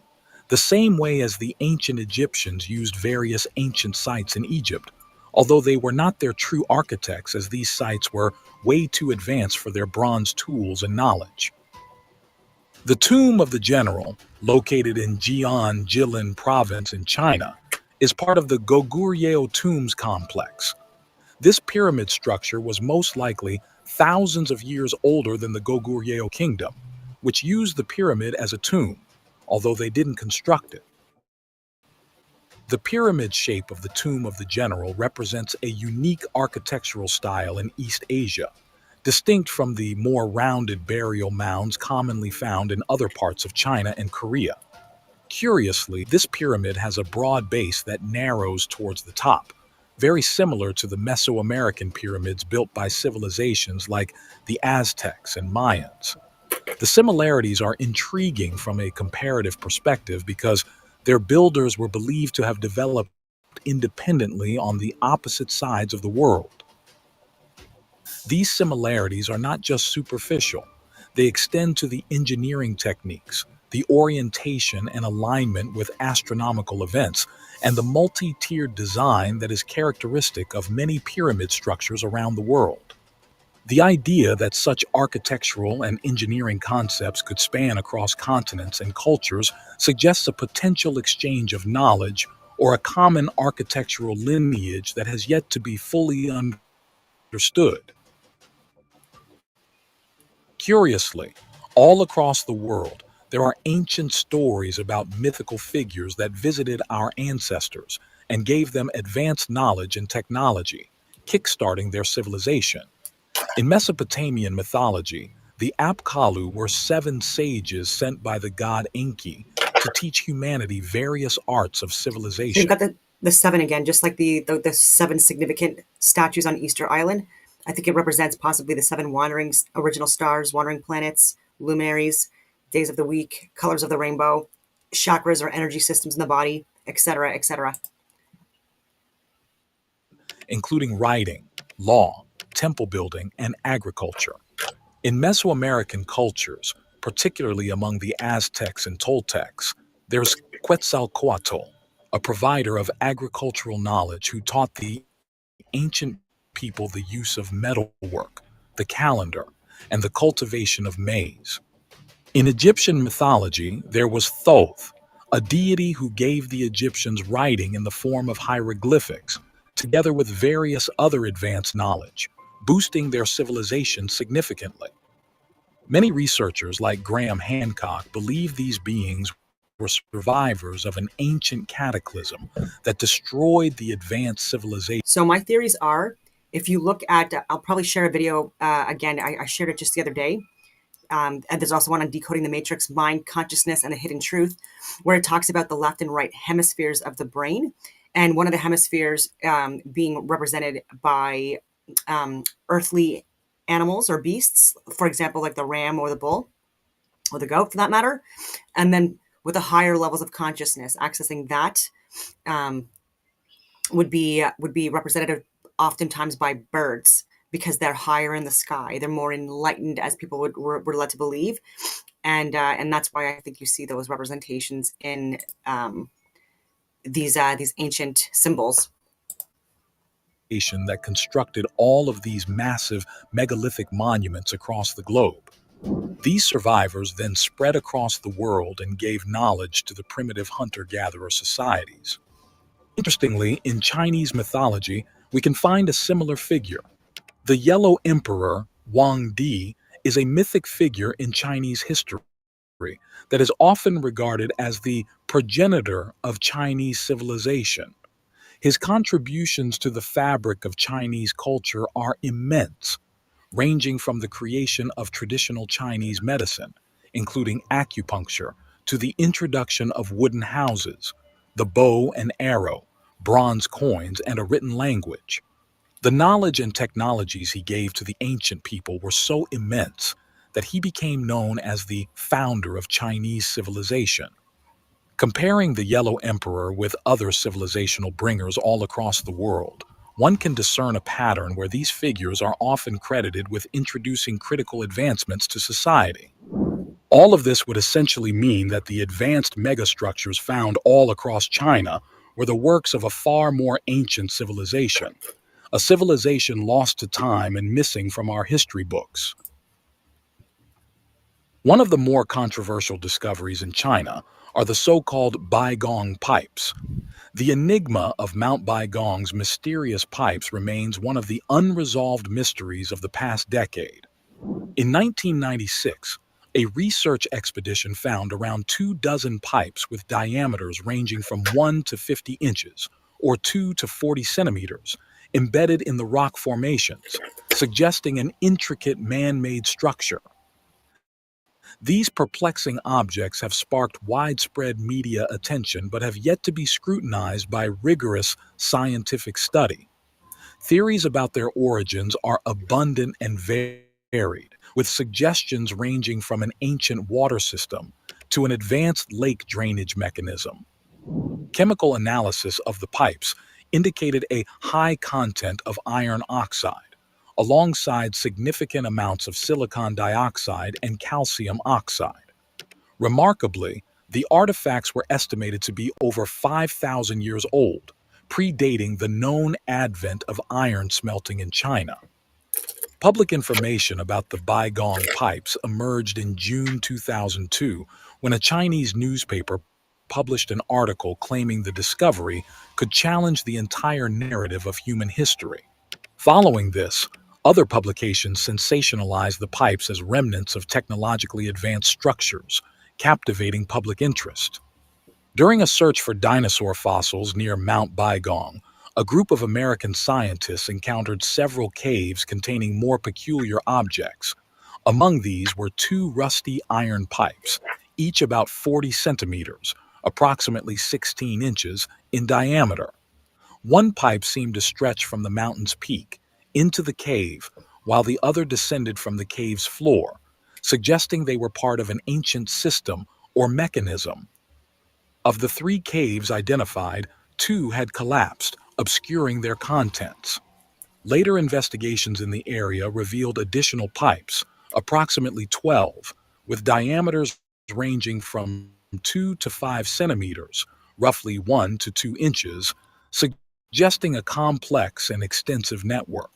the same way as the ancient Egyptians used various ancient sites in Egypt, although they were not their true architects, as these sites were way too advanced for their bronze tools and knowledge. The tomb of the general, located in Jian Jilin province in China, is part of the Goguryeo tombs complex. This pyramid structure was most likely thousands of years older than the Goguryeo kingdom, which used the pyramid as a tomb, although they didn't construct it. The pyramid shape of the tomb of the general represents a unique architectural style in East Asia, distinct from the more rounded burial mounds commonly found in other parts of China and Korea. Curiously, this pyramid has a broad base that narrows towards the top, very similar to the Mesoamerican pyramids built by civilizations like the Aztecs and Mayans. The similarities are intriguing from a comparative perspective because their builders were believed to have developed independently on the opposite sides of the world. These similarities are not just superficial, they extend to the engineering techniques, the orientation and alignment with astronomical events, and the multi-tiered design that is characteristic of many pyramid structures around the world. The idea that such architectural and engineering concepts could span across continents and cultures suggests a potential exchange of knowledge or a common architectural lineage that has yet to be fully understood. Curiously, all across the world, there are ancient stories about mythical figures that visited our ancestors and gave them advanced knowledge and technology, kickstarting their civilization. In Mesopotamian mythology, the Apkallu were 7 sages sent by the god Enki to teach humanity various arts of So you've civilization. got the seven again, just like the seven significant statues on Easter Island. I think it represents possibly the seven wandering original stars, wandering planets, luminaries, days of the week, colors of the rainbow, chakras or energy systems in the body, etc., etc. Including writing, law, temple building, and agriculture. In Mesoamerican cultures, particularly among the Aztecs and Toltecs, there's Quetzalcoatl, a provider of agricultural knowledge who taught the ancient people the use of metalwork, the calendar, and the cultivation of maize. In Egyptian mythology, there was Thoth, a deity who gave the Egyptians writing in the form of hieroglyphics, together with various other advanced knowledge, boosting their civilization significantly. Many researchers, like Graham Hancock, believe these beings were survivors of an ancient cataclysm that destroyed the advanced civilization. So my theories are, if you look at, I'll probably share a video again. I shared it just the other day. And there's also one on decoding the matrix, mind, consciousness, and the hidden truth, where it talks about the left and right hemispheres of the brain. And one of the hemispheres being represented by earthly animals or beasts, for example, like the ram or the bull or the goat for that matter. And then with the higher levels of consciousness, accessing that would be represented oftentimes by birds because they're higher in the sky. They're more enlightened, as people were led to believe, and that's why I think you see those representations in these ancient symbols. That constructed all of these massive megalithic monuments across the globe. These survivors then spread across the world and gave knowledge to the primitive hunter-gatherer societies. Interestingly, in Chinese mythology, we can find a similar figure. The Yellow Emperor, Wang Di, is a mythic figure in Chinese history that is often regarded as the progenitor of Chinese civilization. His contributions to the fabric of Chinese culture are immense, ranging from the creation of traditional Chinese medicine, including acupuncture, to the introduction of wooden houses, the bow and arrow, bronze coins, and a written language. The knowledge and technologies he gave to the ancient people were so immense that he became known as the founder of Chinese civilization. Comparing the Yellow Emperor with other civilizational bringers all across the world, one can discern a pattern where these figures are often credited with introducing critical advancements to society. All of this would essentially mean that the advanced megastructures found all across China were the works of a far more ancient civilization, a civilization lost to time and missing from our history books. One of the more controversial discoveries in China are the so-called Baigong pipes. The enigma of Mount Baigong's mysterious pipes remains one of the unresolved mysteries of the past decade. In 1996, a research expedition found around 24 pipes with diameters ranging from 1 to 50 inches, or 2 to 40 centimeters, embedded in the rock formations, suggesting an intricate man-made structure. These perplexing objects have sparked widespread media attention but have yet to be scrutinized by rigorous scientific study. Theories about their origins are abundant and varied, with suggestions ranging from an ancient water system to an advanced lake drainage mechanism. Chemical analysis of the pipes indicated a high content of iron oxide, alongside significant amounts of silicon dioxide and calcium oxide. Remarkably, the artifacts were estimated to be over 5,000 years old, predating the known advent of iron smelting in China. Public information about the Baigong pipes emerged in June 2002 when a Chinese newspaper published an article claiming the discovery could challenge the entire narrative of human history. Following this, other publications sensationalized the pipes as remnants of technologically advanced structures, captivating public interest. During a search for dinosaur fossils near Mount Baigong, a group of American scientists encountered several caves containing more peculiar objects. Among these were two rusty iron pipes, each about 40 centimeters, approximately 16 inches, in diameter. One pipe seemed to stretch from the mountain's peak into the cave, while the other descended from the cave's floor, suggesting they were part of an ancient system or mechanism. Of the three caves identified, two had collapsed, obscuring their contents. Later investigations in the area revealed additional pipes, approximately 12, with diameters ranging from 2 to 5 centimeters, roughly 1 to 2 inches, suggesting a complex and extensive network.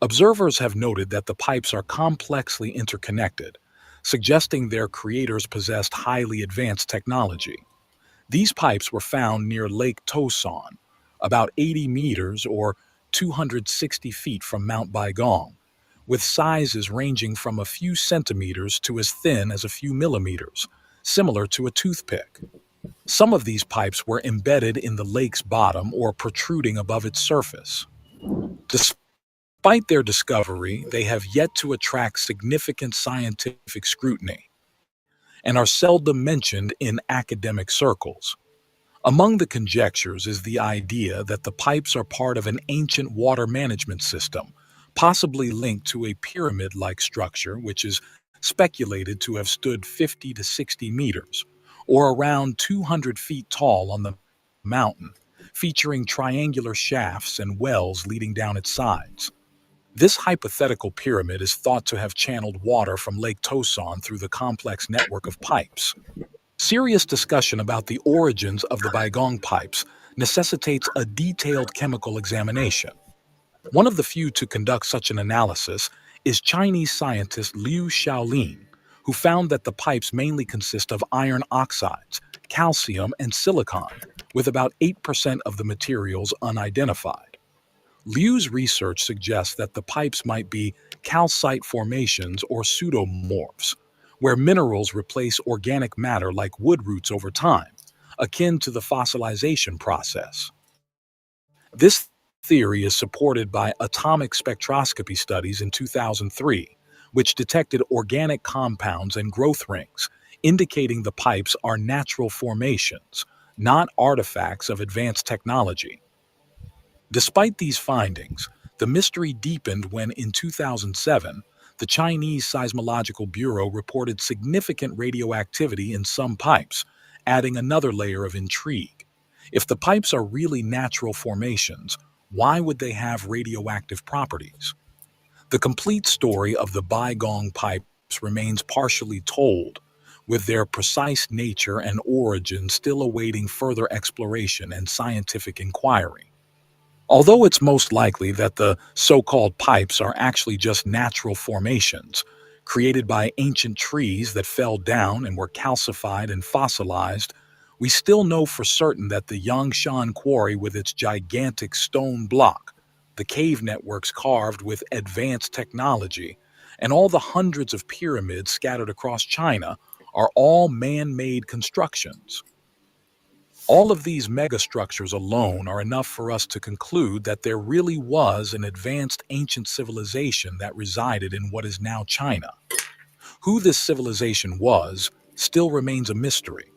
Observers have noted that the pipes are complexly interconnected, suggesting their creators possessed highly advanced technology. These pipes were found near Lake Tosan, about 80 meters or 260 feet from Mount Baigong, with sizes ranging from a few centimeters to as thin as a few millimeters, similar to a toothpick. Some of these pipes were embedded in the lake's bottom or protruding above its surface. Despite their discovery, they have yet to attract significant scientific scrutiny and are seldom mentioned in academic circles. Among the conjectures is the idea that the pipes are part of an ancient water management system, possibly linked to a pyramid-like structure which is speculated to have stood 50 to 60 meters, or around 200 feet tall on the mountain, featuring triangular shafts and wells leading down its sides. This hypothetical pyramid is thought to have channeled water from Lake Tosan through the complex network of pipes. Serious discussion about the origins of the Baigong pipes necessitates a detailed chemical examination. One of the few to conduct such an analysis is Chinese scientist Liu Shaolin, who found that the pipes mainly consist of iron oxides, calcium, and silicon, with about 8% of the materials unidentified. Liu's research suggests that the pipes might be calcite formations or pseudomorphs, where minerals replace organic matter like wood roots over time, akin to the fossilization process. This theory is supported by atomic spectroscopy studies in 2003, which detected organic compounds and growth rings, indicating the pipes are natural formations, not artifacts of advanced technology. Despite these findings, the mystery deepened when, in 2007, The Chinese Seismological Bureau reported significant radioactivity in some pipes, adding another layer of intrigue. If the pipes are really natural formations, why would they have radioactive properties? The complete story of the Baigong pipes remains partially told, with their precise nature and origin still awaiting further exploration and scientific inquiry. Although it's most likely that the so-called pipes are actually just natural formations, created by ancient trees that fell down and were calcified and fossilized, we still know for certain that the Yangshan quarry with its gigantic stone block, the cave networks carved with advanced technology, and all the hundreds of pyramids scattered across China are all man-made constructions. All of these megastructures alone are enough for us to conclude that there really was an advanced ancient civilization that resided in what is now China. Who this civilization was still remains a mystery.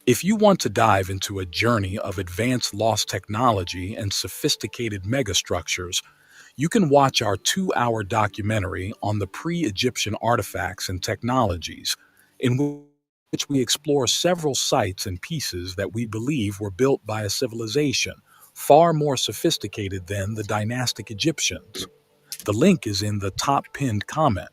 If you want to dive into a journey of advanced lost technology and sophisticated megastructures, you can watch our 2-hour documentary on the pre-Egyptian artifacts and technologies, in which we explore several sites and pieces that we believe were built by a civilization far more sophisticated than the dynastic Egyptians. The link is in the top pinned comment.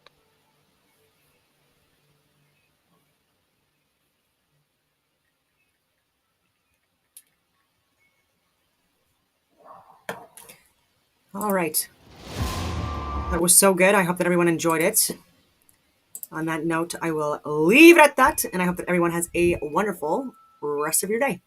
All right. That was so good. I hope that everyone enjoyed it. On that note, I will leave it at that, and I hope that everyone has a wonderful rest of your day.